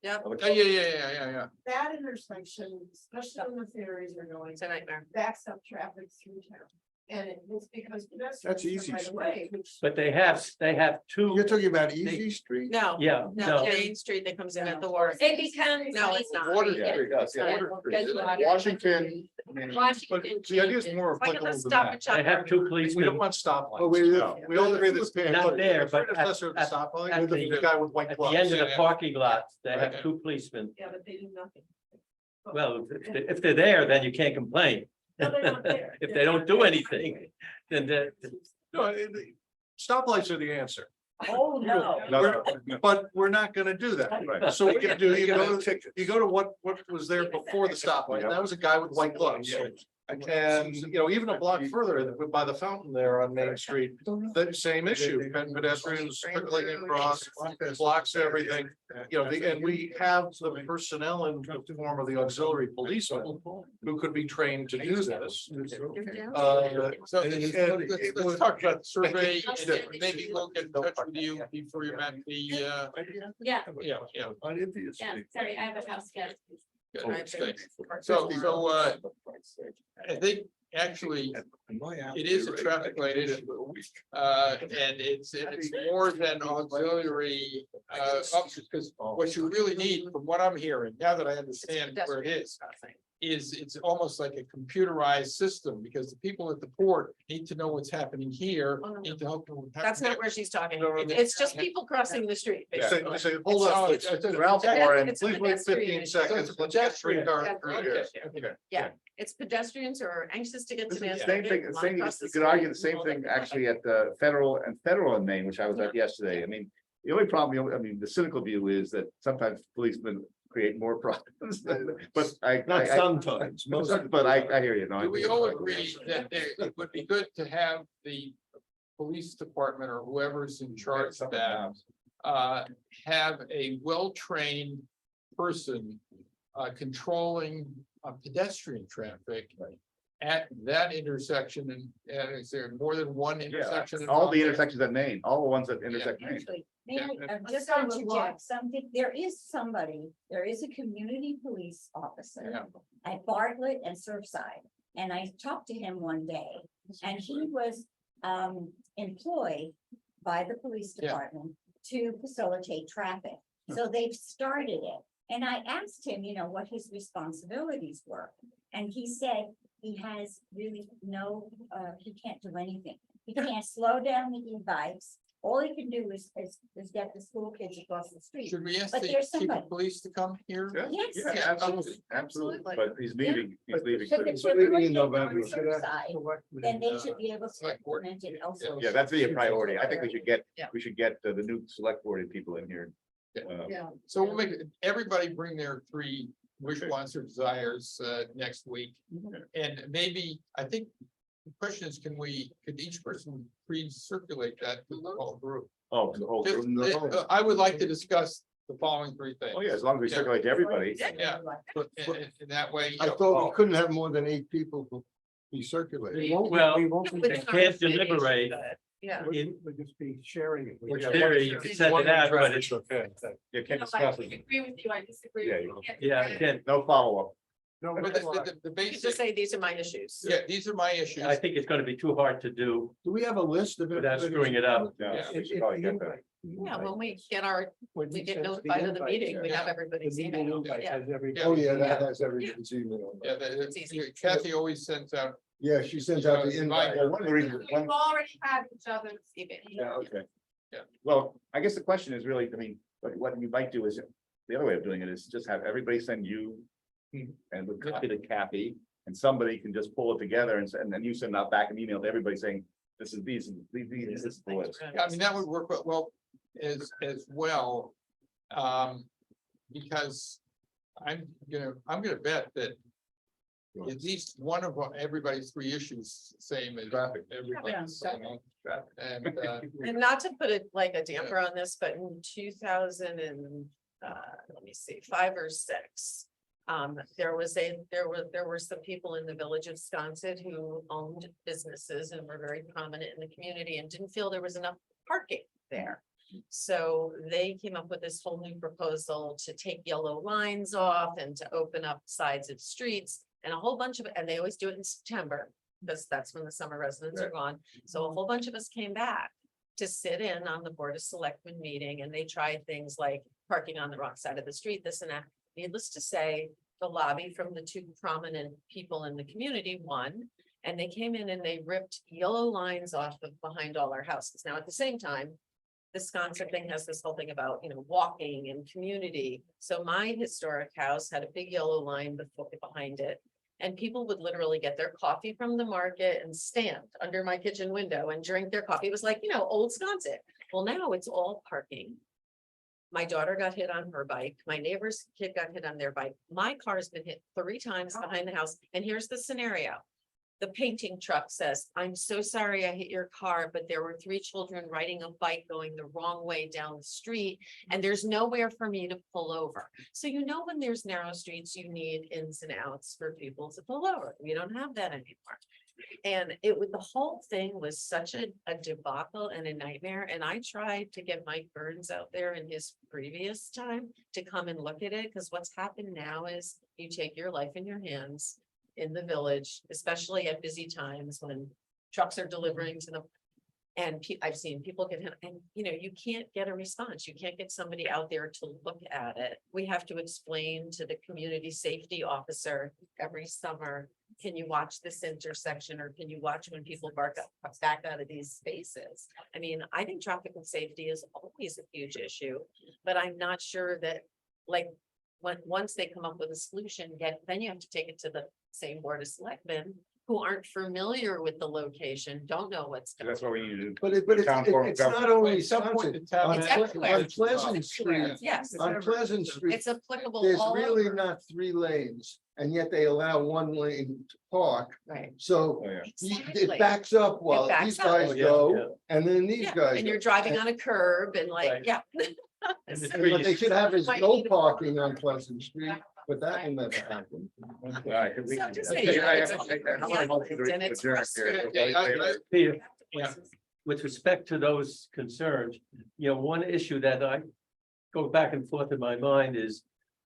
yep, Oh, yeah. That intersection, especially when the ferries are going, It's a nightmare. backs up traffic through town. And it's because pedestrians. That's easy right away, which- But they have two, you're talking about Easy Street? No, yeah, no, no. Main Street that comes in at the wharf. it becomes. No, it's not. Water Yeah. Street does, yeah. Yeah. Water Street. Water. Washington. I mean, Washington. But the idea is changes. more Like at applicable the than Stop that. and Shop. They have two We don't policemen want stoplights. Oh, wait, No. We all agree that's. Not there, but Predecessor of the at stoplight, the- the guy with white at gloves. the end of the yeah. parking lot. They have Right. two policemen. Yeah, but they do nothing. Well, if they're there, then you can't complain. No, they're not there. If they don't do anything, then No, stoplights are the answer. Oh, no. No, But we're not gonna do that. Right. So what you do, you go to what was there before the stoplight, and that was a guy with white gloves. And, even a block further by the fountain there on Main Street, the same issue, and pedestrians trickling across, blocks everything. And we have the personnel in the form of the auxiliary policemen who could be trained to do this. So let's talk about the survey, and maybe we'll get in touch with you before you're at the, Yeah, yeah. yeah, sorry, I have a house guest. Okay. So, I think actually it is a traffic light issue. And it's more than auxiliary, officers, because what you really need, from what I'm hearing, now that I understand where it is it's almost like a computerized system, because the people at the port need to know what's happening here, need to help them. with what's That's happening not where she's talking. No, no, It's just people crossing the street. They basically. say, hold So on, it's a- Ralph, Yeah, Lauren, it's a please wait pedestrian 15 issue. seconds, let's get three cars through here. Okay. Yeah, it's pedestrians who are anxious to get to. This is the Nantucket, same thing, want the to same, cross the you could argue the street. same thing actually at the federal in Maine, which I was at yesterday. I mean, the only problem, I mean, the cynical view is that sometimes policemen create more problems, but Not sometimes, most. But I hear you. No, Do we all agree that it would be good to have the police department or whoever's in charge of that have a well-trained person controlling pedestrian traffic at that intersection, and is there more than one intersection? All involved the there? intersections at Maine, all the ones that intersect Maine. Actually, may I Yeah. just Start with what? interject something? There is a community police officer Yeah. at Bartlett and Surfside. And I talked to him one day, and he was employed by the police Yeah. department to facilitate traffic. So they've started it. And I asked him, what his responsibilities were. And he said he has really he can't do anything. He can't slow down the e-bikes. All he can do is get the school kids across the street. Should we ask But the there's chief somebody. of police to come here? Yes. Yeah, absolutely, absolutely, but he's leaving, he's leaving. So that He's you're leaving doing in it on November. Curbside, then they should be able to Select board. implement it elsewhere. Yeah, that's the priority. I think we should get, Yeah. the new select board people in here. Yeah. So we'll make, everybody bring their 3 wish, wants, or desires next week. And maybe, I think the question is, could each person please circulate that to the whole group? Oh, the whole. Just, I would like to discuss the following 3 things. Oh, yeah, as long as we circulate to everybody. Yeah. In that way. I thought we couldn't have more than 8 people to be circulating. Well, We won't be- they can't deliberate. Yeah. In We'll just be sharing it. in theory, you can send it out, but it's, okay. You can't No, I discuss it. agree with you, I disagree. Yeah, with you- you. yeah, again, No follow-up. No, But that's why. the You could basic, just say, these are my issues. yeah, these are my issues. I think it's gonna be too hard to do Do we have a list of? without everybody? screwing it up. Yeah, Yeah. we should probably get that. Yeah, when we get our, When we he get sends notified of the invite, meeting, we yeah. have the everybody's meeting email. invite Yeah. has every- Oh, yeah, that has everybody's email. on Yeah, that. It's easy. Kathy always sends out. Yeah, she sends out the invite. Well, one of the reasons, We've already had each other's email. yeah, okay. Yeah. Well, I guess the question is really, I mean, what you might do is, the other way of doing it is just have everybody send you. And with copy to Kathy, and somebody can just pull it together and then you send out back an email to everybody saying, this is this is the list. Yeah, I mean, that would work well as well. Because I'm gonna bet that at least one of everybody's 3 issues, same as Traffic. everybody's. you know, And, And not to put it like a damper on this, but in 2000 and, let me see, 5 or 6. There were some people in the village of Sconset who owned businesses and were very prominent in the community and didn't feel there was enough parking there. So they came up with this whole new proposal to take yellow lines off and to open up sides of streets and a whole bunch of, and they always do it in September, because that's when the summer residents are gone. So a whole bunch of us came back to sit in on the Board of Selectmen meeting, and they tried things like parking on the wrong side of the street, this and that. Needless to say, the lobby from the 2 prominent people in the community won, and they came in and they ripped yellow lines off of behind all our houses. Now, at the same time, the Sconset thing has this whole thing about, walking and community. So my historic house had a big yellow line behind it. And people would literally get their coffee from the market and stand under my kitchen window and drink their coffee. It was like, old Sconset. Well, now it's all parking. My daughter got hit on her bike. My neighbor's kid got hit on their bike. My car's been hit 3 times behind the house. And here's the scenario. The painting truck says, I'm so sorry I hit your car, but there were 3 children riding a bike going the wrong way down the street, and there's nowhere for me to pull over. So when there's narrow streets, you need ins and outs for people to pull over. We don't have that anymore. And the whole thing was such a debacle and a nightmare. And I tried to get Mike Burns out there in his previous time to come and look at it, because what's happened now is you take your life in your hands in the village, especially at busy times when trucks are delivering to them. And I've seen people get hit, and you can't get a response. You can't get somebody out there to look at it. We have to explain to the community safety officer every summer, can you watch this intersection, or can you watch when people back out of these spaces? I mean, I think traffic and safety is always a huge issue, but I'm not sure that, once they come up with a solution, then you have to take it to the same Board of Selectmen who aren't familiar with the location, don't know what's going on. That's what we need to do. But Town form of it's not only At some point, Sconset. the town- On It's Ple- everywhere. on Pleasant Street, Yes, on Pleasant Street, it's applicable there's all really over. not 3 lanes, and yet they allow 1 lane to park. Right. So Oh, yeah. Exactly. it backs up while backs these up. guys Oh, yeah, go, yeah. and then these Yeah, guys. and you're go. driving on a curb and Right. yeah. And the And what they trees. should have is Might no need a- parking on Pleasant Street, but that will never happen. All right, we- So just okay, say, I- it's I- all- I- how about a motion to and it's adjourn here? frustrating. Yeah, Peter, Yeah. with respect to those concerns, one issue that I go back and forth in my mind is,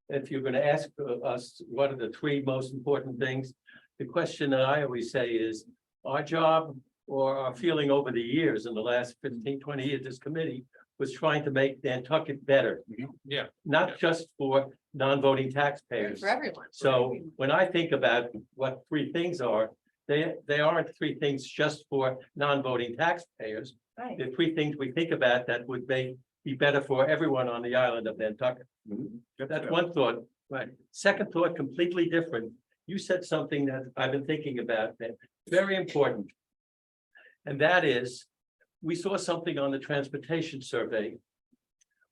if you're gonna ask us, what are the 3 most important things? The question that I always say is, our job or our feeling over the years, in the last 15, 20 years, this committee, was trying to make Nantucket better. Yeah. Not just for non-voting taxpayers. For everyone. So when I think about what three things are, they aren't three things just for non-voting taxpayers. Right. The three things we think about that would be better for everyone on the island of Nantucket. That's one thought, right? Second thought, completely different. You said something that I've been thinking about, that very important. And that is, we saw something on the transportation survey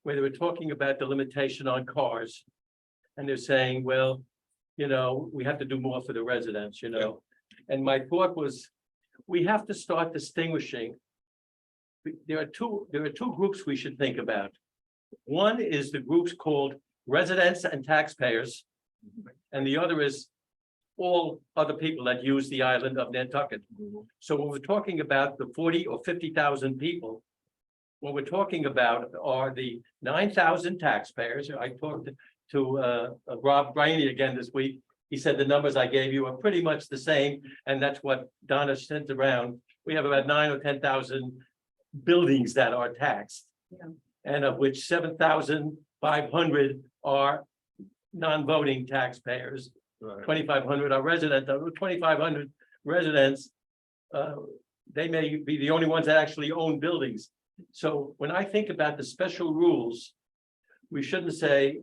where they were talking about the limitation on cars. And they're saying, well, you know, we have to do more for the residents, you know? And my thought was, we have to start distinguishing. There are two groups we should think about. One is the groups called residents and taxpayers. And the other is all other people that use the island of Nantucket. So when we're talking about the 40 or 50,000 people, what we're talking about are the 9,000 taxpayers. I talked to Rob Brainy again this week. He said the numbers I gave you are pretty much the same, and that's what Donna sent around. We have about 9,000 or 10,000 buildings that are taxed, and of which 7,500 are non-voting taxpayers. 2,500 are resident, 2,500 residents. They may be the only ones that actually own buildings. So when I think about the special rules, we shouldn't say.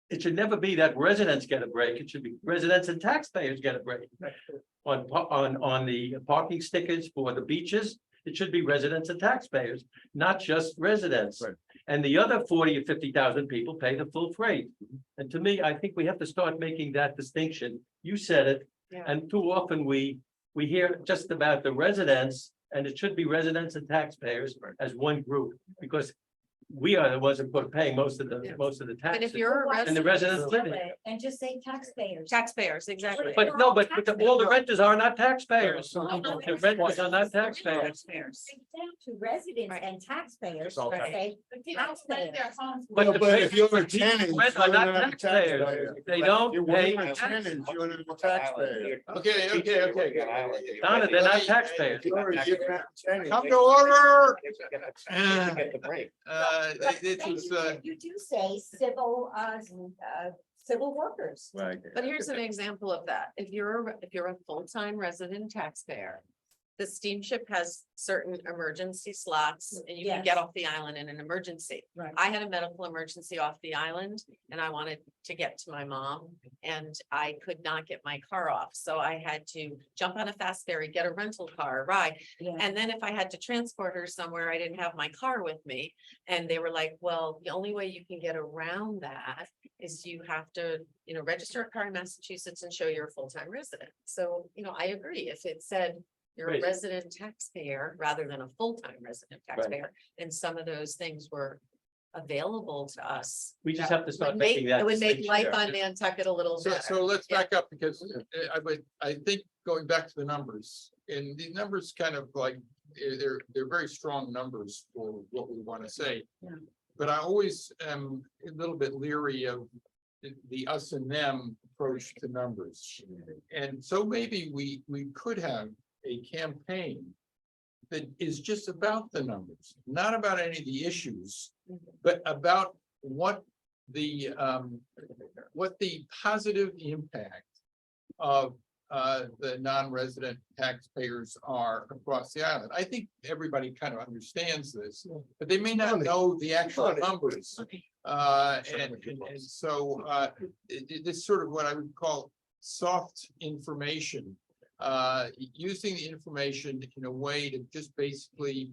It should never be that residents get a break. It should be residents and taxpayers get a break. On the parking stickers for the beaches, it should be residents and taxpayers, not just residents. Right. And the other 40 or 50,000 people pay the full freight. And to me, I think we have to start making that distinction. You said it, Yeah. and too often we hear just about the residents, and it should be residents and taxpayers as one group, because we are the ones that are paying most of the But if taxes. you're a And the residents live in. And just say taxpayers. taxpayers, exactly. But no, but all the renters are not taxpayers. The renters are not taxpayers. Down to residents Right. and taxpayers, It's all say The people who rent their homes. But No, the but if you're a people who tenant, rent are you're not not a taxpayers. taxpayer. They don't You're pay. a tenant, you're not a taxpayer. Okay. Donna, they're not taxpayers. You're a different tenant. Come to order. Get the break. This is, You do say civil workers. Right. But here's an example of that. If you're a full-time resident taxpayer, the steamship has certain emergency slots and you can get Yes. off the island in an emergency. Right. I had a medical emergency off the island and I wanted to get to my mom and I could not get my car off. So I had to jump on a fast ferry, get a rental car, a ride. Yeah. And then if I had to transport her somewhere, I didn't have my car with me. And they were like, well, the only way you can get around that is you have to, register a car in Massachusetts and show you're a full-time resident. So, I agree. If it said you're a Right. resident taxpayer rather than a full-time resident taxpayer, and some of those things were available to us. We just that have to start would make- making that It would make distinction. life on Nantucket a little so, better. so let's Yeah. back up because I think going back to the numbers, and the numbers kind of like, they're very strong numbers for what we want to say. Yeah. But I always am a little bit leery of the us and them approach to numbers. And so maybe we could have a campaign that is just about the numbers, not about any of the issues, but about what the positive impact of the non-resident taxpayers are across the island. I think everybody kind of understands this, but they may not know the actual numbers. And so this is sort of what I would call soft information. Using the information in a way to just basically,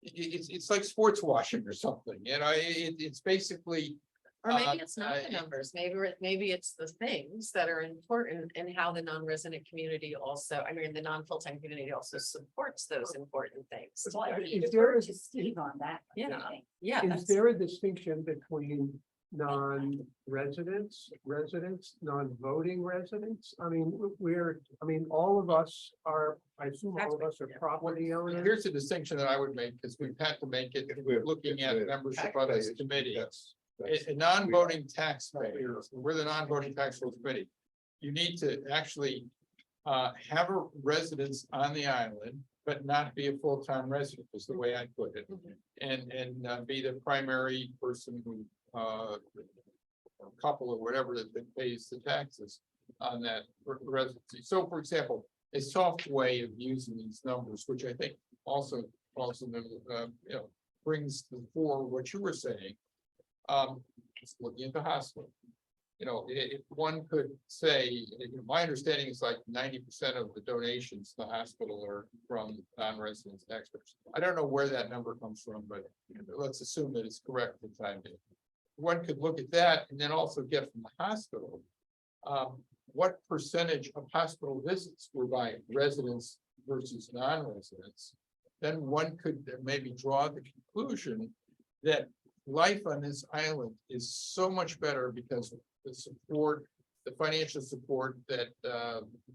it's like sports washing or something, it's basically. Or maybe it's not the numbers, maybe it's the things that are important and how the non-resident community also, the non-full-time community also supports those important things. So I Is defer there- to Steve on that. Yeah. I think. Yeah, Is that's, there a distinction between non-residents, non-voting residents? All of us are, I assume all of us are property owners. Here's a distinction that I would make, because we've had to make it, looking at membership on this committee. A non-voting taxpayer, we're the non-voting taxpayers committee. You need to actually have a residence on the island but not be a full-time resident, is the way I put it. And be the primary person who, or couple or whatever that pays the taxes on that residency. So for example, a soft way of using these numbers, which I think also brings to the fore what you were saying. Just looking at the hospital. If one could say, my understanding is like 90% of the donations to the hospital are from non-resident taxpayers. I don't know where that number comes from, but let's assume that it's correct for the time being. One could look at that and then also get from the hospital. What percentage of hospital visits were by residents versus non-residents? Then one could maybe draw the conclusion that life on this island is so much better because of the support, the financial support that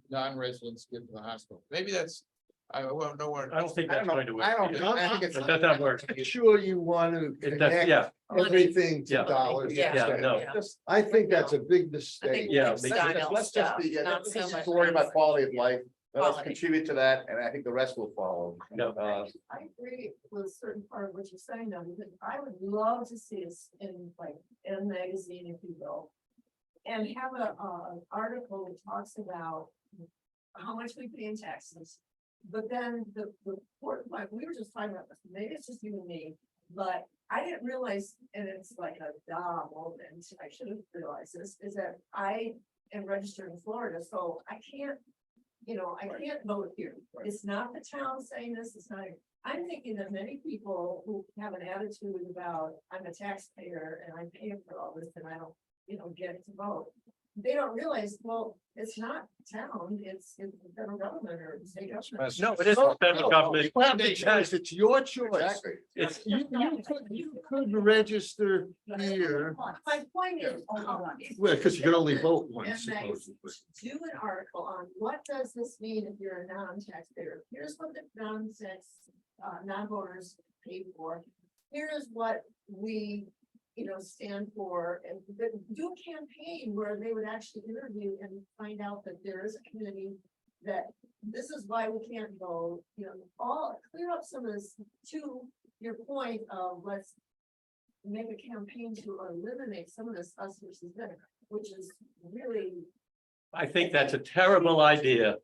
non-residents give to the hospital. Maybe that's, I won't know what. I don't think that's going to work. I don't know. I think it's. That's not work. I'm sure you want to connect Yeah, everything to Yeah. dollars. yeah, no, I think that's a big I think mistake. Yeah, lifestyle Let's just stuff, be, not so let's much just worry about quality of life. Let us Quality. contribute to that, and I think the rest will follow. no. I agree with a certain part of what you're saying, though, because I would love to see us in like M magazine, if you will. And have an article that talks about how much we pay in taxes. But then the report, like, we were just talking about this, maybe it's just you and me, but I didn't realize, and it's like a moment, I should have realized this, is that I am registered in Florida, so I can't. I can't vote here. It's not the town saying this, it's not, I'm thinking that many people who have an attitude about, I'm a taxpayer and I'm paying for all this and I don't, get to vote. They don't realize, well, it's not town, it's the federal government or the state government. No, it is the federal government. You have the choice, it's your choice. Exactly. It's, You could register here, My point is, well, because you can only vote once, And supposedly. do an article on what does this mean if you're a non-taxpayer? Here's what the non-voters pay for. Here's what we, stand for, and do a campaign where they would actually interview and find out that there is a community that this is why we can't vote, all clear up some of this to your point of let's make a campaign to eliminate some of this us versus them, which is really. I think that's a terrible idea.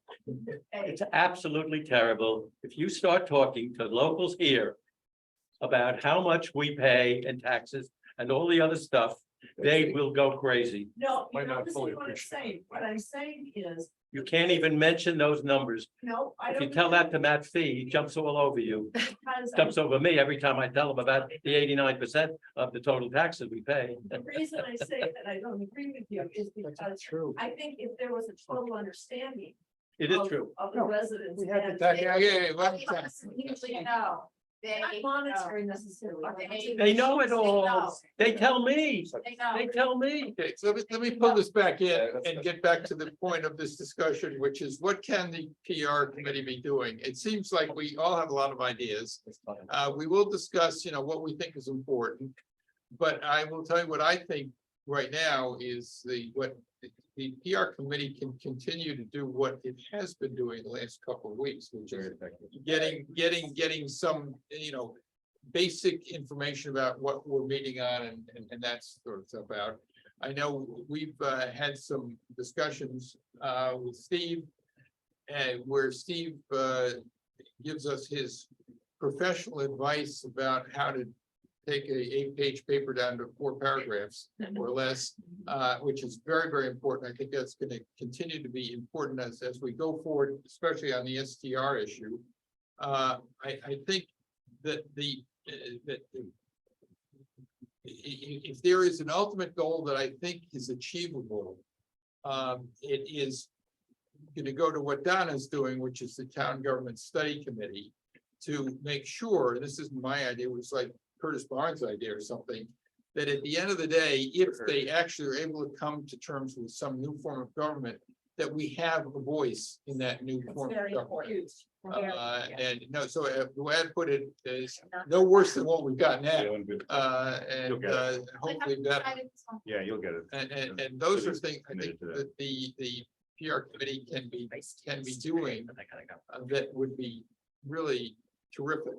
It's absolutely terrible. If you start talking to locals here about how much we pay in taxes and all the other stuff, they will go crazy. No, Might you're not not listening fully to what I'm appreciate saying. What I'm saying is, You can't even mention those numbers. no, I If don't. you tell that to Matt Fee, he jumps all over you, because jumps over me every time I tell him about the 89% of the total taxes we pay. The reason I say that I don't agree with you is because I think if there was a total understanding. It is of- true. Of the residents. We had and the, they- let me tell you. Usually, no. They're not monitoring necessarily. They know it all. They tell me, They know. they tell me. Okay, so let me pull this back in and get back to the point of this discussion, which is what can the PR committee be doing? It seems like we all have a lot of ideas. We will discuss, what we think is important. But I will tell you what I think right now is what the PR committee can continue to do what it has been doing the last couple of weeks, which is getting some, basic information about what we're meeting on and that's sort of stuff out. I know we've had some discussions with Steve where Steve gives us his professional advice about how to take a 8-page paper down to 4 paragraphs or less, which is very, very important. I think that's going to continue to be important as we go forward, especially on the STR issue. I think that if there is an ultimate goal that I think is achievable, it is going to go to what Donna's doing, which is the Town Government Study Committee, to make sure, this isn't my idea, it was like Curtis Barnes' idea or something, that at the end of the day, if they actually are able to come to terms with some new form of government, that we have a voice in that new form of government. And no, so the way I put it is no worse than what we've got now. Hopefully that, Yeah, you'll get it. and those are things I think that the PR committee can be doing that would be really terrific.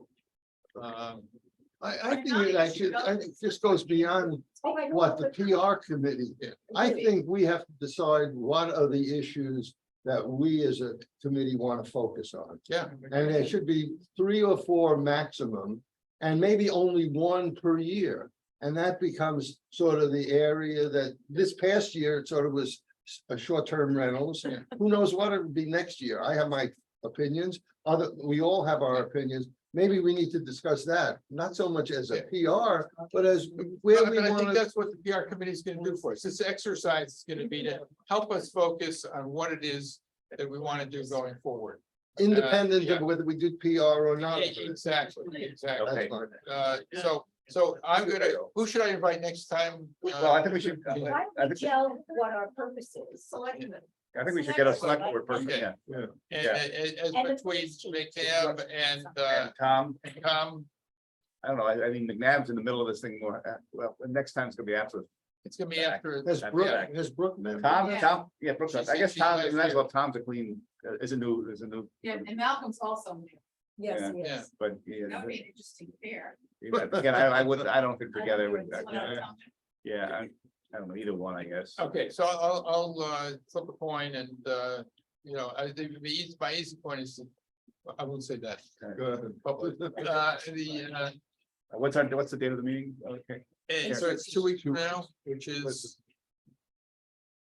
I think it actually, I think this goes beyond Oh, I know, what the but- PR committee. I think we have to decide what are the issues that we as a committee want to focus on. Yeah. And there should be 3 or 4 maximum, and maybe only 1 per year. And that becomes sort of the area that this past year, it sort of was a short-term rentals. Yeah. Who knows what it would be next year? I have my opinions. We all have our opinions. Maybe we need to discuss that, not so much as a PR, but as where we But I think want to. that's what the PR committee is gonna do for us. This exercise is gonna be to help us focus on what it is that we want to do going forward. Independent yeah. of whether we do PR or not. Exactly, exactly. Okay. That's fine. So I'm gonna, who should I invite next time? Well, I think we should, Why I don't we think, tell what our purpose is? Selectmen. I think we should get a select board person, Okay. yeah. And Yeah. as And the between police chief. McNabb and And Tom, Tom, I don't know, I think McNabb's in the middle of this thing more, well, the next time it's gonna be after. it's gonna be after. Has Brooke been? Tom, Yeah. Tom, yeah, Brooks, She's- I guess she's Tom, last might as year. well, Tom's a clean, is a new, Yeah, and Malcolm's also new. Yes, Yeah. yes. but yeah. That would be an interesting pair. Again, I wouldn't, I don't think I together don't with know, that, it's one of them. yeah, I don't know, either one, I guess. Okay, so I'll flip a coin and, I think my easy point is, I won't say that. Go ahead. But, What's the date of the meeting? Okay, and so it's 2 weeks from now, which is,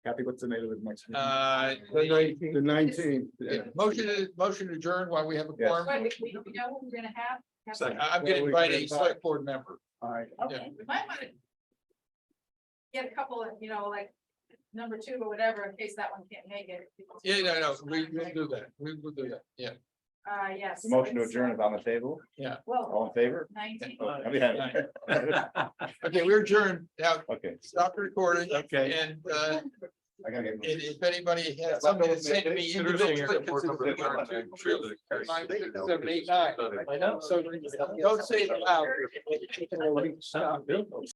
Kathy, what's the name of the next? meeting? The 19th. yeah, motion adjourned while we have a Yes. quorum. Wait, we know who we're gonna have? So I'm gonna invite a select board member. All right, Okay. We might wanna get a couple of, like, number 2 or whatever, in case that one can't make it. Yeah, no, we will do that. We will do that, yeah. Yes. the motion to it's, adjourn is on the table, Well, all in favor? 19. Oh, yeah. Okay, we're adjourned. Now, Okay, stop recording. Okay. And, I gotta get. if anybody has something to say to me individually. Consider- Consider- 7, 8, 9. I know. So don't say it loud.